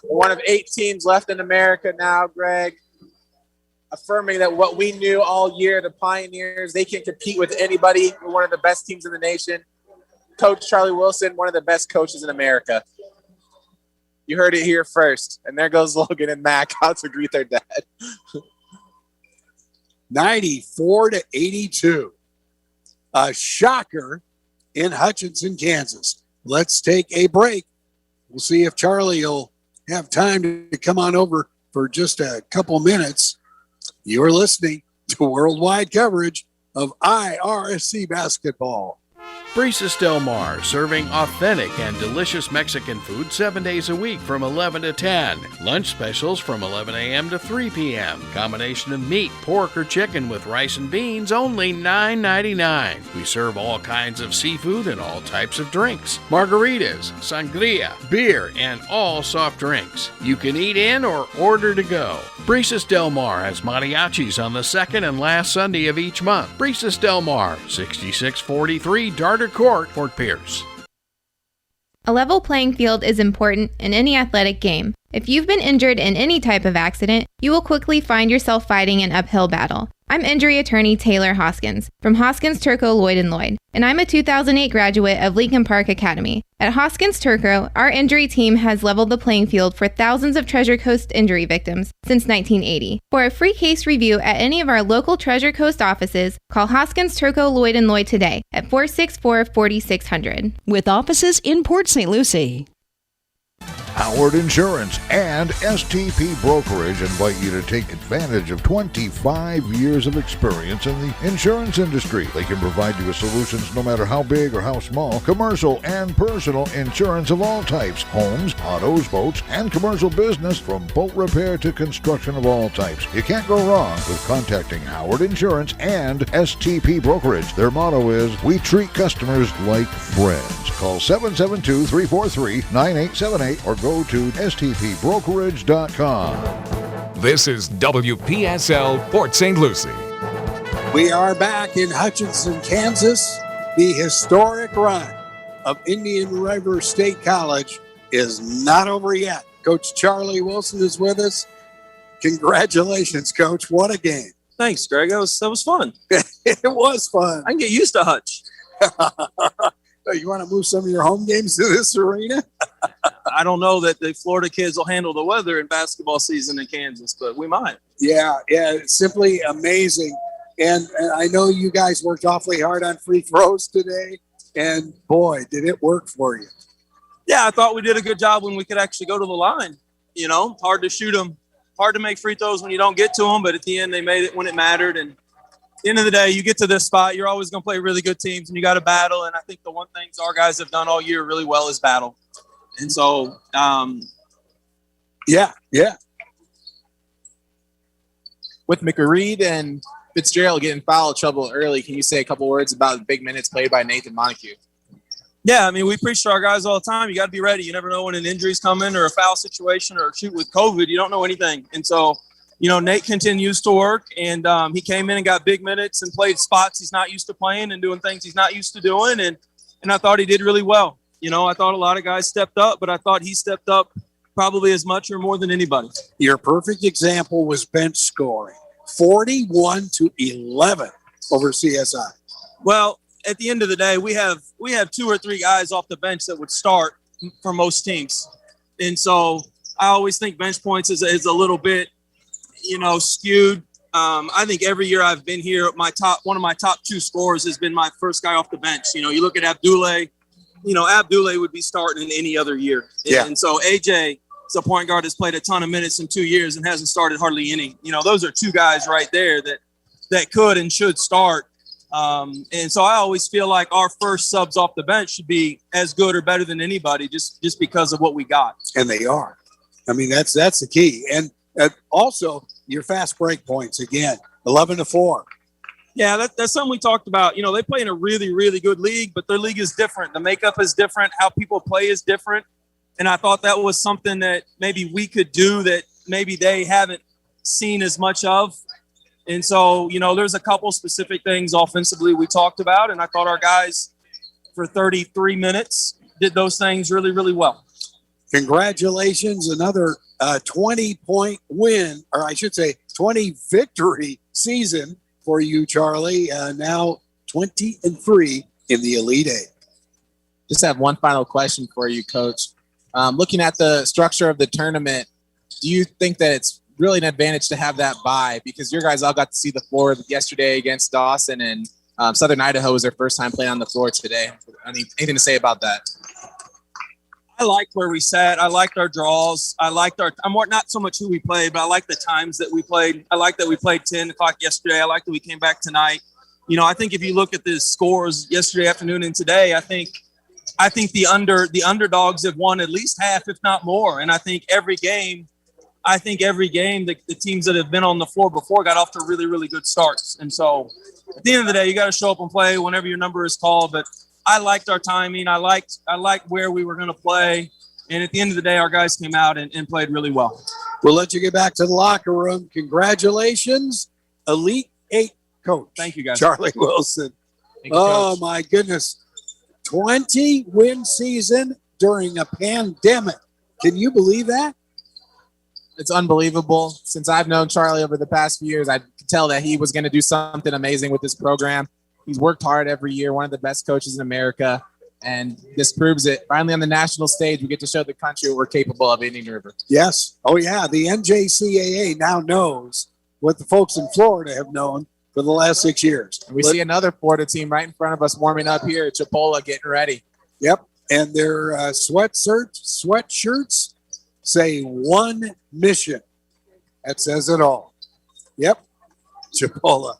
One of 8 teams left in America now, Greg. affirming that what we knew all year, the Pioneers, they can compete with anybody. We're one of the best teams in the nation. Coach Charlie Wilson, one of the best coaches in America. You heard it here first. And there goes Logan and Mac out to greet their dad.
94-82. A shocker in Hutchinson, Kansas. Let's take a break. We'll see if Charlie will have time to come on over for just a couple minutes. You're listening to worldwide coverage of IRSC basketball.
Brisas Del Mar, serving authentic and delicious Mexican food 7 days a week from 11 to 10. Lunch specials from 11 a.m. to 3 p.m. Combination of meat, pork, or chicken with rice and beans, only $9.99. We serve all kinds of seafood and all types of drinks. Margaritas, sangria, beer, and all soft drinks. You can eat in or order to go. Brisas Del Mar has mariachis on the second and last Sunday of each month. Brisas Del Mar, 6643 Darter Court, Fort Pierce.
A level playing field is important in any athletic game. If you've been injured in any type of accident, you will quickly find yourself fighting an uphill battle. I'm injury attorney Taylor Hoskins from Hoskins Turco Lloyd & Lloyd, and I'm a 2008 graduate of Lincoln Park Academy. At Hoskins Turco, our injury team has leveled the playing field for thousands of Treasure Coast injury victims since 1980. For a free case review at any of our local Treasure Coast offices, call Hoskins Turco Lloyd & Lloyd today at 464-4600.
With offices in Port St. Lucie.
Howard Insurance and STP Brokerage invite you to take advantage of 25 years of experience in the insurance industry. They can provide you with solutions no matter how big or how small, commercial and personal insurance of all types, homes, autos, boats, and commercial business from boat repair to construction of all types. You can't go wrong with contacting Howard Insurance and STP Brokerage. Their motto is, we treat customers like friends. Call 772-343-9878 or go to stpbrokerage.com.
This is WPSL Port St. Lucie.
We are back in Hutchinson, Kansas. The historic run of Indian River State College is not over yet. Coach Charlie Wilson is with us. Congratulations, Coach. What a game.
Thanks, Greg. That was fun.
It was fun.
I can get used to Hutch.
You want to move some of your home games to this arena?
I don't know that the Florida kids will handle the weather in basketball season in Kansas, but we might.
Yeah, it's simply amazing. And I know you guys worked awfully hard on free throws today, and boy, did it work for you.
Yeah, I thought we did a good job when we could actually go to the line. You know, hard to shoot them, hard to make free throws when you don't get to them, but at the end they made it when it mattered. And at the end of the day, you get to this spot, you're always going to play really good teams, and you got to battle. And I think the one thing our guys have done all year really well is battle. And so,
yeah.
With McReed and Fitzgerald getting foul trouble early, can you say a couple words about the big minutes played by Nathan Montague?
Yeah, I mean, we preach to our guys all the time. You got to be ready. You never know when an injury's coming or a foul situation or a shoot with COVID. You don't know anything. And so, you know, Nate continues to work, and he came in and got big minutes and played spots he's not used to playing and doing things he's not used to doing. And I thought he did really well. You know, I thought a lot of guys stepped up, but I thought he stepped up probably as much or more than anybody.
Your perfect example was bench scoring, 41-11 over CSI.
Well, at the end of the day, we have 2 or 3 guys off the bench that would start for most teams. And so I always think bench points is a little bit, you know, skewed. I think every year I've been here, one of my top 2 scorers has been my first guy off the bench. You know, you look at Abdoulaye, you know, Abdoulaye would be starting in any other year.
Yeah.
And so AJ is a point guard that's played a ton of minutes in 2 years and hasn't started hardly any. You know, those are 2 guys right there that could and should start. And so I always feel like our first subs off the bench should be as good or better than anybody just because of what we got.
And they are. I mean, that's the key. And also your fast break points again, 11-4.
Yeah, that's something we talked about. You know, they play in a really, really good league, but their league is different. The makeup is different. How people play is different. And I thought that was something that maybe we could do that maybe they haven't seen as much of. And so, you know, there's a couple specific things offensively we talked about, and I thought our guys for 33 minutes did those things really, really well.
Congratulations. Another 20-point win, or I should say 20 victory season for you, Charlie. Now 20-3 in the Elite Eight.
Just have one final question for you, Coach. Looking at the structure of the tournament, do you think that it's really an advantage to have that bye? Because your guys all got to see the floor yesterday against Dawson, and Southern Idaho was their first time playing on the floor today. Anything to say about that?
I liked where we sat. I liked our draws. I'm not so much who we played, but I like the times that we played. I like that we played 10 o'clock yesterday. I like that we came back tonight. I think if you look at the scores yesterday afternoon and today, I think the underdogs have won at least half, if not more. And I think every game, the teams that have been on the floor before got off to really, really good starts. And so at the end of the day, you got to show up and play whenever your number is called. But I liked our timing. I liked where we were going to play. And at the end of the day, our guys came out and played really well.
We'll let you get back to the locker room. Congratulations, Elite Eight coach.
Thank you, guys.
Charlie Wilson.
Thank you, Coach.
My goodness. 20-win season during a pandemic. Can you believe that?
It's unbelievable. Since I've known Charlie over the past few years, I could tell that he was going to do something amazing with this program. He's worked hard every year, one of the best coaches in America, and this proves it. Finally, on the national stage, we get to show the country what we're capable of in Indian River.
Yes. Oh, yeah. The NJCAA now knows what the folks in Florida have known for the last 6 years.
And we see another Florida team right in front of us warming up here at Chipola, getting ready.
Yep. And their sweatshirts say one mission. That says it all. Yep. Chipola.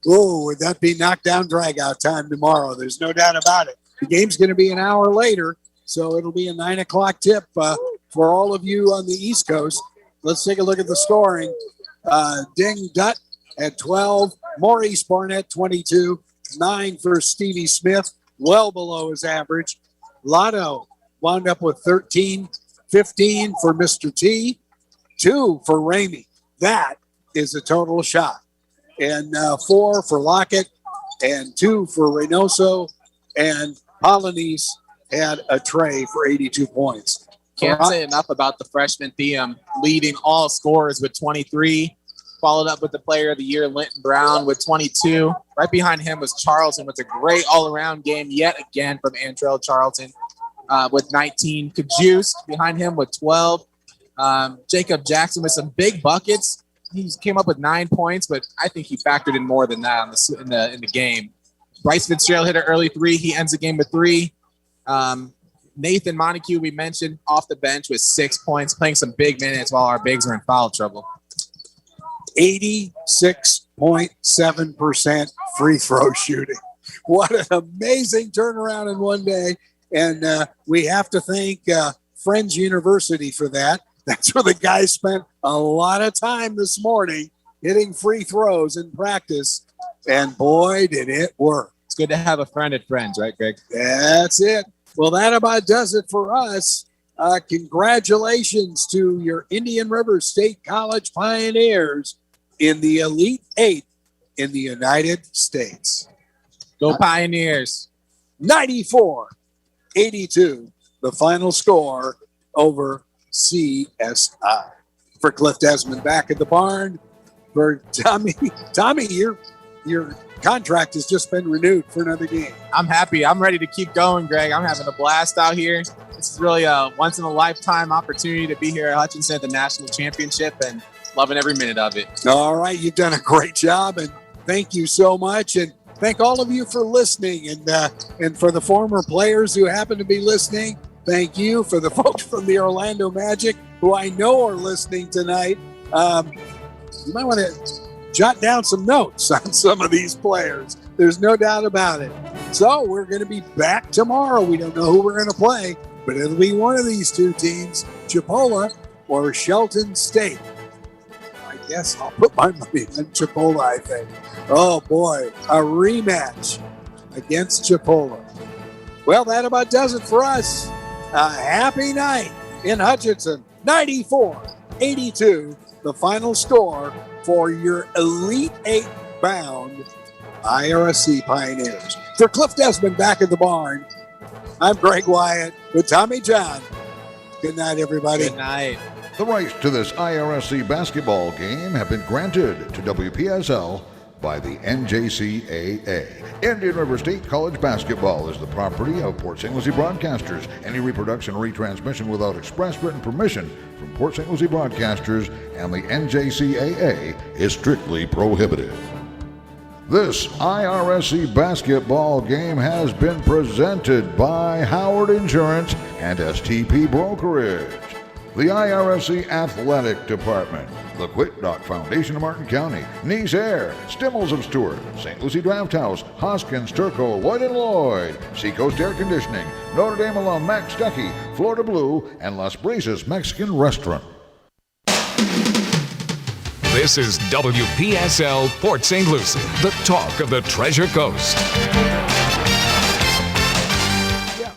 Oh, would that be knockdown drag-out time tomorrow? There's no doubt about it. The game's going to be an hour later, so it'll be a 9 o'clock tip for all of you on the East Coast. Let's take a look at the scoring. Ding Dutt at 12, Maurice Barnett 22, 9 for Stevie Smith, well below his average. Lotto wound up with 13, 15 for Mr. T, 2 for Ramey. That is a total shot. And 4 for Lockett and 2 for Reynoso, and Polynice had a tray for 82 points.
Can't say enough about the freshman Thiam leading all scorers with 23, followed up with the player of the year, Linton Brown, with 22. Right behind him was Charlton with a great all-around game yet again from Antrell Charlton with 19. Kajust behind him with 12. Jacob Jackson with some big buckets. He came up with 9 points, but I think he factored in more than that in the game. Bryce Fitzgerald hit an early 3. He ends the game with 3. Nathan Montague, we mentioned, off the bench with 6 points, playing some big minutes while our bigs are in foul trouble.
86.7% free throw shooting. What an amazing turnaround in one day. And we have to thank Friends University for that. That's where the guys spent a lot of time this morning hitting free throws in practice. And boy, did it work.
It's good to have a friend at Friends, right, Greg?
That's it. Well, that about does it for us. Congratulations to your Indian River State College Pioneers in the Elite Eight in the United States.
Go Pioneers.
94-82, the final score over CSI. For Cliff Desmond back at the barn. For Tommy, your contract has just been renewed for another game.
I'm happy. I'm ready to keep going, Greg. I'm having a blast out here. This is really a once-in-a-lifetime opportunity to be here at Hutchinson at the National Championship, and loving every minute of it.
All right. You've done a great job, and thank you so much. And thank all of you for listening. And for the former players who happen to be listening, thank you. For the folks from the Orlando Magic who I know are listening tonight, you might want to jot down some notes on some of these players. There's no doubt about it. So we're going to be back tomorrow. We don't know who we're going to play, but it'll be one of these two teams, Chipola or Shelton State. I guess I'll put my money on Chipola, I think. Oh, boy, a rematch against Chipola. Well, that about does it for us. A happy night in Hutchinson. 94-82, the final score for your Elite Eight bound IRSC Pioneers. For Cliff Desmond back at the barn, I'm Greg Wyatt with Tommy John. Good night, everybody.
Good night.
The rights to this IRSC basketball game have been granted to WPSL by the NJCAA. Indian River State College basketball is the property of Port St. Lucie Broadcasters. Any reproduction or retransmission without express written permission from Port St. Lucie Broadcasters and the NJCAA is strictly prohibited. This IRSC basketball game has been presented by Howard Insurance and STP Brokerage, the IRSC Athletic Department, the Quitdock Foundation of Martin County, Nice Air, Stimmels of Stewart, St. Lucie Draft House, Hoskins, Turco, Lloyd & Lloyd, Seacoast Air Conditioning, Notre Dame alum Max Stuckey, Florida Blue, and Las Brisas Mexican Restaurant.
This is WPSL Port St. Lucie, the talk of the Treasure Coast.